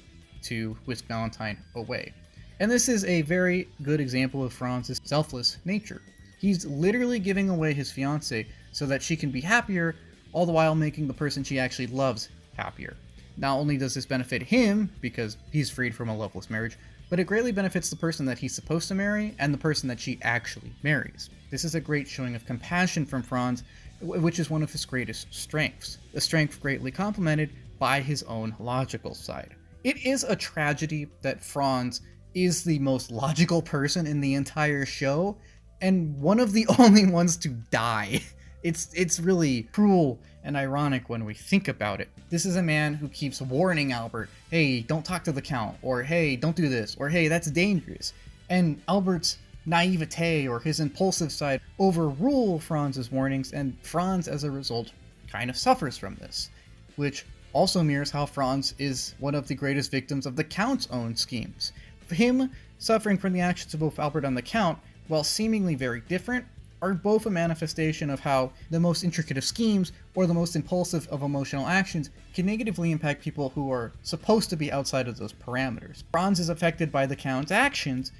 to whisk Valentine away. And this is a very good example of Franz's selfless nature. He's literally giving away his fiancée so that she can be happier, all the while making the person she actually loves happier. Not only does this benefit him, because he's freed from a loveless marriage, but it greatly benefits the person that he's supposed to marry and the person that she actually marries. This is a great showing of compassion from Franz, which is one of his greatest strengths, a strength greatly complemented by his own logical side. It is a tragedy that Franz is the most logical person in the entire show, and one of the only ones to die. It's really cruel and ironic when we think about it. This is a man who keeps warning Albert, hey, don't talk to the Count, or hey, don't do this, or hey, that's dangerous. And Albert's naivete or his impulsive side overrule Franz's warnings, and Franz, as a result, kind of suffers from this, which also mirrors how Franz is one of the greatest victims of the Count's own schemes. Him suffering from the actions of both Albert and the Count, while seemingly very different, are both a manifestation of how the most intricate of schemes, or the most impulsive of emotional actions, can negatively impact people who are supposed to be outside of those parameters. Franz is affected by the Count's actions,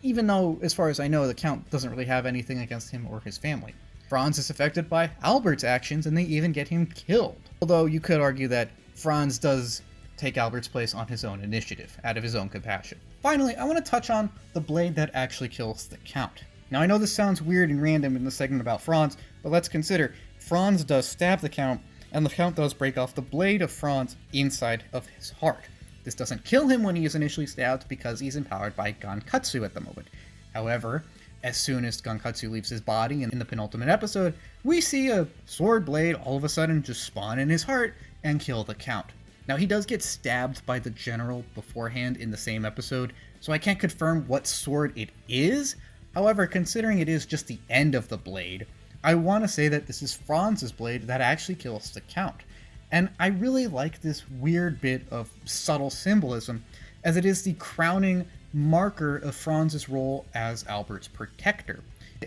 even though, as far as I know, the Count doesn't really have anything against him or his family. Franz is affected by Albert's actions, and they even get him killed. Although you could argue that Franz does take Albert's place on his own initiative, out of his own compassion. Finally, I want to touch on the blade that actually kills the Count. Now, I know this sounds weird and random in the segment about Franz, but let's consider Franz does stab the Count, and the Count does break off the blade of Franz inside of his heart. This doesn't kill him when he is initially stabbed because he's empowered by Gankutsuou at the moment. However, as soon as Gankutsuou leaves his body in the penultimate episode, we see a sword blade all of a sudden just spawn in his heart and kill the Count. Now, he does get stabbed by the general beforehand in the same episode, so I can't confirm what sword it is. However, considering it is just the end of the blade, I want to say that this is Franz's blade that actually kills the Count. And I really like this weird bit of subtle symbolism, as it is the crowning marker of Franz's role as Albert's protector.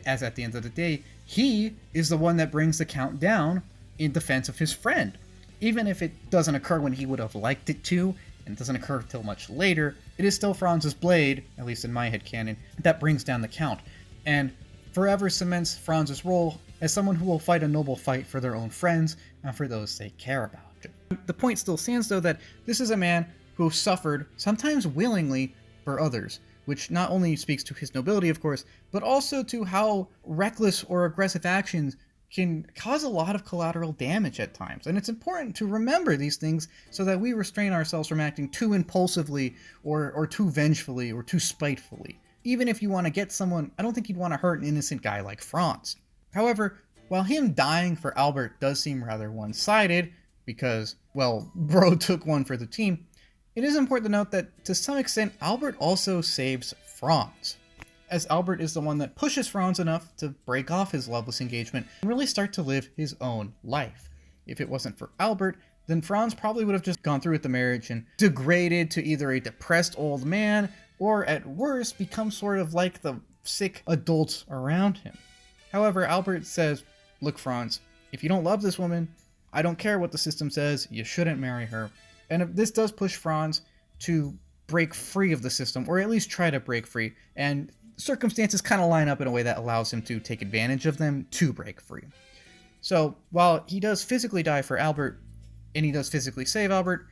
As at the end of the day, he is the one that brings the Count down in defense of his friend. Even if it doesn't occur when he would have liked it to, and it doesn't occur until much later, it is still Franz's blade, at least in my headcanon, that brings down the Count, and forever cements Franz's role as someone who will fight a noble fight for their own friends and for those they care about. The point still stands, though, that this is a man who suffered, sometimes willingly, for others, which not only speaks to his nobility, of course, but also to how reckless or aggressive actions can cause a lot of collateral damage at times. And it's important to remember these things so that we restrain ourselves from acting too impulsively or too vengefully or too spitefully. Even if you want to get someone, I don't think you'd want to hurt an innocent guy like Franz. However, while him dying for Albert does seem rather one-sided, because, well, bro took one for the team, it is important to note that, to some extent, Albert also saves Franz, as Albert is the one that pushes Franz enough to break off his loveless engagement and really start to live his own life. If it wasn't for Albert, then Franz probably would have just gone through with the marriage and degraded to either a depressed old man, or at worst, become sort of like the sick adults around him. However, Albert says, look, Franz, if you don't love this woman, I don't care what the system says, you shouldn't marry her. And this does push Franz to break free of the system, or at least try to break free, and circumstances kind of line up in a way that allows him to take advantage of them to break free. So, while he does physically die for Albert, and he does physically save Albert,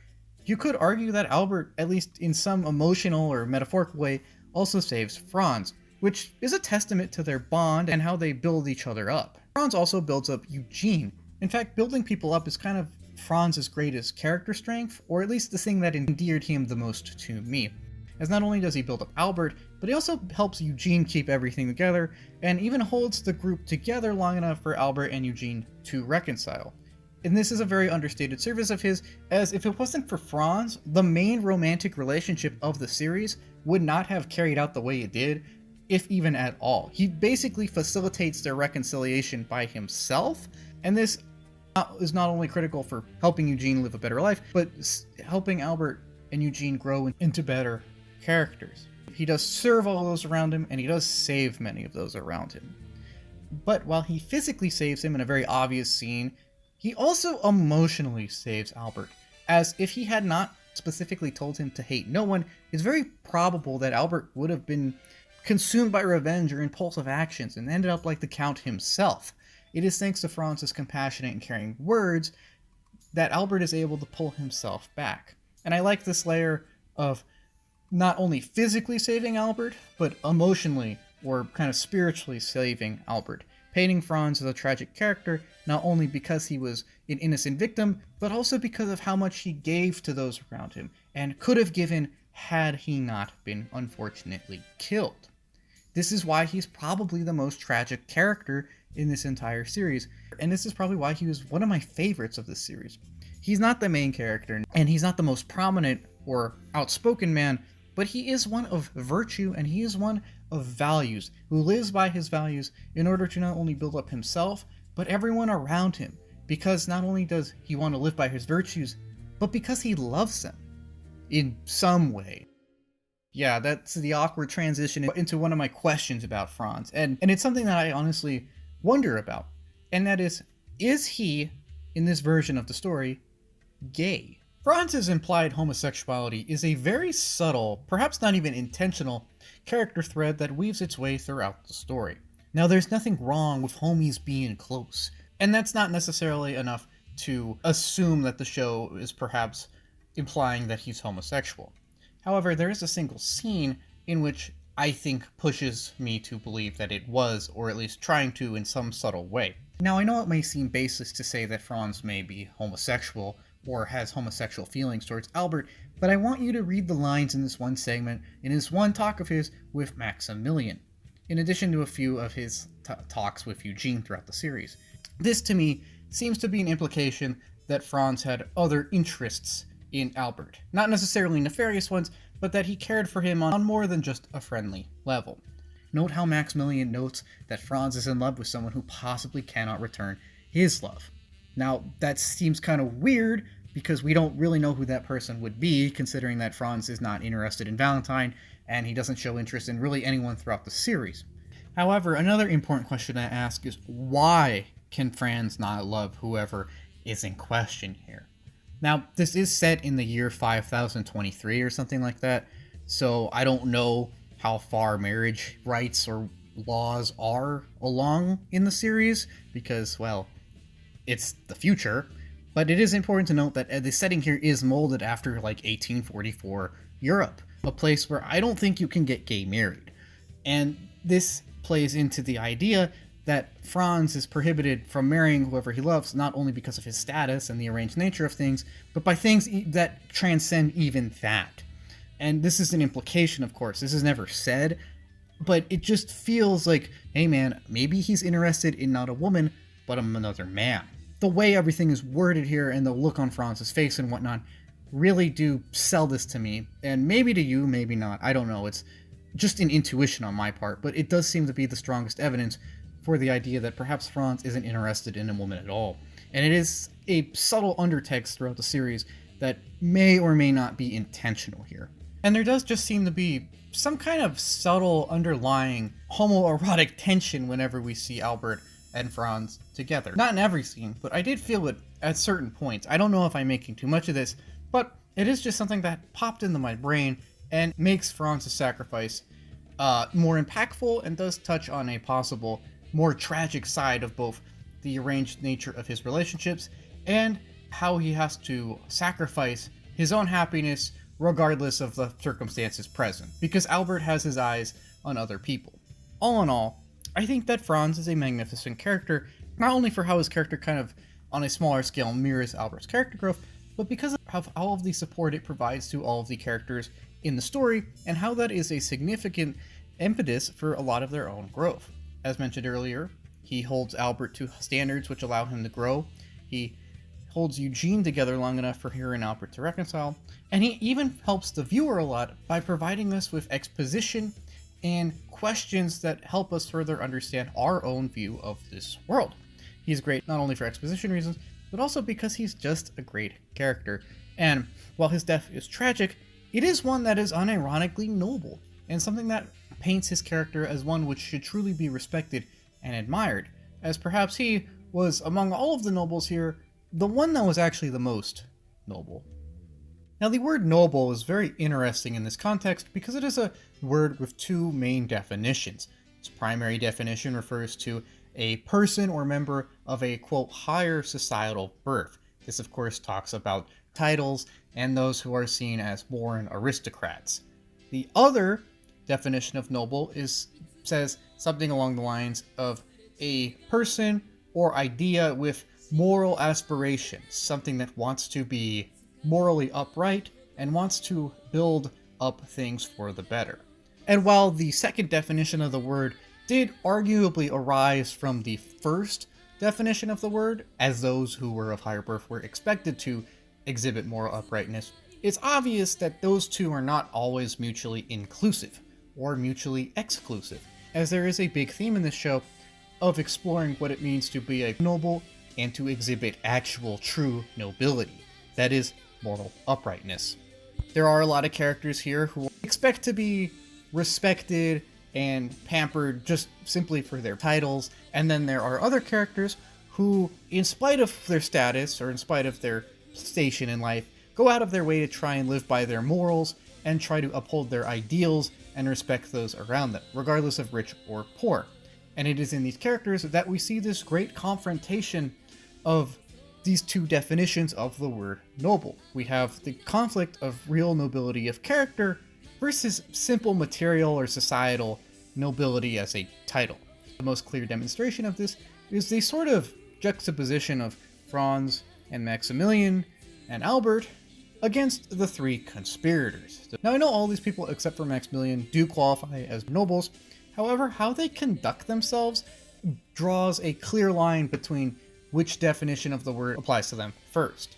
you could argue that Albert, at least in some emotional or metaphorical way, also saves Franz, which is a testament to their bond and how they build each other up. Franz also builds up Eugene. In fact, building people up is kind of Franz's greatest character strength, or at least the thing that endeared him the most to me. As not only does he build up Albert, but he also helps Eugene keep everything together, and even holds the group together long enough for Albert and Eugene to reconcile. And this is a very understated service of his, as if it wasn't for Franz, the main romantic relationship of the series would not have carried out the way it did, if even at all. He basically facilitates their reconciliation by himself, and this is not only critical for helping Eugene live a better life, but helping Albert and Eugene grow into better characters. He does serve all those around him, and he does save many of those around him. But while he physically saves him in a very obvious scene, he also emotionally saves Albert, as if he had not specifically told him to hate no one, it's very probable that Albert would have been consumed by revenge or impulsive actions and ended up like the Count himself. It is thanks to Franz's compassionate and caring words that Albert is able to pull himself back. And I like this layer of not only physically saving Albert, but emotionally or kind of spiritually saving Albert, painting Franz as a tragic character, not only because he was an innocent victim, but also because of how much he gave to those around him, and could have given had he not been unfortunately killed. This is why he's probably the most tragic character in this entire series, and this is probably why he was one of my favorites of this series. He's not the main character, and he's not the most prominent or outspoken man, but he is one of virtue, and he is one of values, who lives by his values in order to not only build up himself, but everyone around him, because not only does he want to live by his virtues, but because he loves them in some way. Yeah, that's the awkward transition into one of my questions about Franz, and it's something that I honestly wonder about, and that is he, in this version of the story, gay? Franz's implied homosexuality is a very subtle, perhaps not even intentional, character thread that weaves its way throughout the story. Now, there's nothing wrong with homies being close, and that's not necessarily enough to assume that the show is perhaps implying that he's homosexual. However, there is a single scene in which I think pushes me to believe that it was, or at least trying to in some subtle way. Now, I know it may seem baseless to say that Franz may be homosexual, or has homosexual feelings towards Albert, but I want you to read the lines in this one segment, in his one talk of his with Maximilien, in addition to a few of his talks with Eugene throughout the series. This, to me, seems to be an implication that Franz had other interests in Albert. Not necessarily nefarious ones, but that he cared for him on more than just a friendly level. Note how Maximilien notes that Franz is in love with someone who possibly cannot return his love. Now, that seems kind of weird, because we don't really know who that person would be, considering that Franz is not interested in Valentine, and he doesn't show interest in really anyone throughout the series. However, another important question to ask is, why can Franz not love whoever is in question here? Now, this is set in the year 5023 or something like that, so I don't know how far marriage rights or laws are along in the series, because, well, it's the future. But it is important to note that the setting here is molded after, like, 1844 Europe, a place where I don't think you can get gay married. And this plays into the idea that Franz is prohibited from marrying whoever he loves, not only because of his status and the arranged nature of things, but by things that transcend even that. And this is an implication, of course. This is never said, but it just feels like, hey man, maybe he's interested in not a woman, but another man. The way everything is worded here and the look on Franz's face and whatnot really do sell this to me. And maybe to you, maybe not. I don't know. It's just an intuition on my part, but it does seem to be the strongest evidence for the idea that perhaps Franz isn't interested in a woman at all. And it is a subtle undertext throughout the series that may or may not be intentional here. And there does just seem to be some kind of subtle underlying homoerotic tension whenever we see Albert and Franz together. Not in every scene, but I did feel it at certain points. I don't know if I'm making too much of this, but it is just something that popped into my brain and makes Franz's sacrifice more impactful and does touch on a possible more tragic side of both the arranged nature of his relationships and how he has to sacrifice his own happiness regardless of the circumstances present, because Albert has his eyes on other people. All in all, I think that Franz is a magnificent character, not only for how his character kind of on a smaller scale mirrors Albert's character growth, but because of all of the support it provides to all of the characters in the story and how that is a significant impetus for a lot of their own growth. As mentioned earlier, he holds Albert to standards which allow him to grow. He holds Eugene together long enough for her and Albert to reconcile, and he even helps the viewer a lot by providing us with exposition and questions that help us further understand our own view of this world. He's great not only for exposition reasons, but also because he's just a great character. And while his death is tragic, it is one that is unironically noble, and something that paints his character as one which should truly be respected and admired, as perhaps he was, among all of the nobles here, the one that was actually the most noble. Now, the word noble is very interesting in this context because it is a word with two main definitions. Its primary definition refers to a person or member of a, quote, higher societal birth. This, of course, talks about titles and those who are seen as born aristocrats. The other definition of noble says something along the lines of a person or idea with moral aspirations, something that wants to be morally upright and wants to build up things for the better. And while the second definition of the word did arguably arise from the first definition of the word, as those who were of higher birth were expected to exhibit moral uprightness, it's obvious that those two are not always mutually inclusive or mutually exclusive, as there is a big theme in this show of exploring what it means to be a noble and to exhibit actual true nobility, that is, moral uprightness. There are a lot of characters here who expect to be respected and pampered just simply for their titles, and then there are other characters who, in spite of their status or in spite of their station in life, go out of their way to try and live by their morals and try to uphold their ideals and respect those around them, regardless of rich or poor. And it is in these characters that we see this great confrontation of these two definitions of the word noble. We have the conflict of real nobility of character versus simple material or societal nobility as a title. The most clear demonstration of this is the sort of juxtaposition of Franz and Maximilien and Albert against the Three Conspirators. Now, I know all these people except for Maximilien do qualify as nobles. However, how they conduct themselves draws a clear line between which definition of the word applies to them first.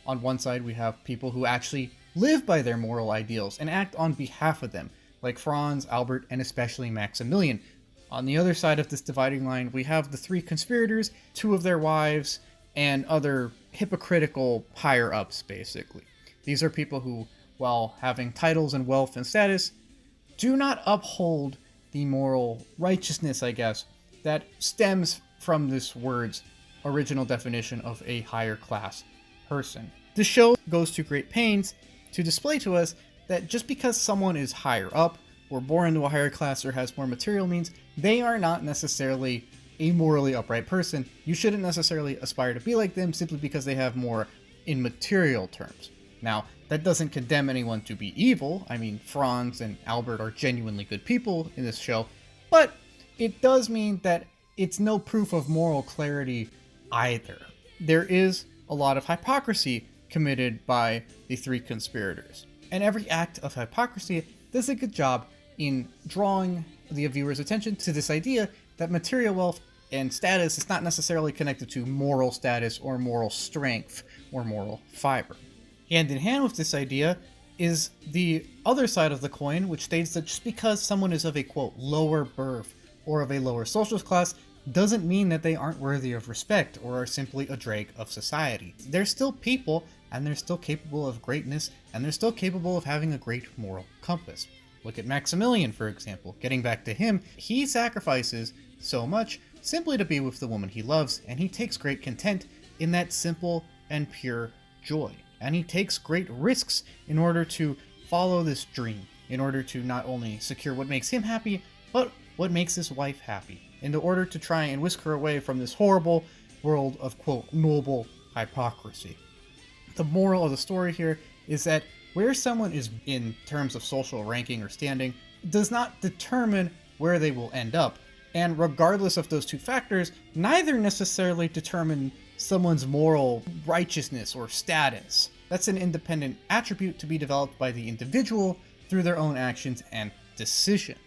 On one side, we have people who actually live by their moral ideals and act on behalf of them, like Franz, Albert, and especially Maximilien. On the other side of this dividing line, we have the Three Conspirators, two of their wives, and other hypocritical higher-ups, basically. These are people who, while having titles and wealth and status, do not uphold the moral righteousness, I guess, that stems from this word's original definition of a higher class person. The show goes to great pains to display to us that just because someone is higher up, or born into a higher class, or has more material means, they are not necessarily a morally upright person. You shouldn't necessarily aspire to be like them simply because they have more in material terms. Now, That doesn't condemn anyone to be evil. I mean, Franz and Albert are genuinely good people in this show, but it does mean that it's no proof of moral clarity either. There is a lot of hypocrisy committed by the three conspirators, and every act of hypocrisy does a good job in drawing the viewer's attention to this idea that material wealth and status is not necessarily connected to moral status or moral strength or moral fiber. Hand in hand with this idea is the other side of the coin, which states that just because someone is of a, quote, lower birth or of a lower social class doesn't mean that they aren't worthy of respect or are simply a drag of society. They're still people, and they're still capable of greatness, and they're still capable of having a great moral compass. Look at Maximilien, for example. Getting back to him, he sacrifices so much simply to be with the woman he loves, and he takes great content in that simple and pure joy. And he takes great risks in order to follow this dream, in order to not only secure what makes him happy, but what makes his wife happy, in order to try and whisk her away from this horrible world of, quote, noble hypocrisy. The moral of the story here is that where someone is in terms of social ranking or standing does not determine where they will end up, and regardless of those two factors, neither necessarily determine someone's moral righteousness or status. That's an independent attribute to be developed by the individual through their own actions and decisions.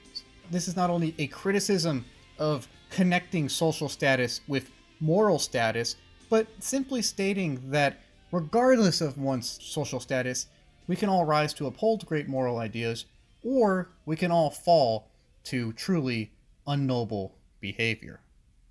This is not only a criticism of connecting social status with moral status, but simply stating that regardless of one's social status, we can all rise to uphold great moral ideas, or we can all fall to truly unnoble behavior.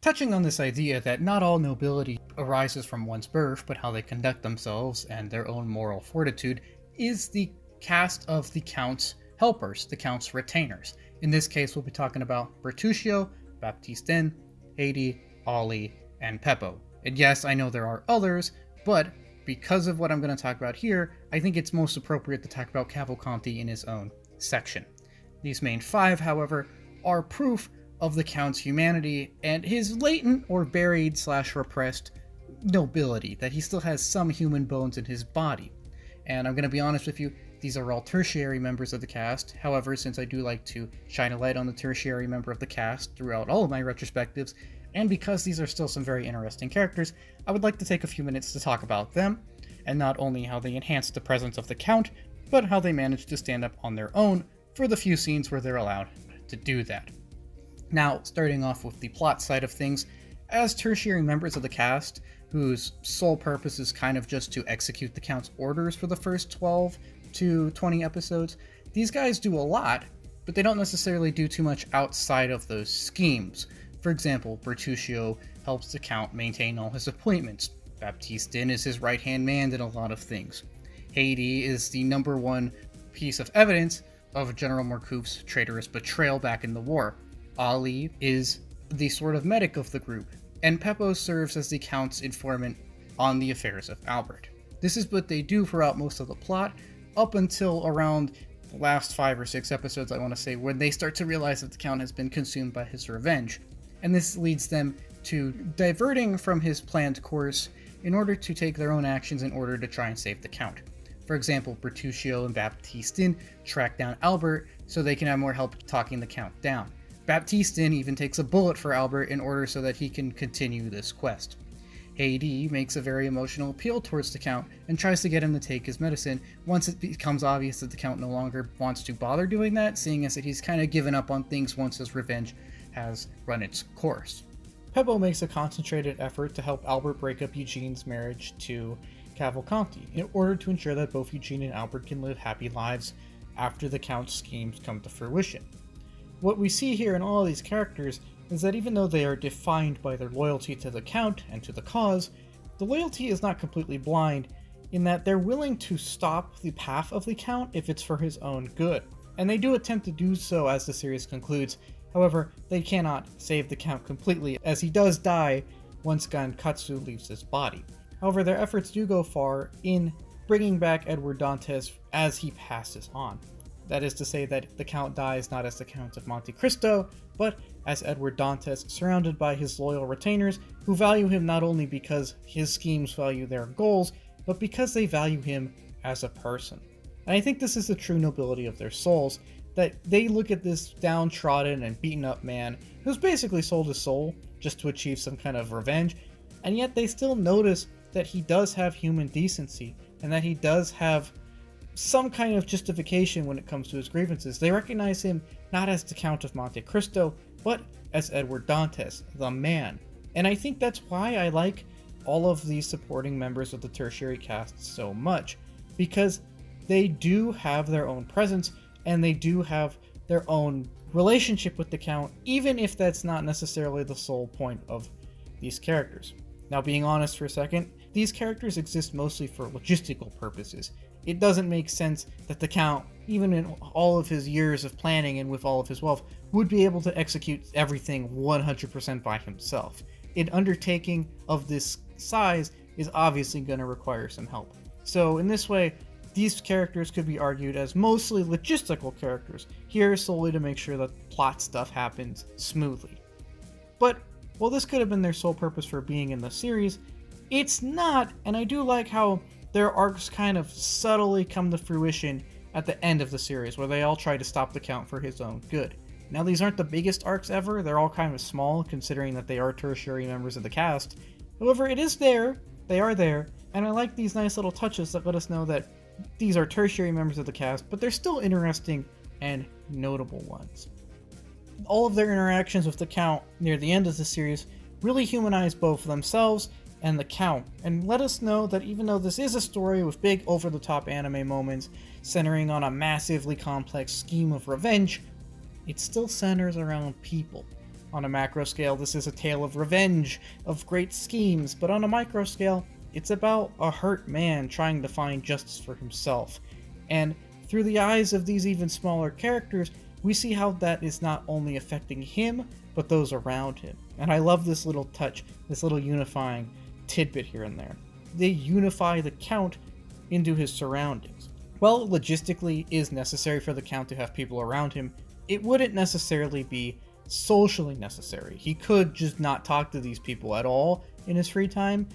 Touching on this idea that not all nobility arises from one's birth, but how they conduct themselves and their own moral fortitude, is the cast of the Count's helpers, the Count's retainers. In this case, we'll be talking about Bertuccio, Baptistin, Haydée, Ollie, and Peppo. And yes, I know there are others, but because of what I'm going to talk about here, I think it's most appropriate to talk about Cavalcanti in his own section. These main five, however, are proof of the Count's humanity and his latent or buried / repressed nobility, that he still has some human bones in his body. And I'm going to be honest with you, these are all tertiary members of the cast. However, since I do like to shine a light on the tertiary member of the cast throughout all of my retrospectives, and because these are still some very interesting characters, I would like to take a few minutes to talk about them, and not only how they enhance the presence of the Count, but how they manage to stand up on their own for the few scenes where they're allowed to do that. Now, starting off with the plot side of things, as tertiary members of the cast, whose sole purpose is kind of just to execute the Count's orders for the first 12 to 20 episodes, these guys do a lot, but they don't necessarily do too much outside of those schemes. For example, Bertuccio helps the Count maintain all his appointments. Baptistin is his right-hand man in a lot of things. Haydée is the number one piece of evidence of General Marcouf's traitorous betrayal back in the war. Ollie is the sort of medic of the group, and Peppo serves as the Count's informant on the affairs of Albert. This is what they do throughout most of the plot, up until around the last 5 or 6 episodes, I want to say, when they start to realize that the Count has been consumed by his revenge. And this leads them to diverting from his planned course in order to take their own actions in order to try and save the Count. For example, Bertuccio and Baptistin track down Albert so they can have more help talking the Count down. Baptistin even takes a bullet for Albert in order so that he can continue this quest. Haydée makes a very emotional appeal towards the Count and tries to get him to take his medicine once it becomes obvious that the Count no longer wants to bother doing that, seeing as that he's kind of given up on things once his revenge has run its course. Peppo makes a concentrated effort to help Albert break up Eugene's marriage to Cavalcanti in order to ensure that both Eugene and Albert can live happy lives after the Count's schemes come to fruition. What we see here in all of these characters is that even though they are defined by their loyalty to the Count and to the cause, the loyalty is not completely blind in that they're willing to stop the path of the Count if it's for his own good. And they do attempt to do so as the series concludes. However, they cannot save the Count completely, as he does die once Gankutsuou leaves his body. However, their efforts do go far in bringing back Edward Dantes as he passes on. That is to say that the Count dies not as the Count of Monte Cristo, but as Edward Dantes, surrounded by his loyal retainers, who value him not only because his schemes value their goals, but because they value him as a person. And I think this is the true nobility of their souls, that they look at this downtrodden and beaten up man who's basically sold his soul just to achieve some kind of revenge, and yet they still notice that he does have human decency and that he does have some kind of justification when it comes to his grievances. They recognize him not as the Count of Monte Cristo, but as Edward Dantes, the man. And I think that's why I like all of these supporting members of the tertiary cast so much, because they do have their own presence and they do have their own relationship with the Count, even if that's not necessarily the sole point of these characters. Now, being honest for a second, these characters exist mostly for logistical purposes. It doesn't make sense that the Count, even in all of his years of planning and with all of his wealth, would be able to execute everything 100% by himself. An undertaking of this size is obviously going to require some help. So in this way, these characters could be argued as mostly logistical characters, here solely to make sure that plot stuff happens smoothly. But while this could have been their sole purpose for being in the series, it's not, and I do like how their arcs kind of subtly come to fruition at the end of the series, where they all try to stop the Count for his own good. Now, these aren't the biggest arcs ever, they're all kind of small, considering that they are tertiary members of the cast. However, it is there, they are there, and I like these nice little touches that let us know that these are tertiary members of the cast, but they're still interesting and notable ones. All of their interactions with the Count near the end of the series really humanize both themselves and the Count, and let us know that even though this is a story with big over-the-top anime moments centering on a massively complex scheme of revenge, it still centers around people. On a macro scale, this is a tale of revenge, of great schemes, but on a micro scale, it's about a hurt man trying to find justice for himself. And through the eyes of these even smaller characters, we see how that is not only affecting him, but those around him. And I love this little touch, this little unifying tidbit here and there. They unify the Count into his surroundings. While it logistically is necessary for the Count to have people around him, it wouldn't necessarily be socially necessary. He could just not talk to these people at all in his free time.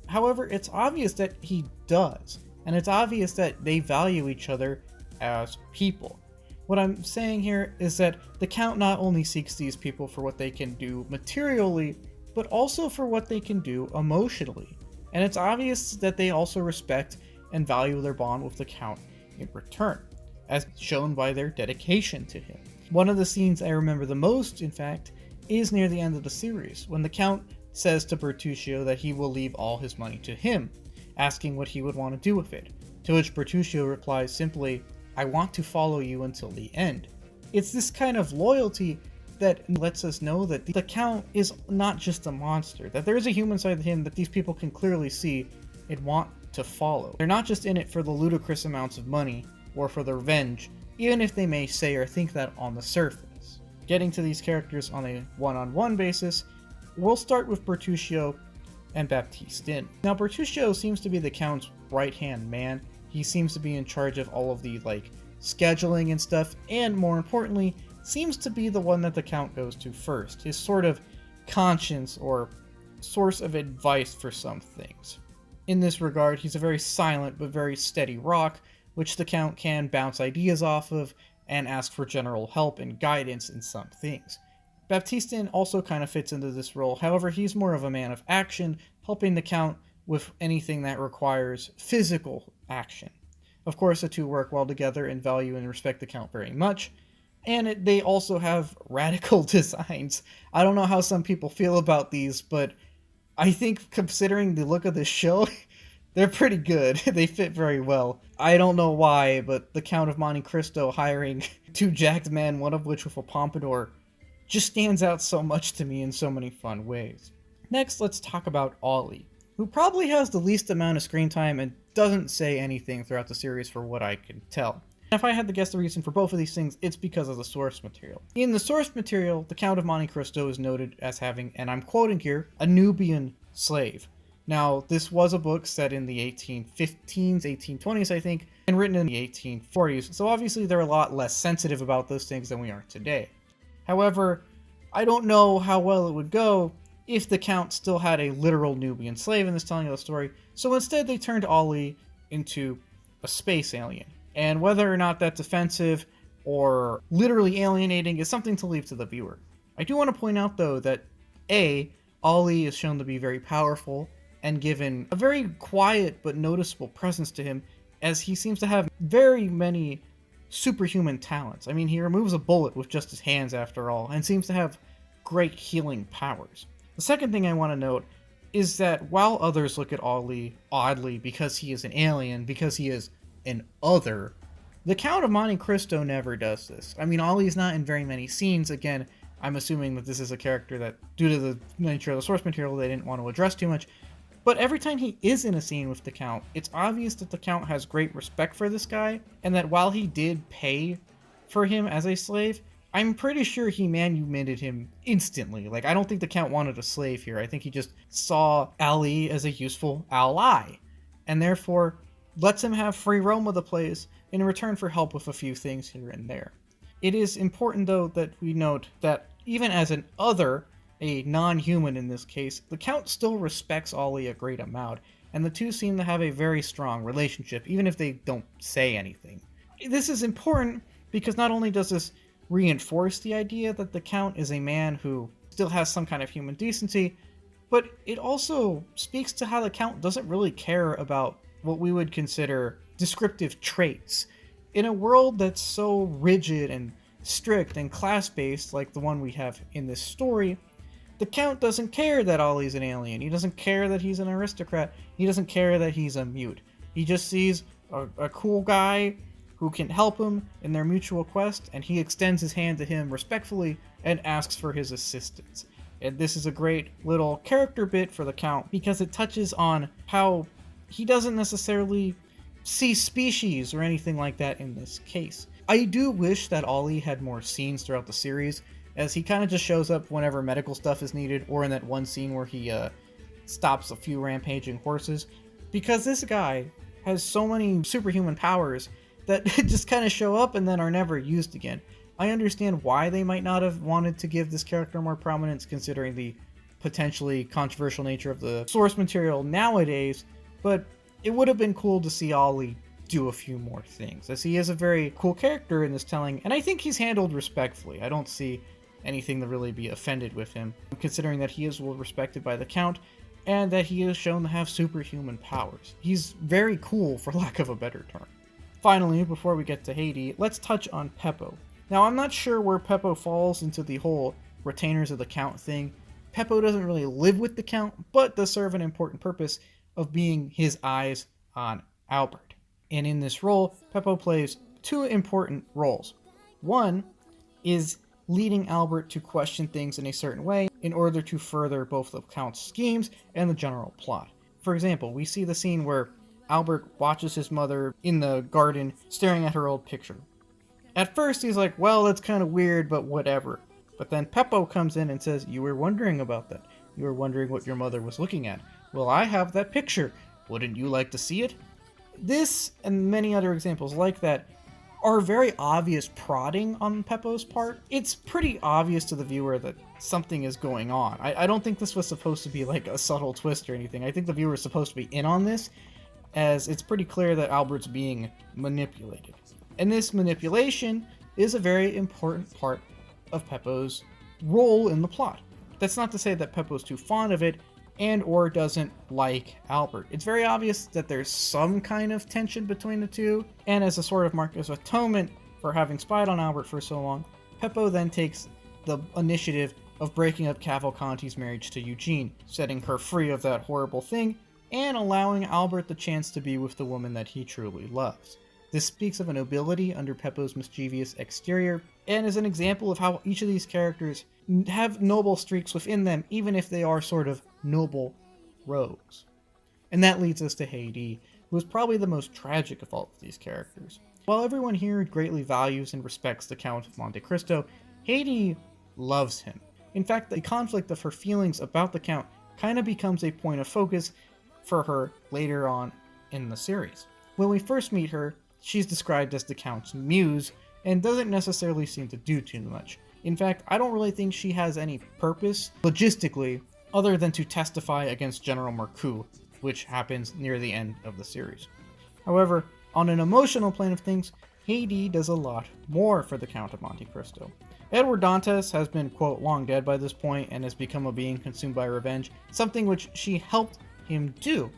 However, it's obvious that he does, and it's obvious that they value each other as people. What I'm saying here is that the Count not only seeks these people for what they can do materially, but also for what they can do emotionally. And it's obvious that they also respect and value their bond with the Count in return, as shown by their dedication to him. One of the scenes I remember the most, in fact, is near the end of the series, when the Count says to Bertuccio that he will leave all his money to him, asking what he would want to do with it, to which Bertuccio replies simply, "I want to follow you until the end." It's this kind of loyalty that lets us know that the Count is not just a monster, that there is a human side to him that these people can clearly see and want to follow. They're not just in it for the ludicrous amounts of money or for the revenge, even if they may say or think that on the surface. Getting to these characters on a one-on-one basis, we'll start with Bertuccio and Baptistin. Now, Bertuccio seems to be the Count's right-hand man. He seems to be in charge of all of the, scheduling and stuff, and more importantly, seems to be the one that the Count goes to first, his sort of conscience or source of advice for some things. In this regard, he's a very silent but very steady rock, which the Count can bounce ideas off of and ask for general help and guidance in some things. Baptistin also kind of fits into this role, however he's more of a man of action, helping the Count with anything that requires physical action. Of course, the two work well together and value and respect the Count very much, and they also have radical designs. I don't know how some people feel about these, but I think considering the look of this show, they're pretty good. They fit very well. I don't know why, but the Count of Monte Cristo hiring two jacked men, one of which with a pompadour, just stands out so much to me in so many fun ways. Next, let's talk about Ollie, who probably has the least amount of screen time and doesn't say anything throughout the series for what I can tell. If I had to guess the reason for both of these things, it's because of the source material. In the source material, the Count of Monte Cristo is noted as having, and I'm quoting here, a Nubian slave. Now, this was a book set in the 1815s, 1820s, I think, and written in the 1840s, so obviously they're a lot less sensitive about those things than we are today. However, I don't know how well it would go if the Count still had a literal Nubian slave in this telling of the story, so instead they turned Ollie into a space alien. And whether or not that's offensive or literally alienating is something to leave to the viewer. I do want to point out, though, that A, Ali is shown to be very powerful and given a very quiet but noticeable presence to him, as he seems to have very many superhuman talents. I mean, he removes a bullet with just his hands, after all, and seems to have great healing powers. The second thing I want to note is that while others look at Ali oddly because he is an alien, because he is an other, the Count of Monte Cristo never does this. I mean, Ali's not in very many scenes. Again, I'm assuming that this is a character that, due to the nature of the source material, they didn't want to address too much. But every time he is in a scene with the Count, it's obvious that the Count has great respect for this guy, and that while he did pay for him as a slave, I'm pretty sure he manumitted him instantly. Like, I don't think the Count wanted a slave here. I think he just saw Ali as a useful ally, and therefore lets him have free roam of the place in return for help with a few things here and there. It is important, though, that we note that even as an other, a non-human in this case, the Count still respects Ali a great amount, and the two seem to have a very strong relationship, even if they don't say anything. This is important because not only does this reinforce the idea that the Count is a man who still has some kind of human decency, but it also speaks to how the Count doesn't really care about what we would consider descriptive traits. In a world that's so rigid and strict and class-based like the one we have in this story, the Count doesn't care that Ali's an alien. He doesn't care that he's an aristocrat. He doesn't care that he's a mute. He just sees a cool guy who can help him in their mutual quest, and he extends his hand to him respectfully and asks for his assistance. And this is a great little character bit for the Count because it touches on how he doesn't necessarily see species or anything like that in this case. I do wish that Ali had more scenes throughout the series, as he kind of just shows up whenever medical stuff is needed, or in that one scene where he stops a few rampaging horses, because this guy has so many superhuman powers that just kind of show up and then are never used again. I understand why they might not have wanted to give this character more prominence, considering the potentially controversial nature of the source material nowadays, but it would have been cool to see Ali do a few more things, as he is a very cool character in this telling, and I think he's handled respectfully. I don't see anything to really be offended with him, considering that he is well respected by the Count, and that he is shown to have superhuman powers. He's very cool, for lack of a better term. Finally, before we get to Haiti, let's touch on Peppo. Now, I'm not sure where Peppo falls into the whole retainers of the Count thing. Peppo doesn't really live with the Count, but does serve an important purpose of being his eyes on Albert. And in this role, Peppo plays two important roles. One is leading Albert to question things in a certain way in order to further both the Count's schemes and the general plot. For example, we see the scene where Albert watches his mother in the garden staring at her old picture. At first he's like, well, that's kind of weird, but whatever. But then Peppo comes in and says, you were wondering about that. You were wondering what your mother was looking at. Well, I have that picture. Wouldn't you like to see it? This, and many other examples like that, are very obvious prodding on Peppo's part. It's pretty obvious to the viewer that something is going on. I don't think this was supposed to be like a subtle twist or anything. I think the viewer is supposed to be in on this, as it's pretty clear that Albert's being manipulated. And this manipulation is a very important part of Peppo's role in the plot. That's not to say that Peppo's too fond of it and or doesn't like Albert. It's very obvious that there's some kind of tension between the two, and as a sort of mark of atonement for having spied on Albert for so long, Peppo then takes the initiative of breaking up Cavalcanti's marriage to Eugene, setting her free of that horrible thing, and allowing Albert the chance to be with the woman that he truly loves. This speaks of a nobility under Peppo's mischievous exterior, and is an example of how each of these characters have noble streaks within them, even if they are sort of noble rogues. And that leads us to Haiti, who is probably the most tragic of all of these characters. While everyone here greatly values and respects the Count of Monte Cristo, Haiti loves him. In fact, the conflict of her feelings about the Count kind of becomes a point of focus for her later on in the series. When we first meet her, she's described as the Count's muse, and doesn't necessarily seem to do too much. In fact, I don't really think she has any purpose, logistically, other than to testify against General Marcoux, which happens near the end of the series. However, On an emotional plane of things, Haydée does a lot more for the Count of Monte Cristo. Edward Dantes has been, quote, long dead by this point and has become a being consumed by revenge, something which she helped him do.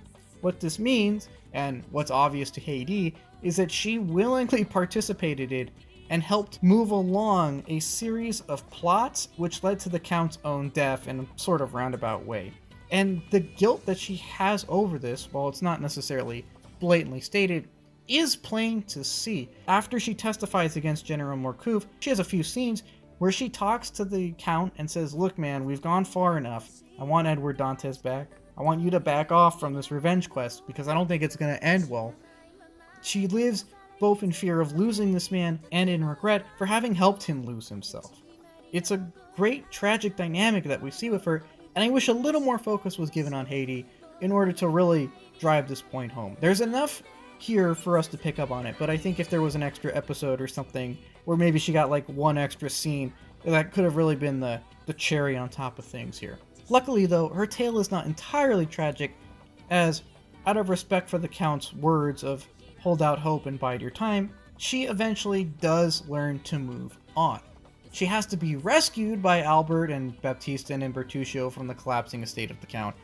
What this means, and what's obvious to Haydée, is that she willingly participated in and helped move along a series of plots which led to the Count's own death in a sort of roundabout way. And the guilt that she has over this, while it's not necessarily blatantly stated, is plain to see. After she testifies against General Morcouf, she has a few scenes where she talks to the Count and says, look man, we've gone far enough. I want Edward Dantes back. I want you to back off from this revenge quest because I don't think it's going to end well. She lives both in fear of losing this man and in regret for having helped him lose himself. It's a great tragic dynamic that we see with her, and I wish a little more focus was given on Haydée in order to really drive this point home. There's enough here for us to pick up on it, but I think if there was an extra episode or something where maybe she got like one extra scene, that could have really been the cherry on top of things here. Luckily though, her tale is not entirely tragic, as out of respect for the Count's words of hold out hope and bide your time, she eventually does learn to move on. She has to be rescued by Albert and Baptista and Bertuccio from the collapsing estate of the Count.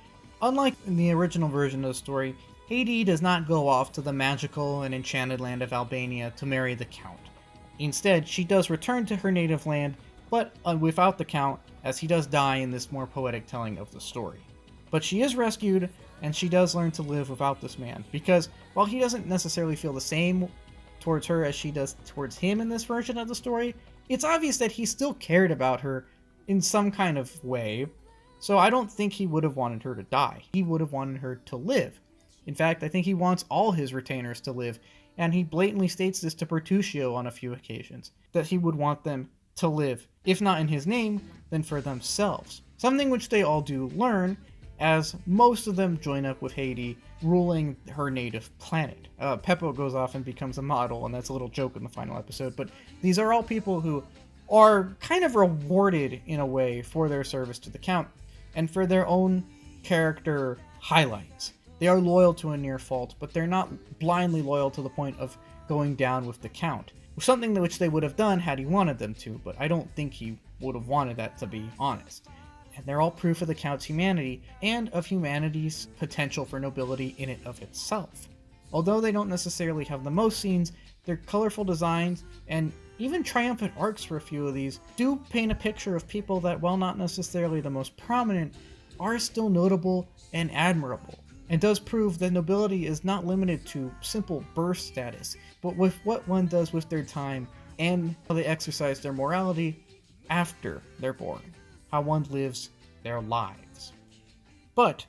Unlike in the original version of the story, Haydée does not go off to the magical and enchanted land of Albania to marry the Count. Instead, she does return to her native land, but without the Count, as he does die in this more poetic telling of the story. But she is rescued, and she does learn to live without this man, because while he doesn't necessarily feel the same towards her as she does towards him in this version of the story, it's obvious that he still cared about her in some kind of way, so I don't think he would have wanted her to die. He would have wanted her to live. In fact, I think he wants all his retainers to live, and he blatantly states this to Bertuccio on a few occasions, that he would want them to live, if not in his name, then for themselves. Something which they all do learn, as most of them join up with Haydée ruling her native planet. Peppo goes off and becomes a model, and that's a little joke in the final episode, but these are all people who are kind of rewarded in a way for their service to the Count, and for their own character highlights. They are loyal to a near fault, but they're not blindly loyal to the point of going down with the Count. Something which they would have done had he wanted them to, but I don't think he would have wanted that, to be honest. And they're all proof of the Count's humanity, and of humanity's potential for nobility in and of itself. Although they don't necessarily have the most scenes, their colorful designs, and even triumphant arcs for a few of these, do paint a picture of people that, while not necessarily the most prominent, are still notable and admirable. And does prove that nobility is not limited to simple birth status, but with what one does with their time and how they exercise their morality after they're born, how one lives their lives. But,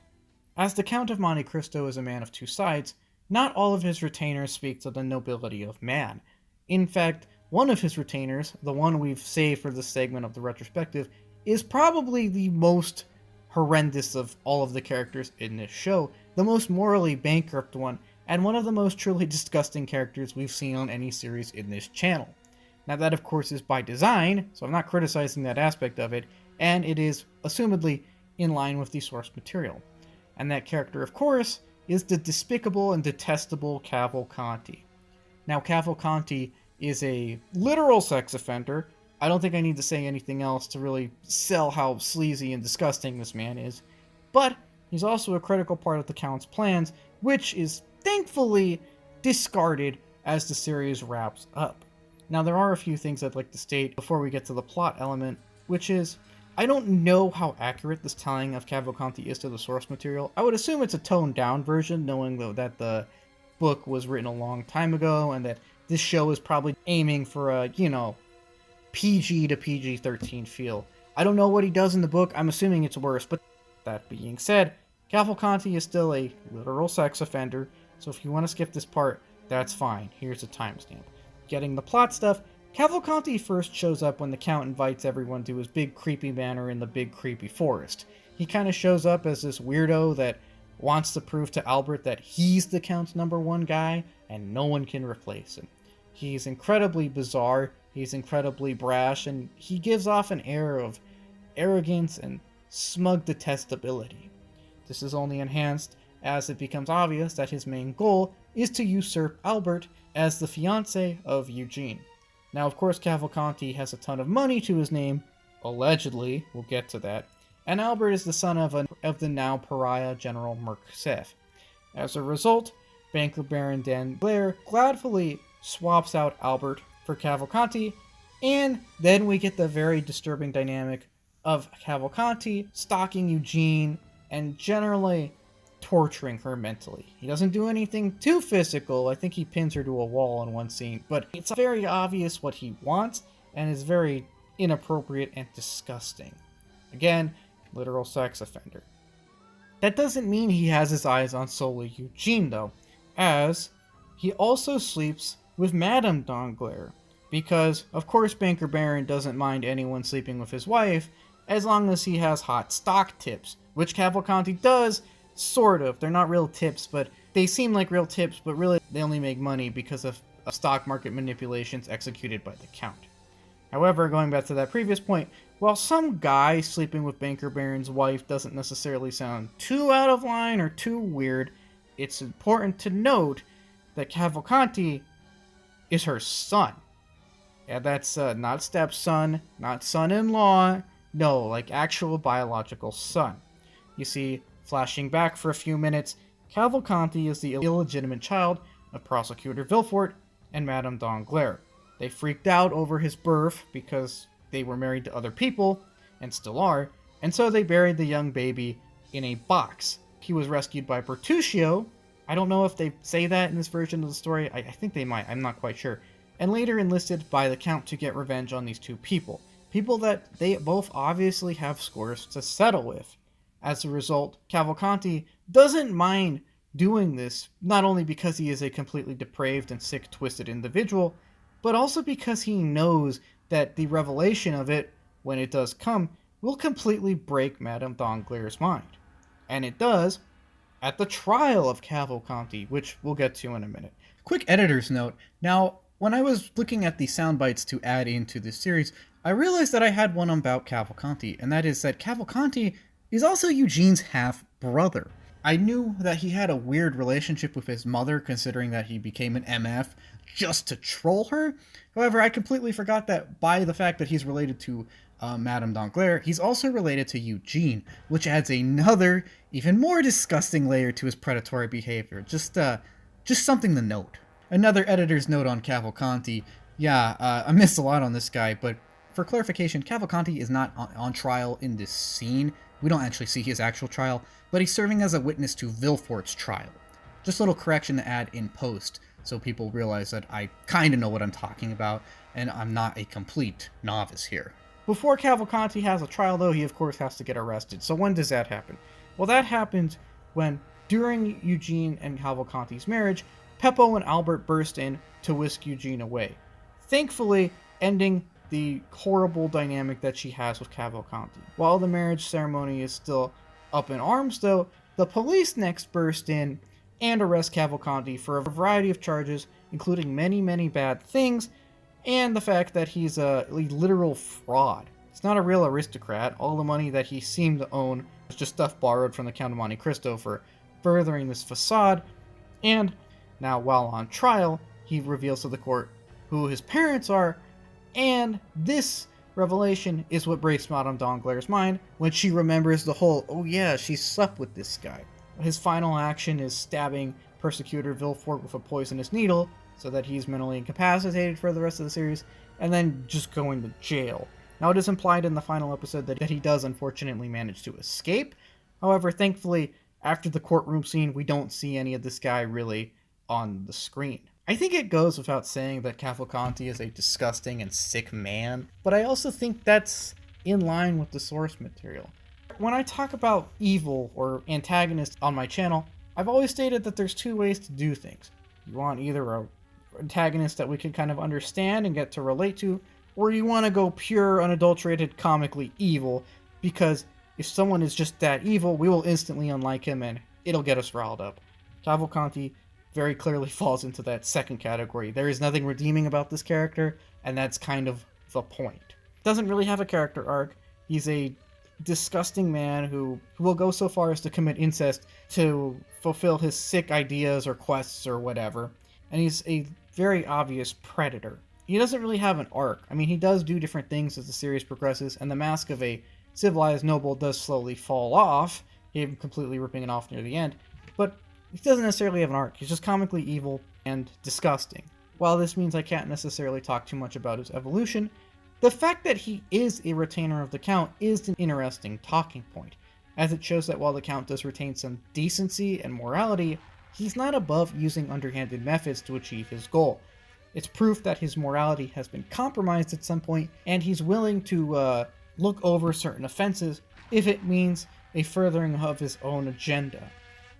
as the Count of Monte Cristo is a man of two sides, not all of his retainers speak to the nobility of man. In fact, one of his retainers, the one we've saved for this segment of the retrospective, is probably the most horrendous of all of the characters in this show, the most morally bankrupt one, and one of the most truly disgusting characters we've seen on any series in this channel. Now that of course is by design, so I'm not criticizing that aspect of it, and it is assumedly in line with the source material. And that character of course is the despicable and detestable Cavalcanti. Now Cavalcanti is a literal sex offender. I don't think I need to say anything else to really sell how sleazy and disgusting this man is, but he's also a critical part of the Count's plans, which is thankfully discarded as the series wraps up. Now there are a few things I'd like to state before we get to the plot element, which is, I don't know how accurate this telling of Cavalcanti is to the source material. I would assume it's a toned down version, knowing though that the book was written a long time ago, and that this show is probably aiming for a, PG to PG-13 feel. I don't know what he does in the book, I'm assuming it's worse, but that being said, Cavalcanti is still a literal sex offender, so if you want to skip this part, that's fine. Here's a timestamp. Getting the plot stuff, Cavalcanti first shows up when the Count invites everyone to his big creepy manor in the big creepy forest. He kind of shows up as this weirdo that wants to prove to Albert that he's the Count's #1 guy, and no one can replace him. He's incredibly bizarre, he's incredibly brash, and he gives off an air of arrogance and smug detestability. This is only enhanced as it becomes obvious that his main goal is to usurp Albert as the fiancé of Eugene. Now, of course, Cavalcanti has a ton of money to his name, allegedly, we'll get to that, and Albert is the son of the now pariah General Mercef. As a result, banker Baron Danglars gladly swaps out Albert for Cavalcanti, and then we get the very disturbing dynamic of Cavalcanti stalking Eugene and generally torturing her mentally. He doesn't do anything too physical. I think he pins her to a wall in one scene, but it's very obvious what he wants and is very inappropriate and disgusting. Again, literal sex offender. That doesn't mean he has his eyes on solely Eugene, though, as he also sleeps with Madame Danglars, because, of course, Banker Baron doesn't mind anyone sleeping with his wife, as long as he has hot stock tips, which Cavalcanti does, sort of. They're not real tips, but they seem like real tips, but really they only make money because of stock market manipulations executed by the Count. However, going back to that previous point, while some guy sleeping with Banker Baron's wife doesn't necessarily sound too out of line or too weird, it's important to note that Cavalcanti is her son. Yeah, that's not stepson, not son-in-law, no, like actual biological son. You see, flashing back for a few minutes, Cavalcanti is the illegitimate child of Prosecutor Villefort and Madame Danglars. They freaked out over his birth because they were married to other people, and still are, and so they buried the young baby in a box. He was rescued by Bertuccio. I don't know if they say that in this version of the story. I think they might. I'm not quite sure. And later enlisted by the Count to get revenge on these two people. People that they both obviously have scores to settle with. As a result, Cavalcanti doesn't mind doing this, not only because he is a completely depraved and sick, twisted individual, but also because he knows that the revelation of it, when it does come, will completely break Madame Danglars' mind. And it does at the trial of Cavalcanti, which we'll get to in a minute. Quick editor's note. Now, when I was looking at the sound bites to add into this series, I realized that I had one about Cavalcanti, and that is that Cavalcanti is also Eugene's half-brother. I knew that he had a weird relationship with his mother, considering that he became an MF just to troll her. However, I completely forgot that by the fact that he's related to Madame Danglars, he's also related to Eugene, which adds another, even more disgusting layer to his predatory behavior. Just something to note. Another editor's note on Cavalcanti. Yeah, I missed a lot on this guy, but for clarification, Cavalcanti is not on trial in this scene. We don't actually see his actual trial, but he's serving as a witness to Villefort's trial. Just a little correction to add in post, so people realize that I kind of know what I'm talking about, and I'm not a complete novice here. Before Cavalcanti has a trial, though, he of course has to get arrested. So when does that happen? Well, that happens when, during Eugene and Cavalcanti's marriage, Peppo and Albert burst in to whisk Eugene away, thankfully ending the horrible dynamic that she has with Cavalcanti. While the marriage ceremony is still up in arms, though, the police next burst in and arrest Cavalcanti for a variety of charges, including many, many bad things, and the fact that he's a literal fraud. He's not a real aristocrat. All the money that he seemed to own was just stuff borrowed from the Count of Monte Cristo for furthering this facade, and now while on trial, he reveals to the court who his parents are, and this revelation is what breaks Madame Danglars' mind when she remembers the whole, oh yeah, she slept with this guy. His final action is stabbing Persecutor Villefort with a poisonous needle so that he's mentally incapacitated for the rest of the series, and then just going to jail. Now, it is implied in the final episode that he does unfortunately manage to escape. However, thankfully, after the courtroom scene, we don't see any of this guy really on the screen. I think it goes without saying that Cavalcanti is a disgusting and sick man, but I also think that's in line with the source material. When I talk about evil or antagonists on my channel, I've always stated that there's two ways to do things. You want either an antagonist that we can kind of understand and get to relate to, or you want to go pure, unadulterated, comically evil, because if someone is just that evil, we will instantly unlike him and it'll get us riled up. Cavalcanti very clearly falls into that second category. There is nothing redeeming about this character, and that's kind of the point. Doesn't really have a character arc. He's a disgusting man who will go so far as to commit incest to fulfill his sick ideas or quests or whatever. And he's a very obvious predator. He doesn't really have an arc. I mean, he does do different things as the series progresses, and the mask of a civilized noble does slowly fall off, him completely ripping it off near the end, but he doesn't necessarily have an arc. He's just comically evil and disgusting. While this means I can't necessarily talk too much about his evolution, the fact that he is a retainer of the Count is an interesting talking point, as it shows that while the Count does retain some decency and morality, he's not above using underhanded methods to achieve his goal. It's proof that his morality has been compromised at some point, and he's willing to look over certain offenses if it means a furthering of his own agenda.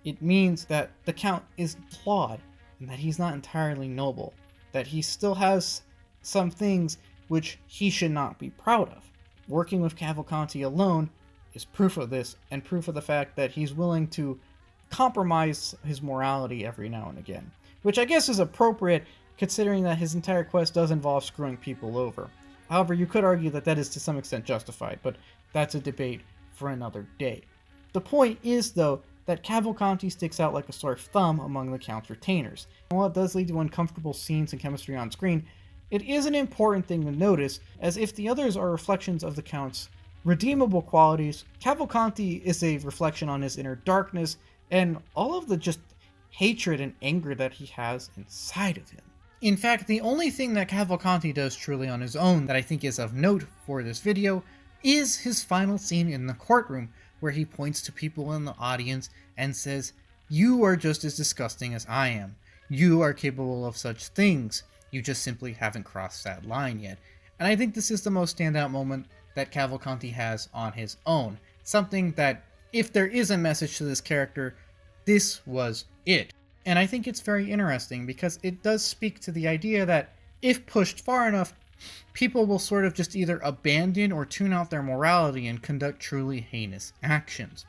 It means that the Count is flawed, and that he's not entirely noble, that he still has some things which he should not be proud of. Working with Cavalcanti alone is proof of this, and proof of the fact that he's willing to compromise his morality every now and again, which I guess is appropriate considering that his entire quest does involve screwing people over. However, you could argue that that is to some extent justified, but that's a debate for another day. The point is, though, that Cavalcanti sticks out like a sore thumb among the Count's retainers. And while it does lead to uncomfortable scenes and chemistry on screen, it is an important thing to notice, as if the others are reflections of the Count's redeemable qualities, Cavalcanti is a reflection on his inner darkness and all of the just hatred and anger that he has inside of him. In fact, the only thing that Cavalcanti does truly on his own that I think is of note for this video is his final scene in the courtroom, where he points to people in the audience and says, "You are just as disgusting as I am. You are capable of such things. You just simply haven't crossed that line yet." And I think this is the most standout moment that Cavalcanti has on his own. Something that, if there is a message to this character, this was it. And I think it's very interesting because it does speak to the idea that if pushed far enough, people will sort of just either abandon or tune out their morality and conduct truly heinous actions.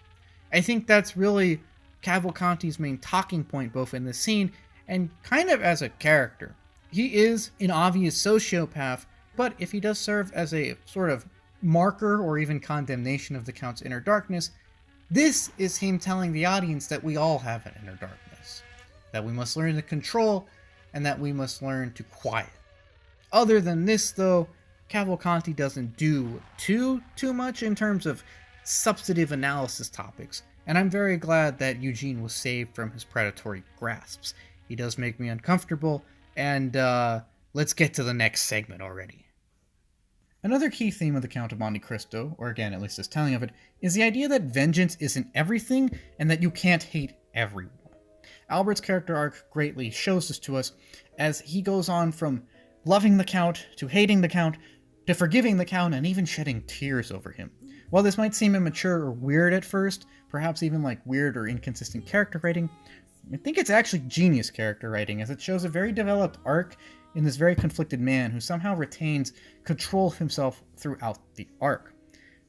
I think that's really Cavalcanti's main talking point both in this scene and kind of as a character. He is an obvious sociopath, but if he does serve as a sort of marker or even condemnation of the Count's inner darkness, this is him telling the audience that we all have an inner darkness, that we must learn to control, and that we must learn to quiet. Other than this, though, Cavalcanti doesn't do too much in terms of substantive analysis topics, and I'm very glad that Eugene was saved from his predatory grasps. He does make me uncomfortable, and let's get to the next segment already. Another key theme of the Count of Monte Cristo, or again, at least his telling of it, is the idea that vengeance isn't everything, and that you can't hate everyone. Albert's character arc greatly shows this to us, as he goes on from loving the Count, to hating the Count, to forgiving the Count, and even shedding tears over him. While this might seem immature or weird at first, perhaps even like weird or inconsistent character writing, I think it's actually genius character writing, as it shows a very developed arc in this very conflicted man who somehow retains control of himself throughout the arc.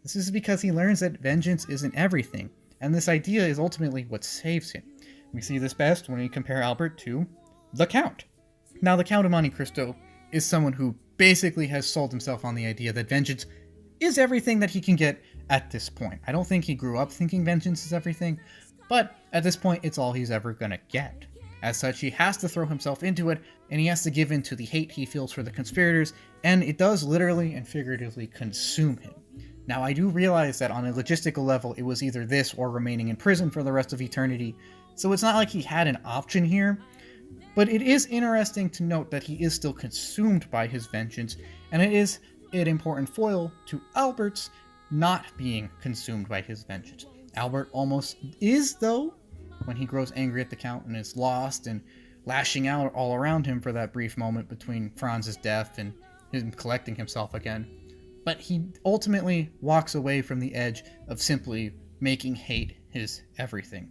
This is because he learns that vengeance isn't everything, and this idea is ultimately what saves him. We see this best when we compare Albert to the Count. Now, the Count of Monte Cristo is someone who basically has sold himself on the idea that vengeance is everything that he can get at this point. I don't think he grew up thinking vengeance is everything, but at this point, it's all he's ever gonna get. As such, he has to throw himself into it, and he has to give in to the hate he feels for the conspirators, and it does literally and figuratively consume him. Now, I do realize that on a logistical level, it was either this or remaining in prison for the rest of eternity, so it's not like he had an option here, but it is interesting to note that he is still consumed by his vengeance, and it is an important foil to Albert's not being consumed by his vengeance. Albert almost is, though, when he grows angry at the Count and is lost and lashing out all around him for that brief moment between Franz's death and him collecting himself again. But he ultimately walks away from the edge of simply making hate his everything.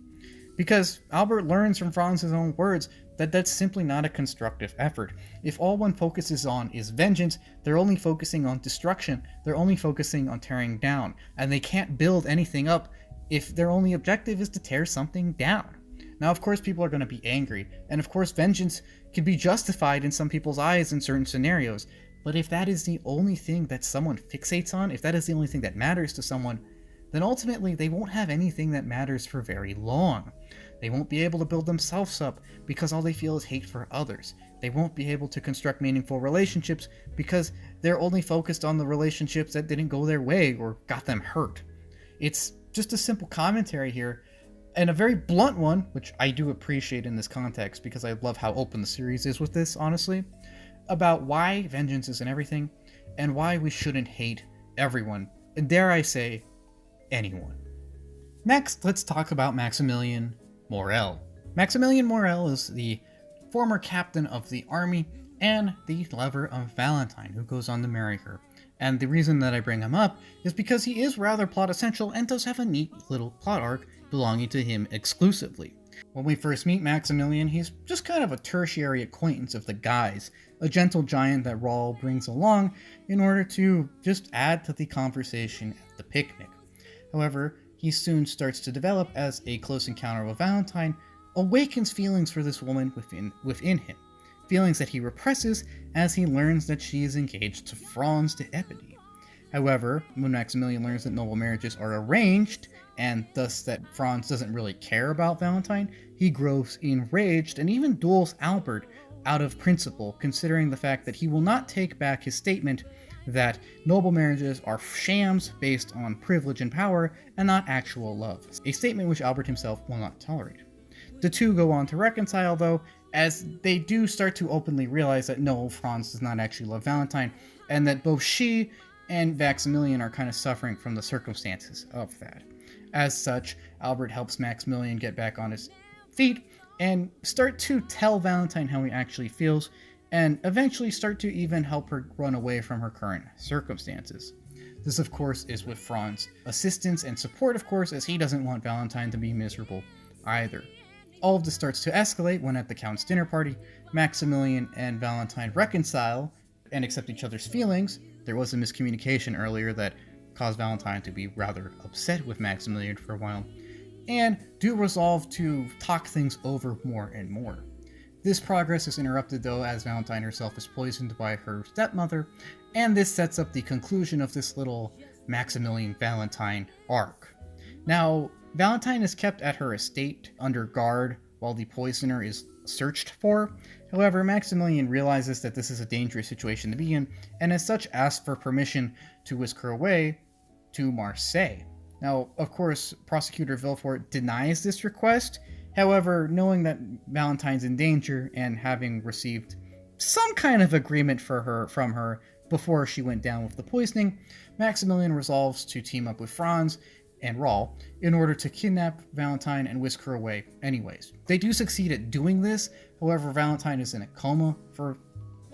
Because Albert learns from Franz's own words that that's simply not a constructive effort. If all one focuses on is vengeance, they're only focusing on destruction, they're only focusing on tearing down, and they can't build anything up if their only objective is to tear something down. Now, of course, people are going to be angry, and of course, vengeance can be justified in some people's eyes in certain scenarios, but if that is the only thing that someone fixates on, if that is the only thing that matters to someone, then ultimately they won't have anything that matters for very long. They won't be able to build themselves up because all they feel is hate for others. They won't be able to construct meaningful relationships because they're only focused on the relationships that didn't go their way or got them hurt. It's just a simple commentary here, and a very blunt one, which I do appreciate in this context because I love how open the series is with this, honestly, about why vengeance isn't everything and why we shouldn't hate everyone, and dare I say, anyone. Next, let's talk about Maximilien Morel. Maximilien Morel is the former captain of the army and the lover of Valentine, who goes on to marry her. And the reason that I bring him up is because he is rather plot essential and does have a neat little plot arc belonging to him exclusively. When we first meet Maximilien, he's just kind of a tertiary acquaintance of the guys, a gentle giant that Raoul brings along in order to just add to the conversation at the picnic. However, he soon starts to develop as a close encounter with Valentine awakens feelings for this woman within him, feelings that he represses as he learns that she is engaged to Franz D'Epinay. However, when Maximilien learns that noble marriages are arranged, and thus that Franz doesn't really care about Valentine, he grows enraged and even duels Albert out of principle, considering the fact that he will not take back his statement that noble marriages are shams based on privilege and power and not actual love, a statement which Albert himself will not tolerate. The two go on to reconcile, though, as they do start to openly realize that no, Franz does not actually love Valentine, and that both she and Maximilien are kind of suffering from the circumstances of that. As such, Albert helps Maximilien get back on his feet and start to tell Valentine how he actually feels, and eventually start to even help her run away from her current circumstances. This, of course, is with Franz's assistance and support, of course, as he doesn't want Valentine to be miserable either. All of this starts to escalate when at the Count's dinner party, Maximilien and Valentine reconcile and accept each other's feelings. There was a miscommunication earlier that caused Valentine to be rather upset with Maximilien for a while, and do resolve to talk things over more and more. This progress is interrupted, though, as Valentine herself is poisoned by her stepmother, and this sets up the conclusion of this little Maximilien-Valentine arc. Now, Valentine is kept at her estate under guard while the poisoner is searched for. However, Maximilien realizes that this is a dangerous situation to be in, and as such asks for permission to whisk her away to Marseille. Now, of course, Prosecutor Villefort denies this request. However, knowing that Valentine's in danger and having received some kind of agreement from her before she went down with the poisoning, Maximilien resolves to team up with Franz and Raoul in order to kidnap Valentine and whisk her away anyways. They do succeed at doing this. However, Valentine is in a coma for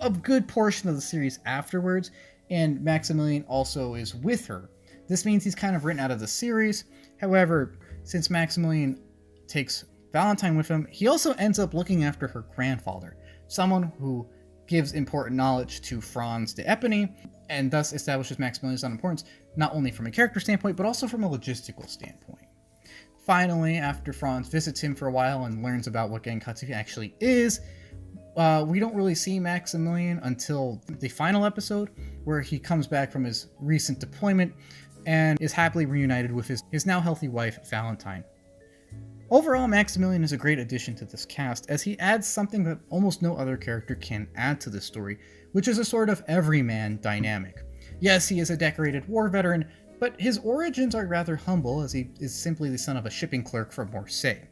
a good portion of the series afterwards, and Maximilien also is with her. This means he's kind of written out of the series. However, since Maximilien takes Valentine with him, he also ends up looking after her grandfather, someone who gives important knowledge to Franz D'Epinay, and thus establishes Maximilien's importance not only from a character standpoint, but also from a logistical standpoint. Finally, after Franz visits him for a while and learns about what Gankutsuou actually is, we don't really see Maximilien until the final episode, where he comes back from his recent deployment and is happily reunited with his now healthy wife, Valentine. Overall, Maximilien is a great addition to this cast, as he adds something that almost no other character can add to this story, which is a sort of everyman dynamic. Yes, he is a decorated war veteran, but his origins are rather humble, as he is simply the son of a shipping clerk from Marseille.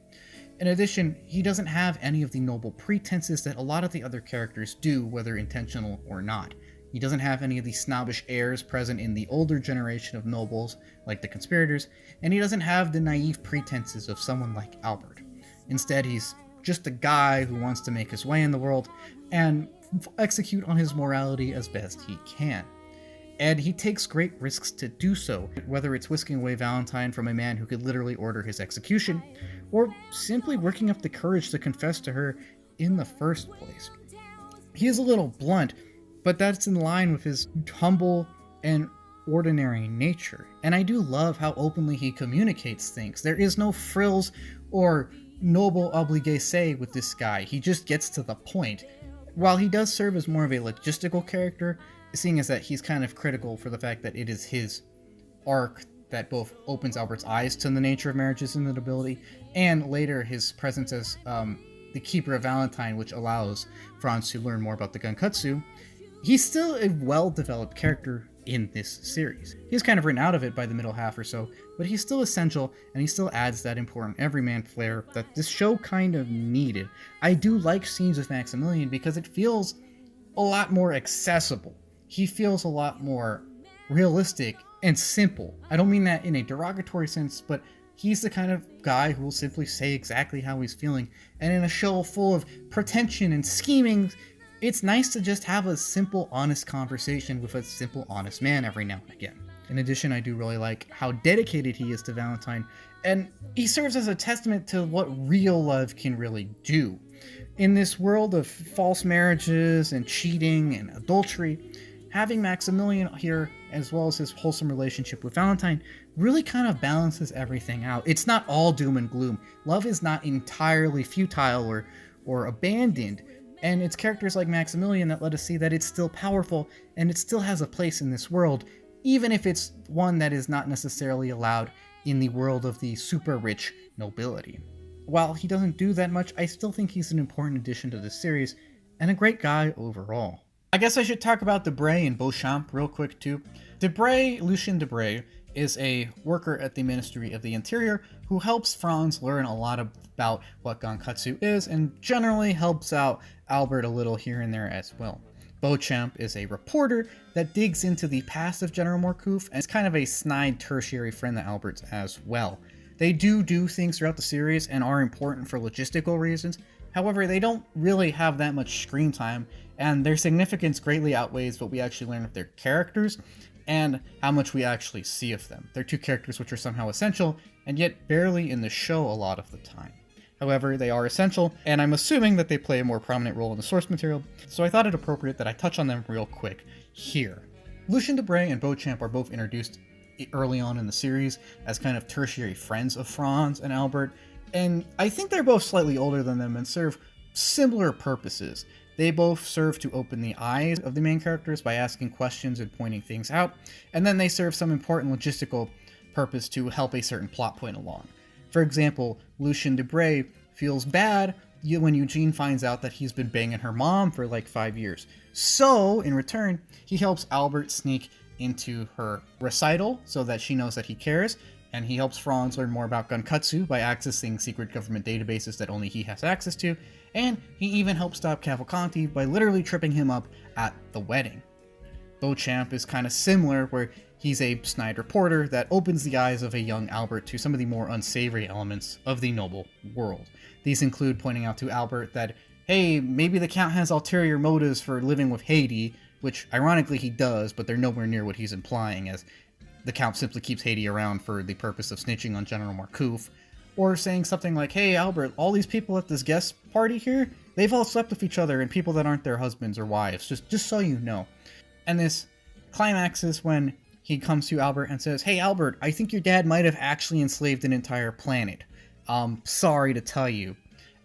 In addition, he doesn't have any of the noble pretenses that a lot of the other characters do, whether intentional or not. He doesn't have any of the snobbish airs present in the older generation of nobles, like the conspirators, and he doesn't have the naive pretenses of someone like Albert. Instead, he's just a guy who wants to make his way in the world and execute on his morality as best he can. And he takes great risks to do so, whether it's whisking away Valentine from a man who could literally order his execution, or simply working up the courage to confess to her in the first place. He is a little blunt, but that's in line with his humble and ordinary nature. And I do love how openly he communicates things. There is no frills or noble obligé with this guy. He just gets to the point. While he does serve as more of a logistical character, seeing as that he's kind of critical for the fact that it is his arc that both opens Albert's eyes to the nature of marriage's inevitability, and later his presence as the Keeper of Valentine, which allows Franz to learn more about the Gankutsuou, he's still a well-developed character in this series. He's kind of written out of it by the middle half or so, but he's still essential, and he still adds that important everyman flair that this show kind of needed. I do like scenes with Maximilien because it feels a lot more accessible. He feels a lot more realistic and simple. I don't mean that in a derogatory sense, but he's the kind of guy who will simply say exactly how he's feeling. And in a show full of pretension and scheming, it's nice to just have a simple, honest conversation with a simple, honest man every now and again. In addition, I do really like how dedicated he is to Valentine, and he serves as a testament to what real love can really do. In this world of false marriages and cheating and adultery, having Maximilien here, as well as his wholesome relationship with Valentine, really kind of balances everything out. It's not all doom and gloom. Love is not entirely futile or abandoned. And it's characters like Maximilien that let us see that it's still powerful and it still has a place in this world, even if it's one that is not necessarily allowed in the world of the super rich nobility. While he doesn't do that much, I still think he's an important addition to this series and a great guy overall. I guess I should talk about Debray and Beauchamp real quick too. Debray, Lucien Debray, is a worker at the Ministry of the Interior who helps Franz learn a lot about what Gankutsuou is and generally helps out Albert a little here and there as well. Beauchamp is a reporter that digs into the past of General Marcouf and is kind of a snide tertiary friend of Albert's as well. They do things throughout the series and are important for logistical reasons. However, they don't really have that much screen time, and their significance greatly outweighs what we actually learn of their characters and how much we actually see of them. They're two characters which are somehow essential, and yet barely in the show a lot of the time. However, they are essential, and I'm assuming that they play a more prominent role in the source material, so I thought it appropriate that I touch on them real quick here. Lucien Debray and Beauchamp are both introduced early on in the series as kind of tertiary friends of Franz and Albert, and I think they're both slightly older than them and serve similar purposes. They both serve to open the eyes of the main characters by asking questions and pointing things out, and then they serve some important logistical purpose to help a certain plot point along. For example, Lucien Debray feels bad when Eugene finds out that he's been banging her mom for like 5 years. So, in return, he helps Albert sneak into her recital so that she knows that he cares, and he helps Franz learn more about Gankutsuou by accessing secret government databases that only he has access to, and he even helps stop Cavalcanti by literally tripping him up at the wedding. Beauchamp is kind of similar, where he's a snide reporter that opens the eyes of a young Albert to some of the more unsavory elements of the noble world. These include pointing out to Albert that, hey, maybe the Count has ulterior motives for living with Haiti, which ironically he does, but they're nowhere near what he's implying, as the Count simply keeps Haiti around for the purpose of snitching on General Marcouf, or saying something like, hey Albert, all these people at this guest party here, they've all slept with each other and people that aren't their husbands or wives, just so you know. And this climaxes when he comes to Albert and says, hey Albert, I think your dad might have actually enslaved an entire planet. Sorry to tell you.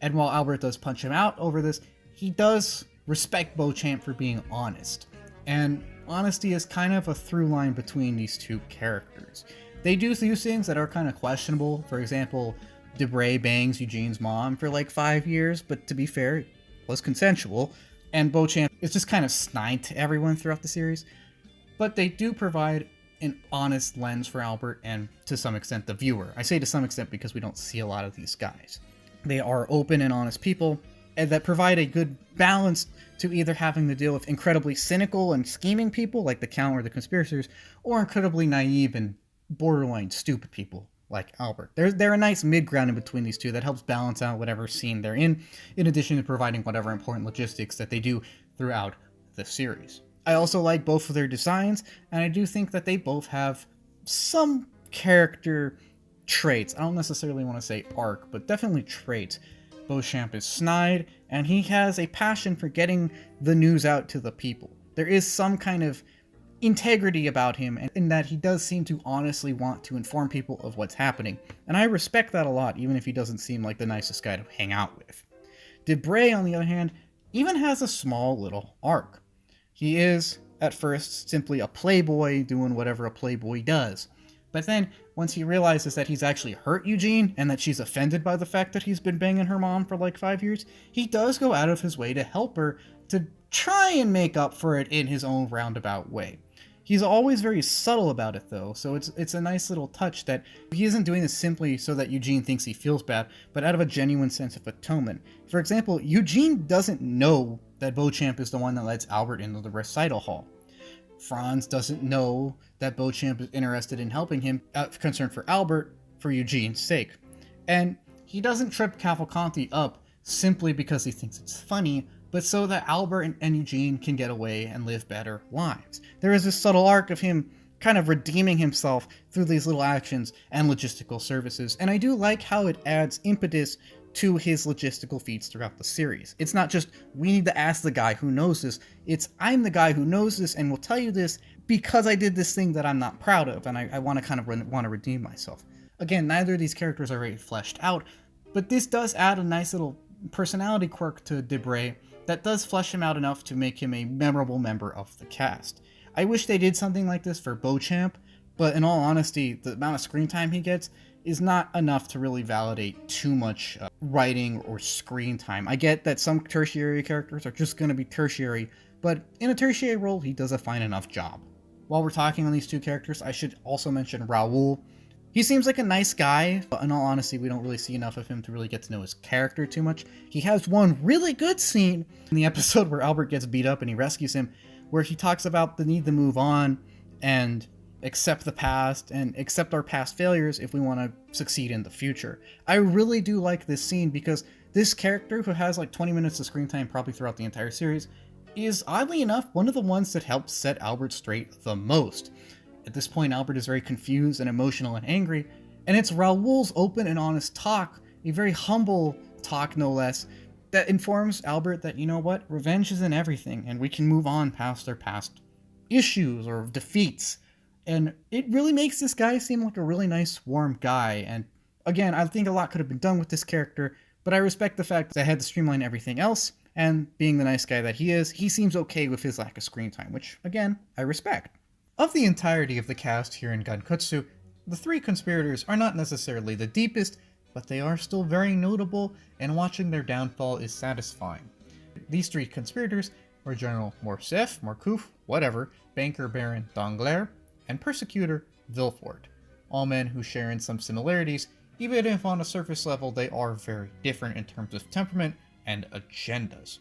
And while Albert does punch him out over this, he does respect Beauchamp for being honest. And honesty is kind of a through line between these two characters. They do things that are kind of questionable. For example, Debray bangs Eugene's mom for like 5 years, but to be fair, it was consensual. And Beauchamp is just kind of snide to everyone throughout the series. But they do provide an honest lens for Albert and, to some extent, the viewer. I say to some extent because we don't see a lot of these guys. They are open and honest people and that provide a good balance to either having to deal with incredibly cynical and scheming people like the Count or the Conspirators, or incredibly naive and borderline stupid people like Albert. They're a nice mid-ground in between these two that helps balance out whatever scene they're in addition to providing whatever important logistics that they do throughout the series. I also like both of their designs, and I do think that they both have some character traits. I don't necessarily want to say arc, but definitely traits. Beauchamp is snide, and he has a passion for getting the news out to the people. There is some kind of integrity about him, in that he does seem to honestly want to inform people of what's happening, and I respect that a lot, even if he doesn't seem like the nicest guy to hang out with. Debray, on the other hand, even has a small little arc. He is, at first, simply a playboy doing whatever a playboy does. But then, once he realizes that he's actually hurt Eugene, and that she's offended by the fact that he's been banging her mom for like 5 years, he does go out of his way to help her, to try and make up for it in his own roundabout way. He's always very subtle about it, though, so it's a nice little touch that he isn't doing this simply so that Eugene thinks he feels bad, but out of a genuine sense of atonement. For example, Eugene doesn't know that Beauchamp is the one that lets Albert into the recital hall. Franz doesn't know that Beauchamp is interested in helping him, out of concern for Albert, for Eugene's sake. And he doesn't trip Cavalcanti up simply because he thinks it's funny, but so that Albert and Eugene can get away and live better lives. There is this subtle arc of him kind of redeeming himself through these little actions and logistical services, and I do like how it adds impetus to his logistical feats throughout the series. It's not just, we need to ask the guy who knows this, it's, I'm the guy who knows this and will tell you this because I did this thing that I'm not proud of, and I want to kind of want to redeem myself. Again, neither of these characters are very fleshed out, but this does add a nice little personality quirk to Debray that does flesh him out enough to make him a memorable member of the cast. I wish they did something like this for Beauchamp, but in all honesty, the amount of screen time he gets is not enough to really validate too much writing or screen time. I get that some tertiary characters are just going to be tertiary, but in a tertiary role, he does a fine enough job. While we're talking on these two characters, I should also mention Raoul. He seems like a nice guy, but in all honesty, we don't really see enough of him to really get to know his character too much. He has one really good scene in the episode where Albert gets beat up and he rescues him, where he talks about the need to move on and accept the past and accept our past failures if we want to succeed in the future. I really do like this scene because this character, who has like 20 minutes of screen time probably throughout the entire series, is oddly enough one of the ones that helps set Albert straight the most. At this point, Albert is very confused and emotional and angry, and it's Raoul's open and honest talk, a very humble talk no less, that informs Albert that, you know what, revenge isn't everything, and we can move on past their past issues or defeats. And it really makes this guy seem like a really nice, warm guy, and again, I think a lot could have been done with this character, but I respect the fact that they had to streamline everything else, and being the nice guy that he is, he seems okay with his lack of screen time, which, again, I respect. Of the entirety of the cast here in Gankutsuou, the Three Conspirators are not necessarily the deepest, but they are still very notable, and watching their downfall is satisfying. These three conspirators were General Morcerf, Morcouf, whatever, Banker Baron Danglars, and Persecutor Villefort, all men who share in some similarities, even if on a surface level they are very different in terms of temperament and agendas.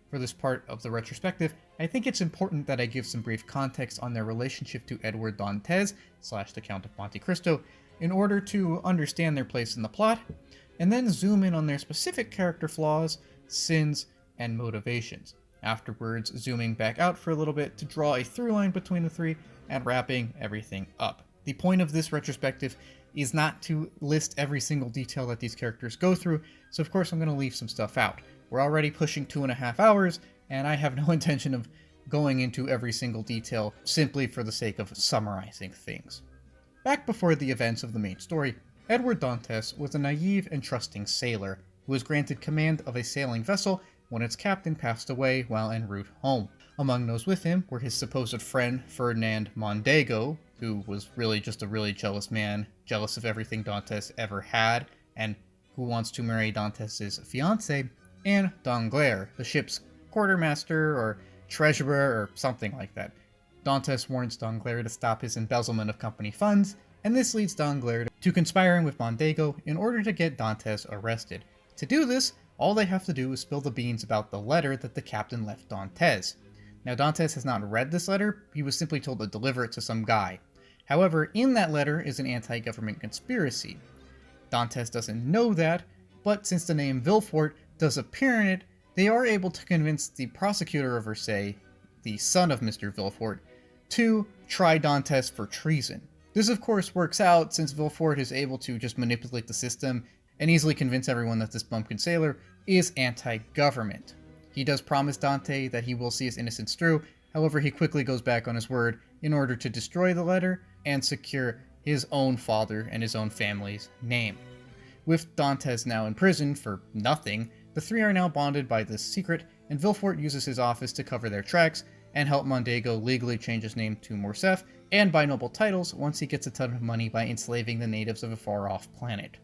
For this part of the retrospective, I think it's important that I give some brief context on their relationship to Edward Dantes / the Count of Monte Cristo in order to understand their place in the plot, and then zoom in on their specific character flaws, sins, and motivations. Afterwards, zooming back out for a little bit to draw a through line between the three and wrapping everything up. The point of this retrospective is not to list every single detail that these characters go through, so of course I'm going to leave some stuff out. We're already pushing 2.5 hours, and I have no intention of going into every single detail simply for the sake of summarizing things. Back before the events of the main story, Edward Dantes was a naive and trusting sailor who was granted command of a sailing vessel when its captain passed away while en route home. Among those with him were his supposed friend Ferdinand Mondego, who was really just a really jealous man, jealous of everything Dantes ever had, and who wants to marry Dantes' fiancée, and Danglars, the ship's quartermaster or treasurer or something like that. Dantes warns Danglars to stop his embezzlement of company funds, and this leads Danglars to conspiring with Mondego in order to get Dantes arrested. To do this, all they have to do is spill the beans about the letter that the captain left Dantes. Now, Dantes has not read this letter, he was simply told to deliver it to some guy. However, in that letter is an anti-government conspiracy. Dantes doesn't know that, but since the name Villefort does appear in it, they are able to convince the prosecutor of Versailles, the son of Mr. Villefort, to try Dantes for treason. This of course works out since Villefort is able to just manipulate the system and easily convince everyone that this bumpkin sailor is anti-government. He does promise Dante that he will see his innocence through, however he quickly goes back on his word in order to destroy the letter and secure his own father and his own family's name. With Dantes now in prison for nothing, the three are now bonded by this secret, and Villefort uses his office to cover their tracks and help Mondego legally change his name to Morcerf and buy noble titles once he gets a ton of money by enslaving the natives of a far-off planet.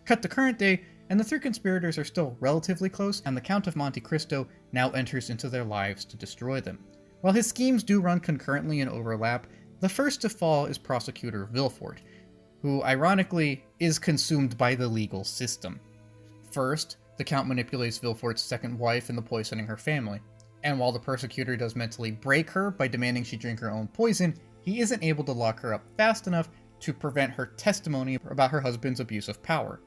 Cut to current day, and the three conspirators are still relatively close, and the Count of Monte Cristo now enters into their lives to destroy them. While his schemes do run concurrently and overlap, the first to fall is Prosecutor Villefort, who ironically is consumed by the legal system. First, the Count manipulates Villefort's second wife into poisoning her family, and while the persecutor does mentally break her by demanding she drink her own poison, he isn't able to lock her up fast enough to prevent her testimony about her husband's abuse of power.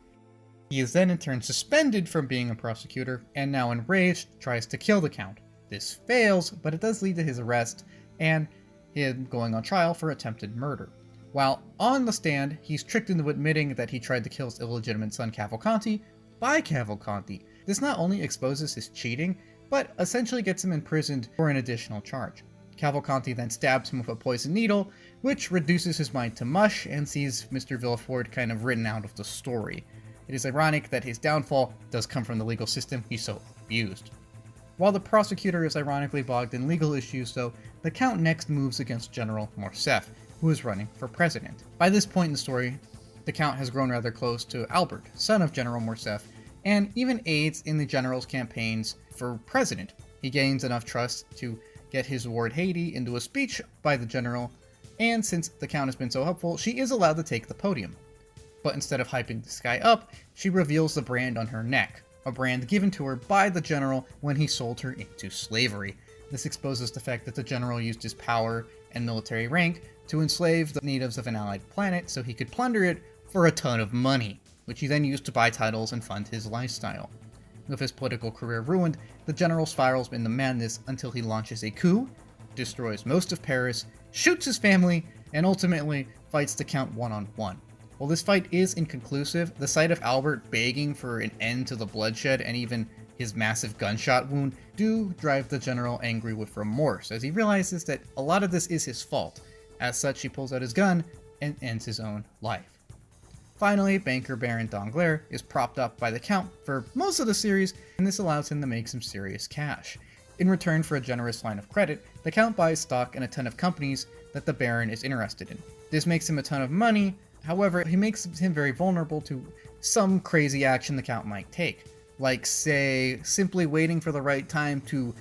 He is then in turn suspended from being a prosecutor, and now enraged tries to kill the Count. This fails, but it does lead to his arrest, and him going on trial for attempted murder. While on the stand, he's tricked into admitting that he tried to kill his illegitimate son Cavalcanti by Cavalcanti. This not only exposes his cheating, but essentially gets him imprisoned for an additional charge. Cavalcanti then stabs him with a poisoned needle, which reduces his mind to mush and sees Mr. Villefort kind of written out of the story. It is ironic that his downfall does come from the legal system he so abused. While the prosecutor is ironically bogged in legal issues, though, the Count next moves against General Morcerf, who is running for president. By this point in the story, the Count has grown rather close to Albert, son of General Morcerf, and even aids in the general's campaigns for president. He gains enough trust to get his ward Haydée into a speech by the general, and since the Count has been so helpful, she is allowed to take the podium. But instead of hyping this guy up, she reveals the brand on her neck, a brand given to her by the general when he sold her into slavery. This exposes the fact that the general used his power and military rank to enslave the natives of an allied planet so he could plunder it for a ton of money, which he then used to buy titles and fund his lifestyle. With his political career ruined, the general spirals into madness until he launches a coup, destroys most of Paris, shoots his family, and ultimately fights the Count one-on-one. While this fight is inconclusive, the sight of Albert begging for an end to the bloodshed and even his massive gunshot wound do drive the general angry with remorse, as he realizes that a lot of this is his fault. As such, he pulls out his gun and ends his own life. Finally, banker Baron Danglars is propped up by the Count for most of the series, and this allows him to make some serious cash. In return for a generous line of credit, the Count buys stock in a ton of companies that the Baron is interested in. This makes him a ton of money, however, he makes him very vulnerable to some crazy action the Count might take, like, say, simply waiting for the right time to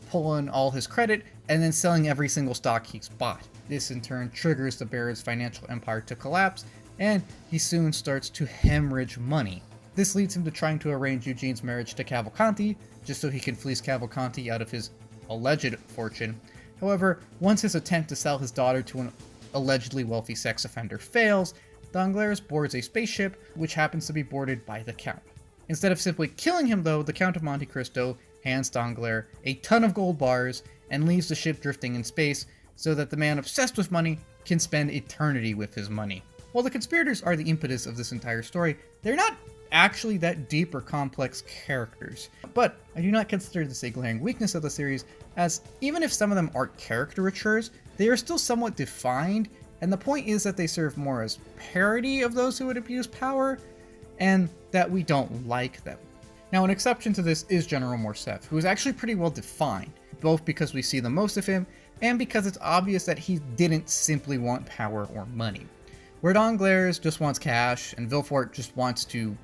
pull in all his credit and then selling every single stock he's bought. This in turn triggers the Baron's financial empire to collapse, and he soon starts to hemorrhage money. This leads him to trying to arrange Eugene's marriage to Cavalcanti, just so he can fleece Cavalcanti out of his alleged fortune. However, once his attempt to sell his daughter to an allegedly wealthy sex offender fails, Danglars boards a spaceship, which happens to be boarded by the Count. Instead of simply killing him though, the Count of Monte Cristo hands Danglars a ton of gold bars and leaves the ship drifting in space so that the man obsessed with money can spend eternity with his money. While the conspirators are the impetus of this entire story, they're not actually that deep or complex characters. But I do not consider this a glaring weakness of the series, as even if some of them aren't caricatures, they are still somewhat defined, and the point is that they serve more as parody of those who would abuse power, and that we don't like them. Now, an exception to this is General Morcerf, who is actually pretty well defined, both because we see the most of him, and because it's obvious that he didn't simply want power or money. Where Danglars just wants cash, and Villefort just wants to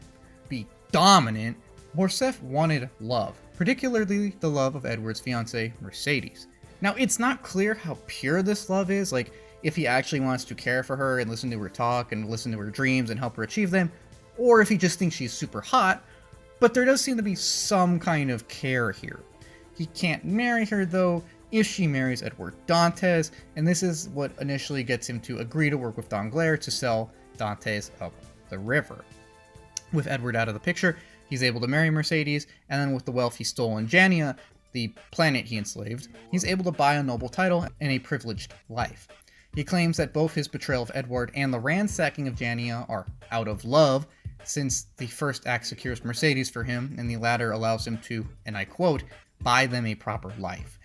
be dominant, Morcerf wanted love, particularly the love of Edward's fiancée, Mercedes. Now, it's not clear how pure this love is, like if he actually wants to care for her and listen to her talk and listen to her dreams and help her achieve them, or if he just thinks she's super hot, but there does seem to be some kind of care here. He can't marry her, though, if she marries Edward Dantes, and this is what initially gets him to agree to work with Danglars to sell Dantes up the river. With Edward out of the picture, he's able to marry Mercedes, and then with the wealth he stole in Jania, the planet he enslaved, he's able to buy a noble title and a privileged life. He claims that both his betrayal of Edward and the ransacking of Jania are out of love, since the first act secures Mercedes for him, and the latter allows him to, and I quote, buy them a proper life.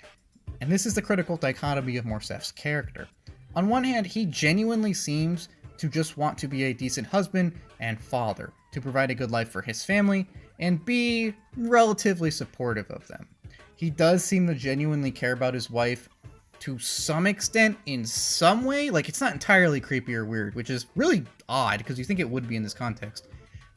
And this is the critical dichotomy of Morcerf's character. On one hand, he genuinely seems to just want to be a decent husband and father, to provide a good life for his family, and be relatively supportive of them. He does seem to genuinely care about his wife, to some extent in some way. Like, it's not entirely creepy or weird, which is really odd because you think it would be in this context.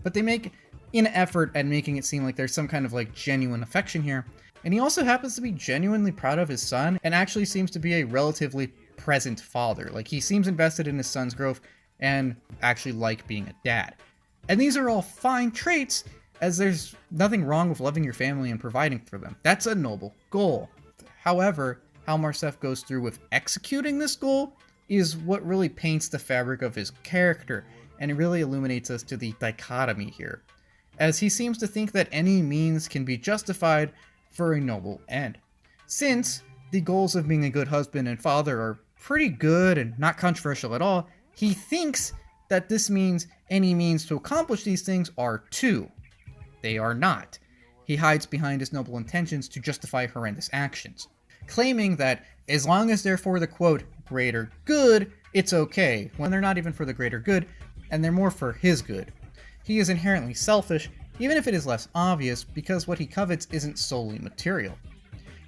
But they make an effort at making it seem like there's some kind of like genuine affection here. And he also happens to be genuinely proud of his son and actually seems to be a relatively present father. Like, he seems invested in his son's growth and actually like being a dad. And these are all fine traits, as there's nothing wrong with loving your family and providing for them. That's a noble goal. However, how Morcerf goes through with executing this goal is what really paints the fabric of his character, and it really illuminates us to the dichotomy here, as he seems to think that any means can be justified for a noble end. Since the goals of being a good husband and father are pretty good and not controversial at all, he thinks that this means any means to accomplish these things are too. They are not. He hides behind his noble intentions to justify horrendous actions, claiming that as long as they're for the, quote, greater good, it's okay, when they're not even for the greater good, and they're more for his good. He is inherently selfish, even if it is less obvious, because what he covets isn't solely material.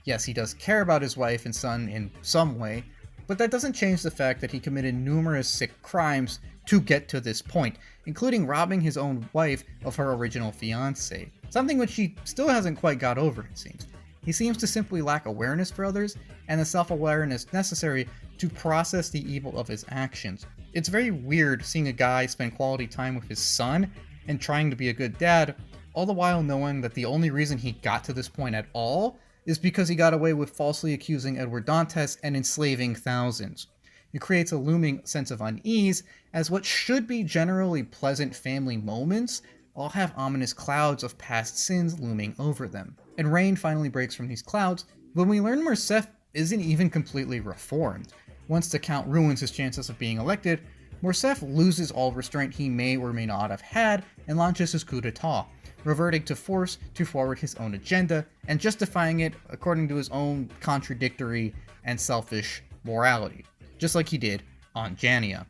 Yes, he does care about his wife and son in some way, but that doesn't change the fact that he committed numerous sick crimes to get to this point, including robbing his own wife of her original fiancé, something which he still hasn't quite got over, it seems. He seems to simply lack awareness for others, and the self-awareness necessary to process the evil of his actions. It's very weird seeing a guy spend quality time with his son and trying to be a good dad, all the while knowing that the only reason he got to this point at all is because he got away with falsely accusing Edward Dantes and enslaving thousands. It creates a looming sense of unease, as what should be generally pleasant family moments all have ominous clouds of past sins looming over them. And rain finally breaks from these clouds when we learn Morcerf isn't even completely reformed. Once the Count ruins his chances of being elected, Morcerf loses all restraint he may or may not have had and launches his coup d'etat, reverting to force to forward his own agenda and justifying it according to his own contradictory and selfish morality, just like he did on Jania.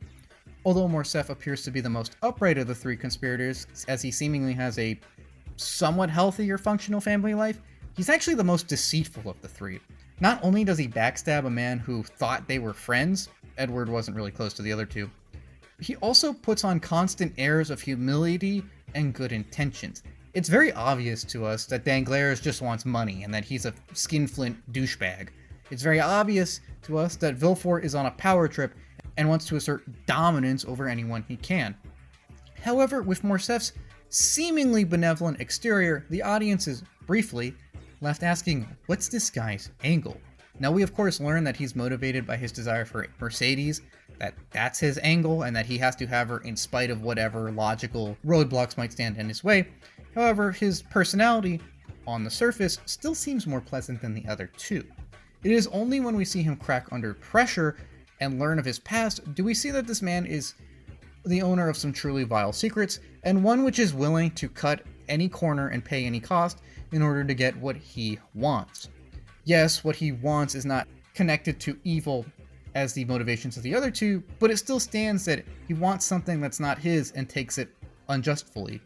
Although Morcerf appears to be the most upright of the three conspirators, as he seemingly has a somewhat healthy or functional family life, he's actually the most deceitful of the three. Not only does he backstab a man who thought they were friends, Edward wasn't really close to the other two, he also puts on constant airs of humility and good intentions. It's very obvious to us that Danglars just wants money and that he's a skinflint douchebag. It's very obvious to us that Villefort is on a power trip and wants to assert dominance over anyone he can. However, with Morcerf's seemingly benevolent exterior, the audience is, briefly, left asking, what's this guy's angle? Now we of course learn that he's motivated by his desire for Mercedes, that's his angle, and that he has to have her in spite of whatever logical roadblocks might stand in his way. However, his personality, on the surface, still seems more pleasant than the other two. It is only when we see him crack under pressure and learn of his past do we see that this man is the owner of some truly vile secrets, and one which is willing to cut any corner and pay any cost in order to get what he wants. Yes, what he wants is not connected to evil as the motivations of the other two, but it still stands that he wants something that's not his and takes it unjustly.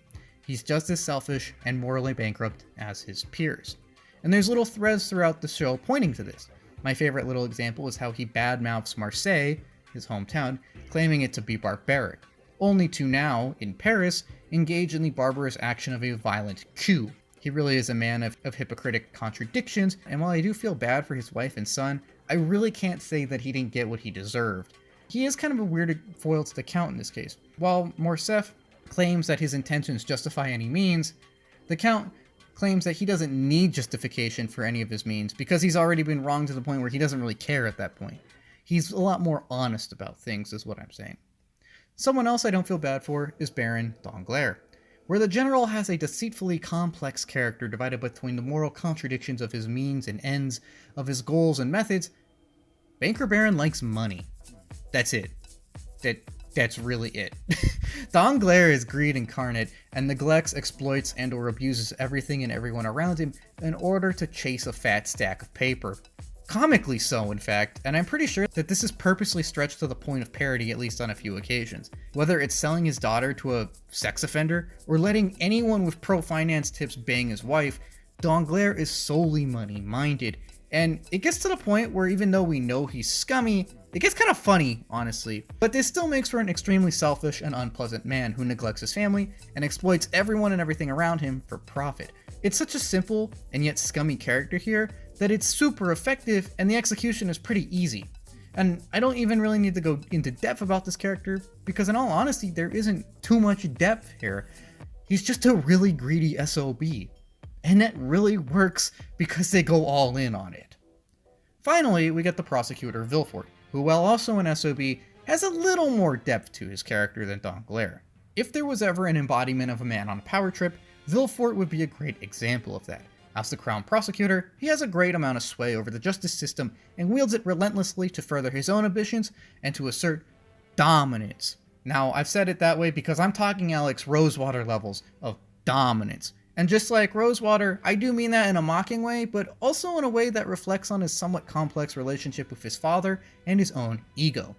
He's just as selfish and morally bankrupt as his peers. And there's little threads throughout the show pointing to this. My favorite little example is how he badmouths Marseille, his hometown, claiming it to be barbaric, only to now, in Paris, engage in the barbarous action of a violent coup. He really is a man of hypocritic contradictions, and while I do feel bad for his wife and son, I really can't say that he didn't get what he deserved. He is kind of a weird foil to the Count in this case. While Morcerf claims that his intentions justify any means, the Count claims that he doesn't need justification for any of his means because he's already been wronged to the point where he doesn't really care at that point. He's a lot more honest about things, is what I'm saying. Someone else I don't feel bad for is Baron Danglars. Where the general has a deceitfully complex character divided between the moral contradictions of his means and ends, of his goals and methods, Banker Baron likes money. That's it. That's really it. Danglars is greed incarnate and neglects, exploits, and or abuses everything and everyone around him in order to chase a fat stack of paper. Comically so, in fact, and I'm pretty sure that this is purposely stretched to the point of parody at least on a few occasions. Whether it's selling his daughter to a sex offender, or letting anyone with pro-finance tips bang his wife, Danglars is solely money-minded, And it gets to the point where even though we know he's scummy, it gets kind of funny, honestly. But this still makes for an extremely selfish and unpleasant man who neglects his family and exploits everyone and everything around him for profit. It's such a simple and yet scummy character here that it's super effective and the execution is pretty easy. And I don't even really need to go into depth about this character because in all honesty, there isn't too much depth here. He's just a really greedy SOB. And that really works because they go all in on it. Finally, we get the prosecutor Villefort, who while also an SOB, has a little more depth to his character than Danglars. If there was ever an embodiment of a man on a power trip, Villefort would be a great example of that. As the Crown Prosecutor, he has a great amount of sway over the justice system and wields it relentlessly to further his own ambitions and to assert dominance. Now, I've said it that way because I'm talking Alex Rosewater levels of dominance. And just like Rosewater, I do mean that in a mocking way, but also in a way that reflects on his somewhat complex relationship with his father and his own ego.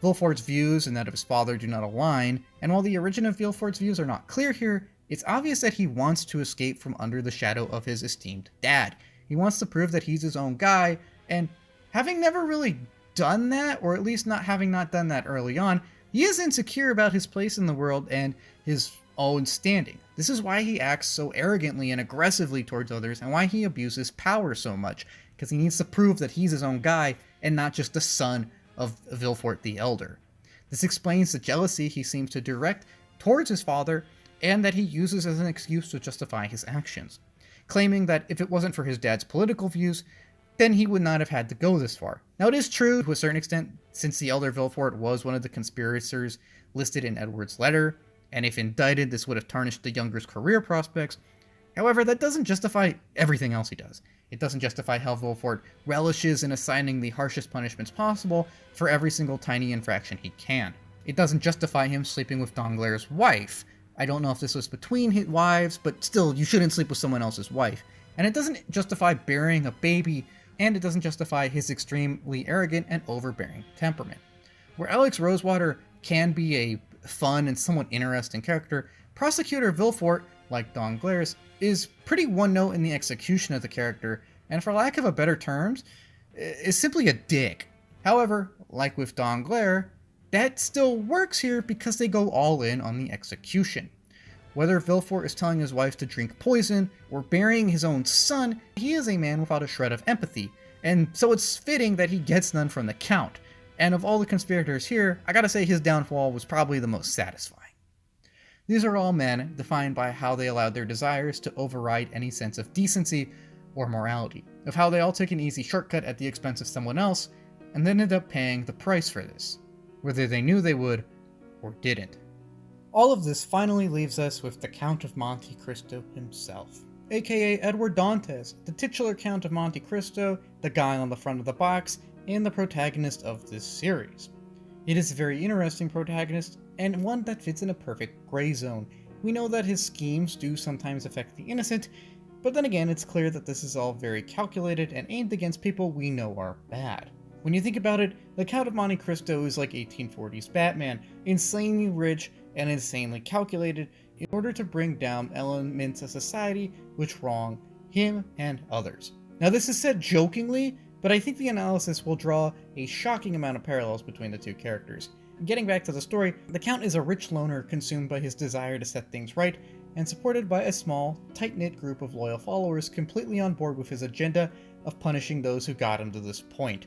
Villefort's views and that of his father do not align, and while the origin of Villefort's views are not clear here, it's obvious that he wants to escape from under the shadow of his esteemed dad. He wants to prove that he's his own guy, and having never really done that, or at least not done that early on, he is insecure about his place in the world and his own standing. This is why he acts so arrogantly and aggressively towards others and why he abuses power so much, because he needs to prove that he's his own guy and not just the son of Villefort the Elder. This explains the jealousy he seems to direct towards his father and that he uses as an excuse to justify his actions, claiming that if it wasn't for his dad's political views, then he would not have had to go this far. Now it is true to a certain extent, since the Elder Villefort was one of the conspirators listed in Edward's letter, and if indicted, this would have tarnished the younger's career prospects. However, that doesn't justify everything else he does. It doesn't justify how Villefort relishes in assigning the harshest punishments possible for every single tiny infraction he can. It doesn't justify him sleeping with Danglars' wife. I don't know if this was between his wives, but still, you shouldn't sleep with someone else's wife. And it doesn't justify burying a baby, and it doesn't justify his extremely arrogant and overbearing temperament. Where Alex Rosewater can be a fun and somewhat interesting character, Prosecutor Villefort, like Danglars, is pretty one-note in the execution of the character, and for lack of a better terms, is simply a dick. However, like with Danglars, that still works here because they go all in on the execution. Whether Villefort is telling his wife to drink poison or burying his own son, he is a man without a shred of empathy, and so it's fitting that he gets none from the Count. And of all the conspirators here, I gotta say his downfall was probably the most satisfying. These are all men defined by how they allowed their desires to override any sense of decency or morality, of how they all took an easy shortcut at the expense of someone else, and then ended up paying the price for this, whether they knew they would or didn't. All of this finally leaves us with the Count of Monte Cristo himself, aka Edward Dantes, the titular Count of Monte Cristo, the guy on the front of the box, and the protagonist of this series. It is a very interesting protagonist, and one that fits in a perfect gray zone. We know that his schemes do sometimes affect the innocent, but then again it's clear that this is all very calculated and aimed against people we know are bad. When you think about it, the Count of Monte Cristo is like 1840s Batman, insanely rich and insanely calculated in order to bring down elements of society which wrong him and others. Now this is said jokingly, but I think the analysis will draw a shocking amount of parallels between the two characters. Getting back to the story, the Count is a rich loner consumed by his desire to set things right, and supported by a small, tight-knit group of loyal followers completely on board with his agenda of punishing those who got him to this point.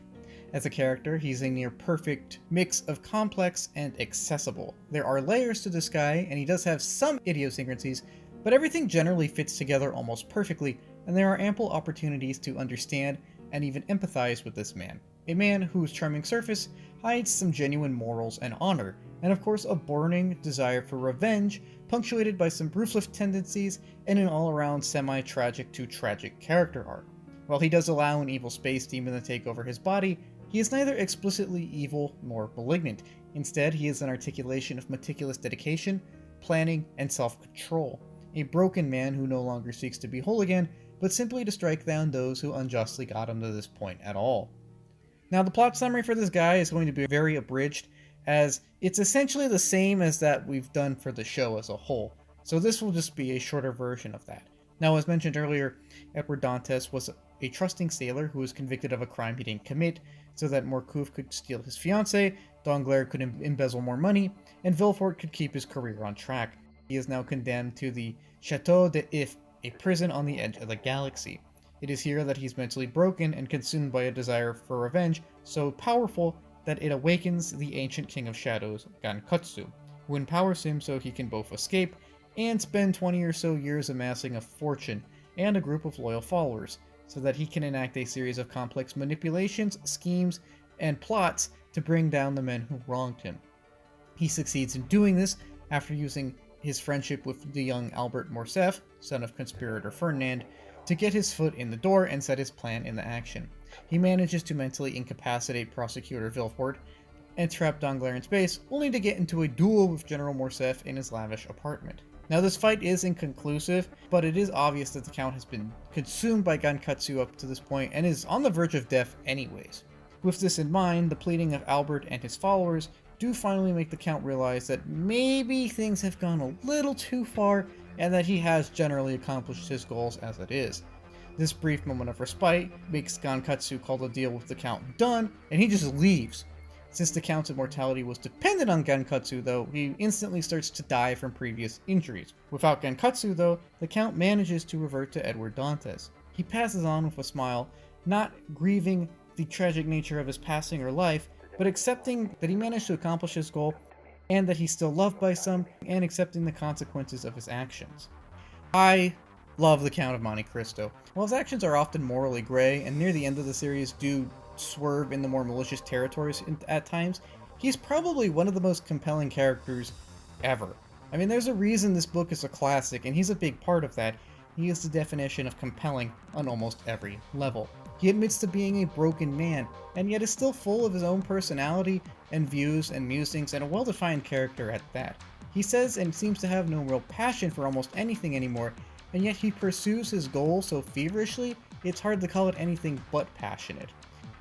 As a character, he's a near-perfect mix of complex and accessible. There are layers to this guy, and he does have some idiosyncrasies, but everything generally fits together almost perfectly, and there are ample opportunities to understand and even empathize with this man. A man whose charming surface hides some genuine morals and honor, and of course a burning desire for revenge, punctuated by some ruthless tendencies and an all-around semi-tragic to tragic character arc. While he does allow an evil space demon to take over his body, he is neither explicitly evil nor malignant. Instead, he is an articulation of meticulous dedication, planning, and self-control. A broken man who no longer seeks to be whole again, but simply to strike down those who unjustly got him to this point at all. Now, the plot summary for this guy is going to be very abridged, as it's essentially the same as that we've done for the show as a whole, so this will just be a shorter version of that. Now, as mentioned earlier, Edward Dantes was a trusting sailor who was convicted of a crime he didn't commit, so that Morcouf could steal his fiancée, Danglars could embezzle more money, and Villefort could keep his career on track. He is now condemned to the Château d'If, a prison on the edge of the galaxy. It is here that he's mentally broken and consumed by a desire for revenge so powerful that it awakens the ancient king of shadows, Gankutsuou, who empowers him so he can both escape and spend 20 or so years amassing a fortune and a group of loyal followers, so that he can enact a series of complex manipulations, schemes, and plots to bring down the men who wronged him. He succeeds in doing this after using his friendship with the young Albert Morcerf, son of conspirator Ferdinand, to get his foot in the door and set his plan into action. He manages to mentally incapacitate Prosecutor Villefort and trap Danglars in space, only to get into a duel with General Morcerf in his lavish apartment. Now this fight is inconclusive, but it is obvious that the Count has been consumed by Gankutsuou up to this point and is on the verge of death anyways. With this in mind, the pleading of Albert and his followers do finally make the Count realize that maybe things have gone a little too far and that he has generally accomplished his goals as it is. This brief moment of respite makes Gankutsuou call the deal with the Count done, and he just leaves. Since the Count's immortality was dependent on Gankutsuou, though, he instantly starts to die from previous injuries. Without Gankutsuou, though, the Count manages to revert to Edward Dantes. He passes on with a smile, not grieving the tragic nature of his passing or life, but accepting that he managed to accomplish his goal and that he's still loved by some, and accepting the consequences of his actions. I love the Count of Monte Cristo. While his actions are often morally gray, and near the end of the series do swerve in the more malicious territories at times, he's probably one of the most compelling characters ever. I mean, there's a reason this book is a classic, and he's a big part of that. He is the definition of compelling on almost every level. He admits to being a broken man, and yet is still full of his own personality and views and musings, and a well-defined character at that. He says and seems to have no real passion for almost anything anymore, and yet he pursues his goal so feverishly, it's hard to call it anything but passionate.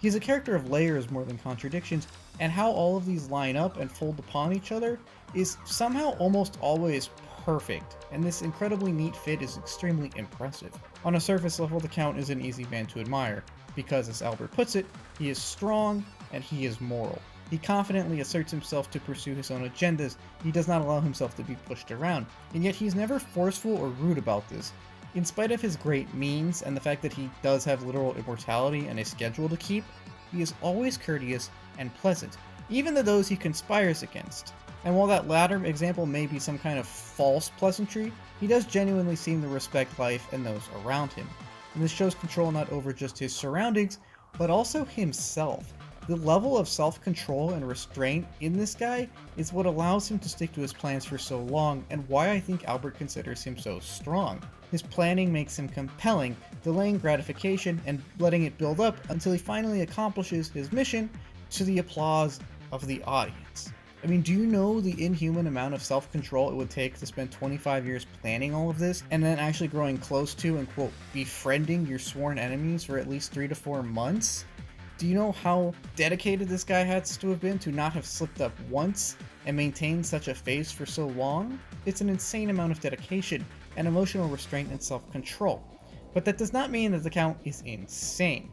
He's a character of layers more than contradictions, and how all of these line up and fold upon each other is somehow almost always perfect, and this incredibly neat fit is extremely impressive. On a surface level, the Count is an easy man to admire, because as Albert puts it, he is strong and he is moral. He confidently asserts himself to pursue his own agendas, he does not allow himself to be pushed around, and yet he's never forceful or rude about this. In spite of his great means and the fact that he does have literal immortality and a schedule to keep, he is always courteous and pleasant, even to those he conspires against. And while that latter example may be some kind of false pleasantry, he does genuinely seem to respect life and those around him. And this shows control not over just his surroundings, but also himself. The level of self-control and restraint in this guy is what allows him to stick to his plans for so long, and why I think Albert considers him so strong. His planning makes him compelling, delaying gratification and letting it build up until he finally accomplishes his mission to the applause of the audience. I mean, do you know the inhuman amount of self-control it would take to spend 25 years planning all of this, and then actually growing close to and, quote, befriending your sworn enemies for at least 3 to 4 months? Do you know how dedicated this guy has to have been to not have slipped up once and maintain such a face for so long? It's an insane amount of dedication and emotional restraint and self-control. But that does not mean that the Count is insane.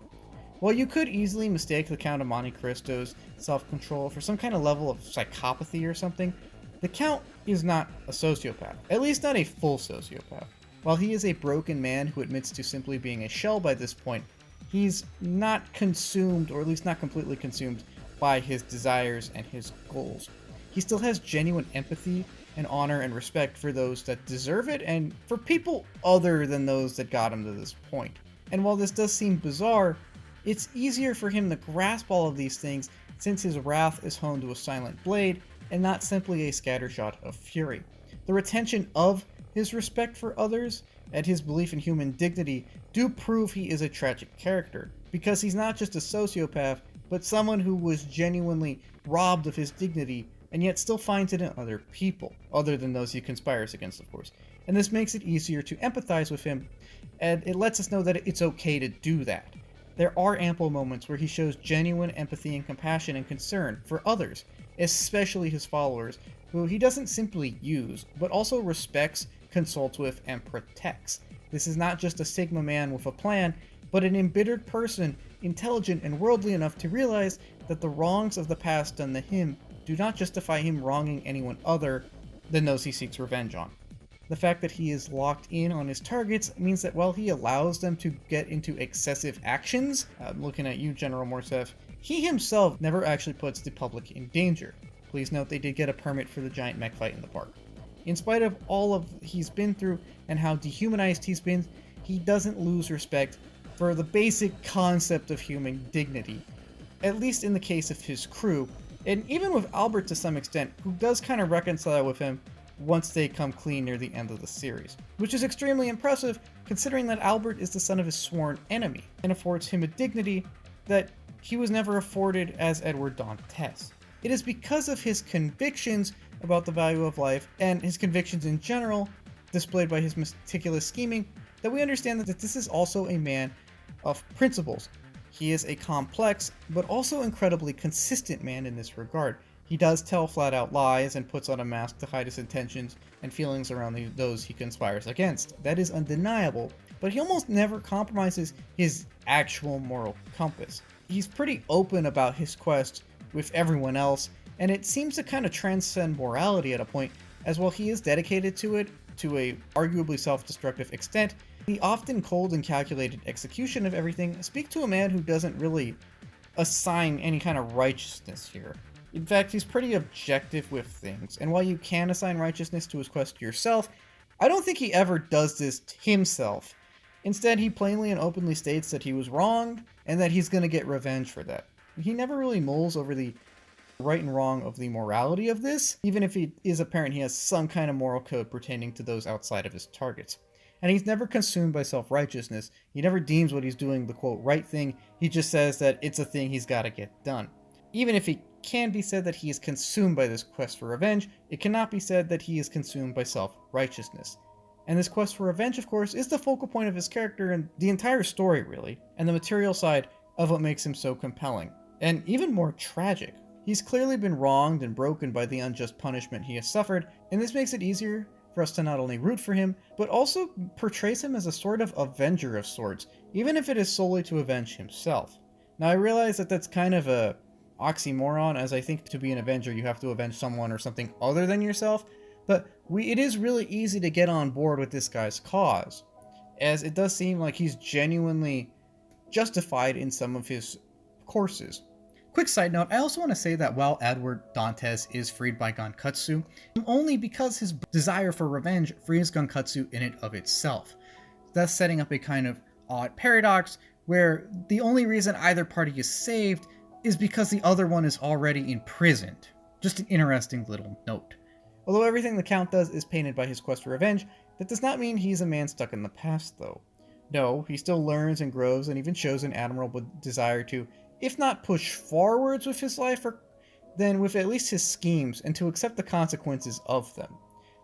While you could easily mistake the Count of Monte Cristo's self-control for some kind of level of psychopathy or something, the Count is not a sociopath, at least not a full sociopath. While he is a broken man who admits to simply being a shell by this point, he's not consumed, or at least not completely consumed, by his desires and his goals. He still has genuine empathy and honor and respect for those that deserve it, and for people other than those that got him to this point. And while this does seem bizarre, it's easier for him to grasp all of these things since his wrath is honed to a silent blade and not simply a scattershot of fury. The retention of his respect for others and his belief in human dignity do prove he is a tragic character, because he's not just a sociopath, but someone who was genuinely robbed of his dignity and yet still finds it in other people, other than those he conspires against, of course. And this makes it easier to empathize with him, and it lets us know that it's okay to do that. There are ample moments where he shows genuine empathy and compassion and concern for others, especially his followers, who he doesn't simply use, but also respects, consults with, and protects. This is not just a Sigma man with a plan, but an embittered person, intelligent and worldly enough to realize that the wrongs of the past done to him do not justify him wronging anyone other than those he seeks revenge on. The fact that he is locked in on his targets means that while he allows them to get into excessive actions, looking at you, General Morcerf, he himself never actually puts the public in danger. Please note they did get a permit for the giant mech fight in the park. In spite of all of he's been through and how dehumanized he's been, he doesn't lose respect for the basic concept of human dignity, at least in the case of his crew, and even with Albert to some extent, who does kind of reconcile with him once they come clean near the end of the series, which is extremely impressive considering that Albert is the son of his sworn enemy and affords him a dignity that he was never afforded as Edward Dantes. It is because of his convictions about the value of life and his convictions in general, displayed by his meticulous scheming, that we understand that this is also a man of principles. He is a complex, but also incredibly consistent man in this regard. He does tell flat-out lies and puts on a mask to hide his intentions and feelings around those he conspires against. That is undeniable, but he almost never compromises his actual moral compass. He's pretty open about his quest with everyone else, and it seems to kind of transcend morality at a point, as while he is dedicated to it to a arguably self-destructive extent, the often cold and calculated execution of everything speak to a man who doesn't really assign any kind of righteousness here. In fact, he's pretty objective with things, and while you can assign righteousness to his quest to yourself, I don't think he ever does this to himself. Instead, he plainly and openly states that he was wronged, and that he's going to get revenge for that. He never really mulls over the right and wrong of the morality of this, even if it is apparent he has some kind of moral code pertaining to those outside of his targets. And he's never consumed by self-righteousness. He never deems what he's doing the quote right thing, he just says that it's a thing he's got to get done. Even if it can be said that he is consumed by this quest for revenge, it cannot be said that he is consumed by self-righteousness. And this quest for revenge, of course, is the focal point of his character and the entire story, really, and the material side of what makes him so compelling, and even more tragic. He's clearly been wronged and broken by the unjust punishment he has suffered, and this makes it easier for us to not only root for him, but also portrays him as a sort of avenger of sorts, even if it is solely to avenge himself. Now I realize that that's kind of a oxymoron, as I think to be an avenger you have to avenge someone or something other than yourself, but it is really easy to get on board with this guy's cause, as it does seem like he's genuinely justified in some of his courses. Quick side note, I also want to say that while Edward Dantes is freed by Gankutsuou, only because his desire for revenge frees Gankutsuou in and of itself, thus setting up a kind of odd paradox where the only reason either party is saved is because the other one is already imprisoned. Just an interesting little note. Although everything the Count does is painted by his quest for revenge, that does not mean he's a man stuck in the past, though. No, he still learns and grows and even shows an admirable desire to, if not push forwards with his life, then with at least his schemes, and to accept the consequences of them.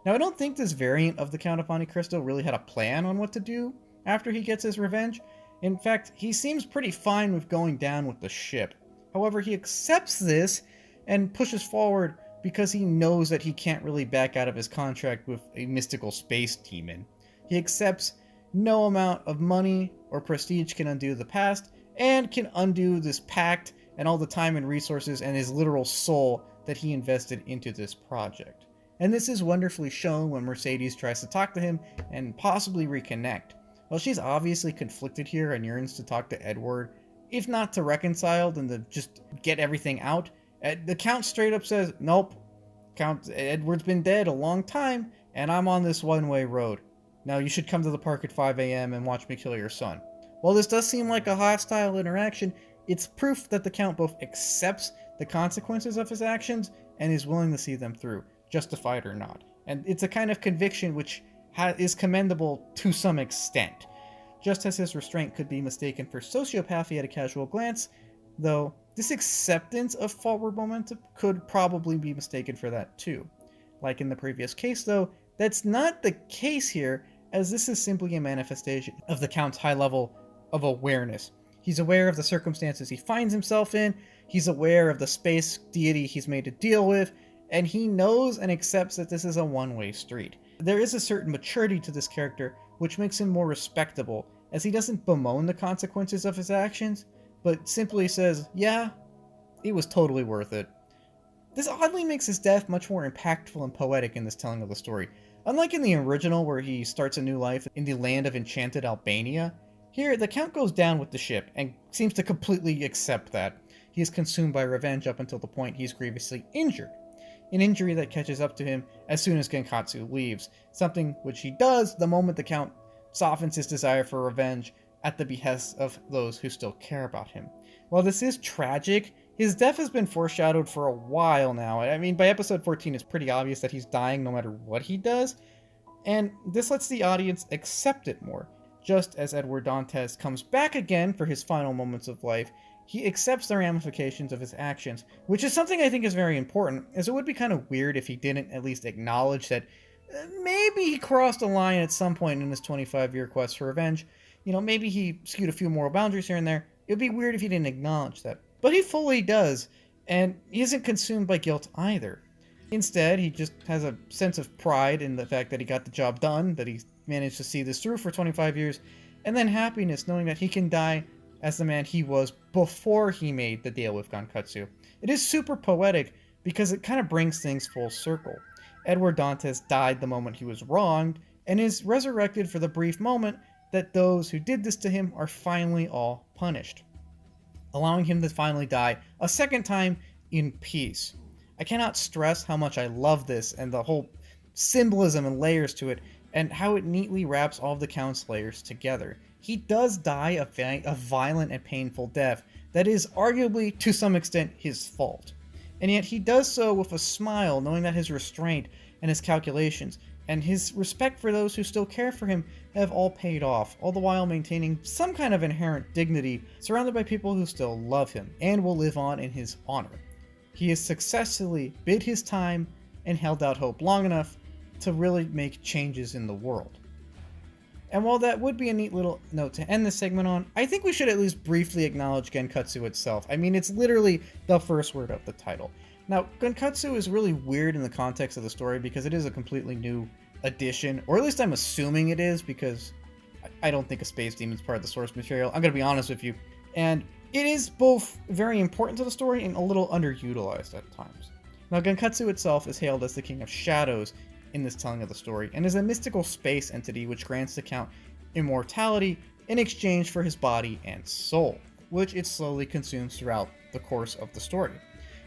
Now, I don't think this variant of the Count of Monte Cristo really had a plan on what to do after he gets his revenge. In fact, he seems pretty fine with going down with the ship. However, he accepts this and pushes forward because he knows that he can't really back out of his contract with a mystical space demon. He accepts no amount of money or prestige can undo the past, and can undo this pact and all the time and resources and his literal soul that he invested into this project. And this is wonderfully shown when Mercedes tries to talk to him and possibly reconnect. While she's obviously conflicted here and yearns to talk to Edward, if not to reconcile, then to just get everything out, the Count straight up says, nope, Edward's been dead a long time, and I'm on this one-way road. Now you should come to the park at 5 a.m. and watch me kill your son. While this does seem like a hostile interaction, it's proof that the Count both accepts the consequences of his actions and is willing to see them through, justified or not. And it's a kind of conviction which is commendable to some extent. Just as his restraint could be mistaken for sociopathy at a casual glance, though this acceptance of forward momentum could probably be mistaken for that too. Like in the previous case though, that's not the case here, as this is simply a manifestation of the Count's high level of awareness. He's aware of the circumstances he finds himself in, he's aware of the space deity he's made to deal with, and he knows and accepts that this is a one-way street. There is a certain maturity to this character which makes him more respectable, as he doesn't bemoan the consequences of his actions, but simply says, yeah, it was totally worth it. This oddly makes his death much more impactful and poetic in this telling of the story. Unlike in the original, where he starts a new life in the land of enchanted Albania, here the Count goes down with the ship and seems to completely accept that. He is consumed by revenge up until the point he's grievously injured. An injury that catches up to him as soon as Gankutsuou leaves, something which he does the moment the Count softens his desire for revenge at the behest of those who still care about him. While this is tragic, his death has been foreshadowed for a while now. I mean, by episode 14 it's pretty obvious that he's dying no matter what he does, and this lets the audience accept it more. Just as Edward Dantes comes back again for his final moments of life, he accepts the ramifications of his actions, which is something I think is very important, as it would be kind of weird if he didn't at least acknowledge that maybe he crossed a line at some point in his 25-year quest for revenge. You know, maybe he skewed a few moral boundaries here and there. It would be weird if he didn't acknowledge that. But he fully does, and he isn't consumed by guilt either. Instead, he just has a sense of pride in the fact that he got the job done, that he managed to see this through for 25 years, and then happiness knowing that he can die as the man he was before he made the deal with Gankutsuou. It is super poetic because it kind of brings things full circle. Edward Dantes died the moment he was wronged, and is resurrected for the brief moment that those who did this to him are finally all punished, allowing him to finally die a second time in peace. I cannot stress how much I love this and the whole symbolism and layers to it, and how it neatly wraps all of the Count's layers together. He does die a violent and painful death that is arguably, to some extent, his fault. And yet he does so with a smile, knowing that his restraint and his calculations and his respect for those who still care for him have all paid off, all the while maintaining some kind of inherent dignity, surrounded by people who still love him and will live on in his honor. He has successfully bid his time and held out hope long enough to really make changes in the world. And while that would be a neat little note to end this segment on, I think we should at least briefly acknowledge Gankutsuou itself. I mean, it's literally the first word of the title. Now, Gankutsuou is really weird in the context of the story because it is a completely new addition, or at least I'm assuming it is, because I don't think a space demon is part of the source material. I'm going to be honest with you. And it is both very important to the story and a little underutilized at times. Now, Gankutsuou itself is hailed as the King of Shadows in this telling of the story, and is a mystical space entity which grants the Count immortality in exchange for his body and soul, which it slowly consumes throughout the course of the story.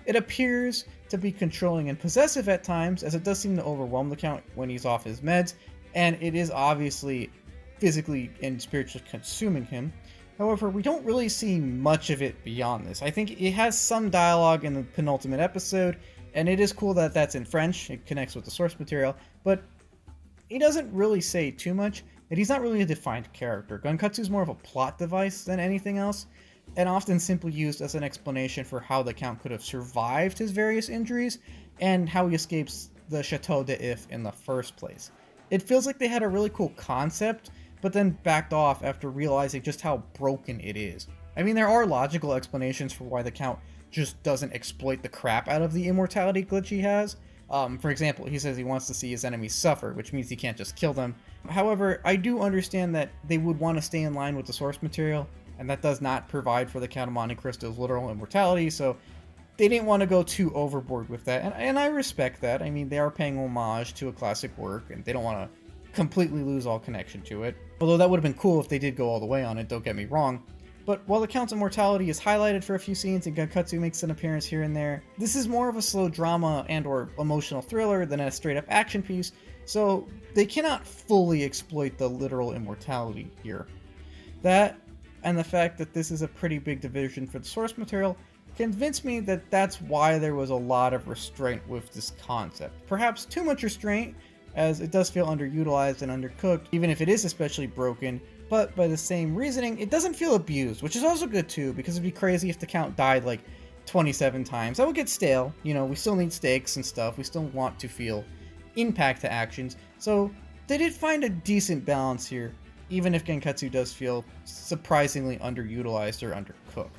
It appears to be controlling and possessive at times, as it does seem to overwhelm the Count when he's off his meds, and it is obviously physically and spiritually consuming him. However, we don't really see much of it beyond this. I think it has some dialogue in the penultimate episode, and it is cool that that's in French. It connects with the source material, but he doesn't really say too much, and he's not really a defined character. Gankutsuou is more of a plot device than anything else, and often simply used as an explanation for how the Count could have survived his various injuries, and how he escapes the Chateau d'If in the first place. It feels like they had a really cool concept, but then backed off after realizing just how broken it is. I mean, there are logical explanations for why the Count just doesn't exploit the crap out of the immortality glitch he has. For example, he says he wants to see his enemies suffer, which means he can't just kill them. However, I do understand that they would want to stay in line with the source material, and that does not provide for the Count of Monte Cristo's literal immortality, so they didn't want to go too overboard with that, and I respect that. I mean, they are paying homage to a classic work, and they don't want to completely lose all connection to it. Although that would have been cool if they did go all the way on it, don't get me wrong. But while the Count's immortality is highlighted for a few scenes and Gankutsuou makes an appearance here and there, this is more of a slow drama and or emotional thriller than a straight up action piece, so they cannot fully exploit the literal immortality here. That, and the fact that this is a pretty big division for the source material, convinced me that that's why there was a lot of restraint with this concept. Perhaps too much restraint, as it does feel underutilized and undercooked, even if it is especially broken, but by the same reasoning, it doesn't feel abused, which is also good too, because it'd be crazy if the Count died like 27 times. That would get stale. You know, we still need stakes and stuff. We still want to feel impact to actions. So they did find a decent balance here, even if Gankutsuou does feel surprisingly underutilized or undercooked.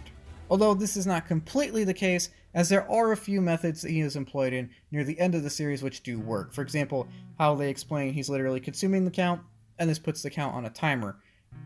Although this is not completely the case, as there are a few methods that he is employed in near the end of the series which do work. For example, how they explain he's literally consuming the Count, and this puts the Count on a timer.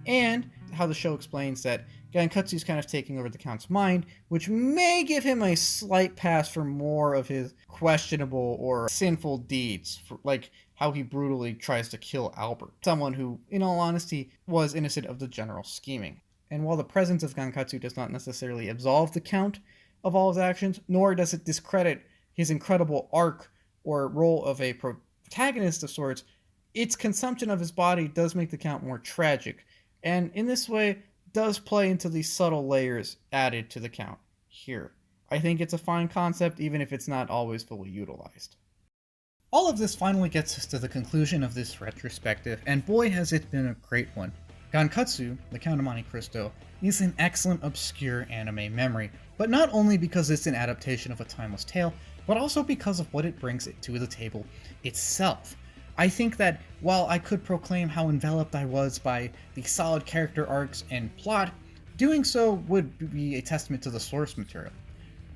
and how the show explains that Gankutsuou is kind of taking over the Count's mind, which may give him a slight pass for more of his questionable or sinful deeds, like how he brutally tries to kill Albert, someone who, in all honesty, was innocent of the general scheming. And while the presence of Gankutsuou does not necessarily absolve the Count of all his actions, nor does it discredit his incredible arc or role of a protagonist of sorts, its consumption of his body does make the Count more tragic, and in this way does play into the subtle layers added to the Count here. I think it's a fine concept, even if it's not always fully utilized. All of this finally gets us to the conclusion of this retrospective, and boy has it been a great one. Gankutsuou, the Count of Monte Cristo, is an excellent obscure anime memory, but not only because it's an adaptation of a timeless tale, but also because of what it brings it to the table itself. I think that while I could proclaim how enveloped I was by the solid character arcs and plot, doing so would be a testament to the source material.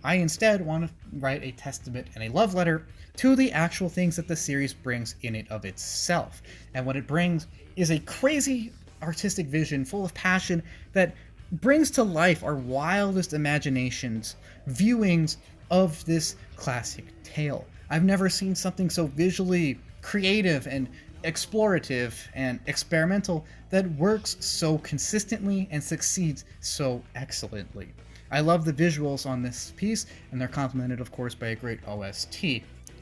I instead want to write a testament and a love letter to the actual things that the series brings in it of itself. And what it brings is a crazy artistic vision full of passion that brings to life our wildest imaginations, viewings of this classic tale. I've never seen something so visually creative and explorative and experimental that works so consistently and succeeds so excellently. I love the visuals on this piece, and they're complemented, of course, by a great OST.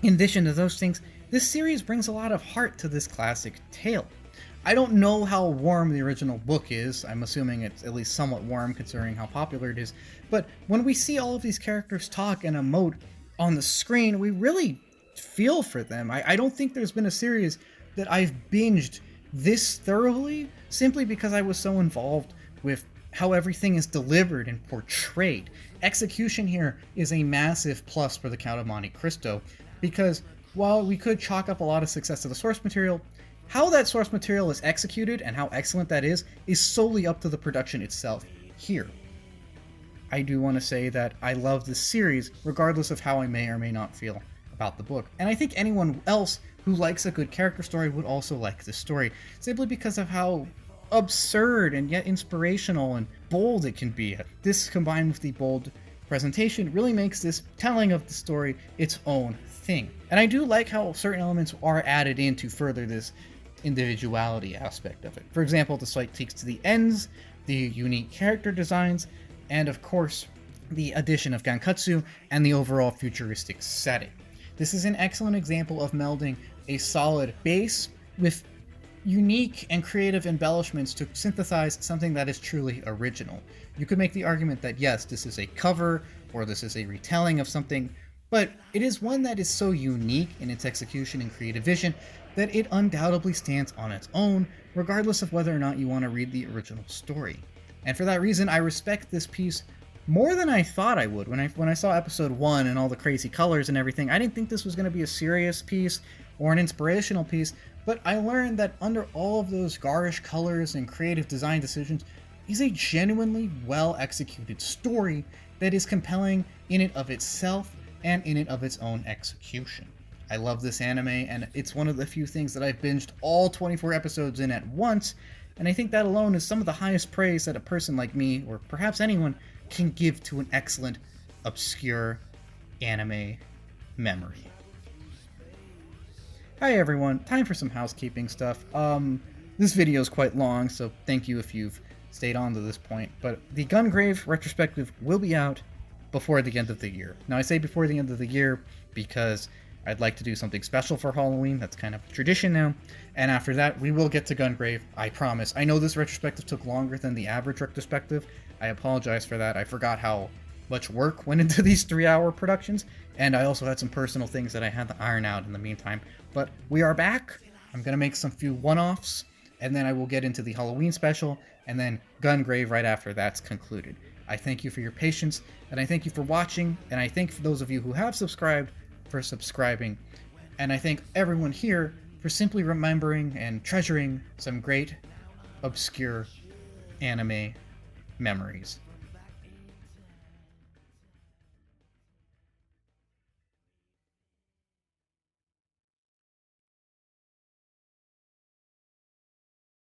In addition to those things, this series brings a lot of heart to this classic tale. I don't know how warm the original book is. I'm assuming it's at least somewhat warm considering how popular it is. But when we see all of these characters talk and emote on the screen, we really feel for them. I don't think there's been a series that I've binged this thoroughly simply because I was so involved with how everything is delivered and portrayed. Execution here is a massive plus for the Count of Monte Cristo, because while we could chalk up a lot of success to the source material, how that source material is executed and how excellent that is solely up to the production itself here. I do want to say that I love this series regardless of how I may or may not feel about the book, and I think anyone else who likes a good character story would also like this story, simply because of how absurd and yet inspirational and bold it can be. This, combined with the bold presentation, really makes this telling of the story its own thing. And I do like how certain elements are added in to further this individuality aspect of it. For example, the slight tweaks to the ends, the unique character designs, and of course, the addition of Gankutsuou and the overall futuristic setting. This is an excellent example of melding a solid base with unique and creative embellishments to synthesize something that is truly original. You could make the argument that yes, this is a cover or this is a retelling of something, but it is one that is so unique in its execution and creative vision that it undoubtedly stands on its own, regardless of whether or not you want to read the original story. And for that reason, I respect this piece more than I thought I would. When I saw episode 1 and all the crazy colors and everything, I didn't think this was going to be a serious piece or an inspirational piece, but I learned that under all of those garish colors and creative design decisions is a genuinely well executed story that is compelling in and of itself and in and of its own execution. I love this anime, and it's one of the few things that I've binged all 24 episodes in at once, and I think that alone is some of the highest praise that a person like me, or perhaps anyone, can give to an excellent, obscure anime memory. Hi everyone, time for some housekeeping stuff. This video is quite long, so thank you if you've stayed on to this point, but the Gungrave retrospective will be out before the end of the year. Now I say before the end of the year because I'd like to do something special for Halloween. That's kind of a tradition now. And after that, we will get to Gungrave, I promise. I know this retrospective took longer than the average retrospective. I apologize for that. I forgot how much work went into these 3-hour productions, and I also had some personal things that I had to iron out in the meantime. But we are back. I'm going to make some few one-offs, and then I will get into the Halloween special, and then Gungrave right after that's concluded. I thank you for your patience, and I thank you for watching, and I thank for those of you who have subscribed for subscribing, and I thank everyone here for simply remembering and treasuring some great, obscure anime memories.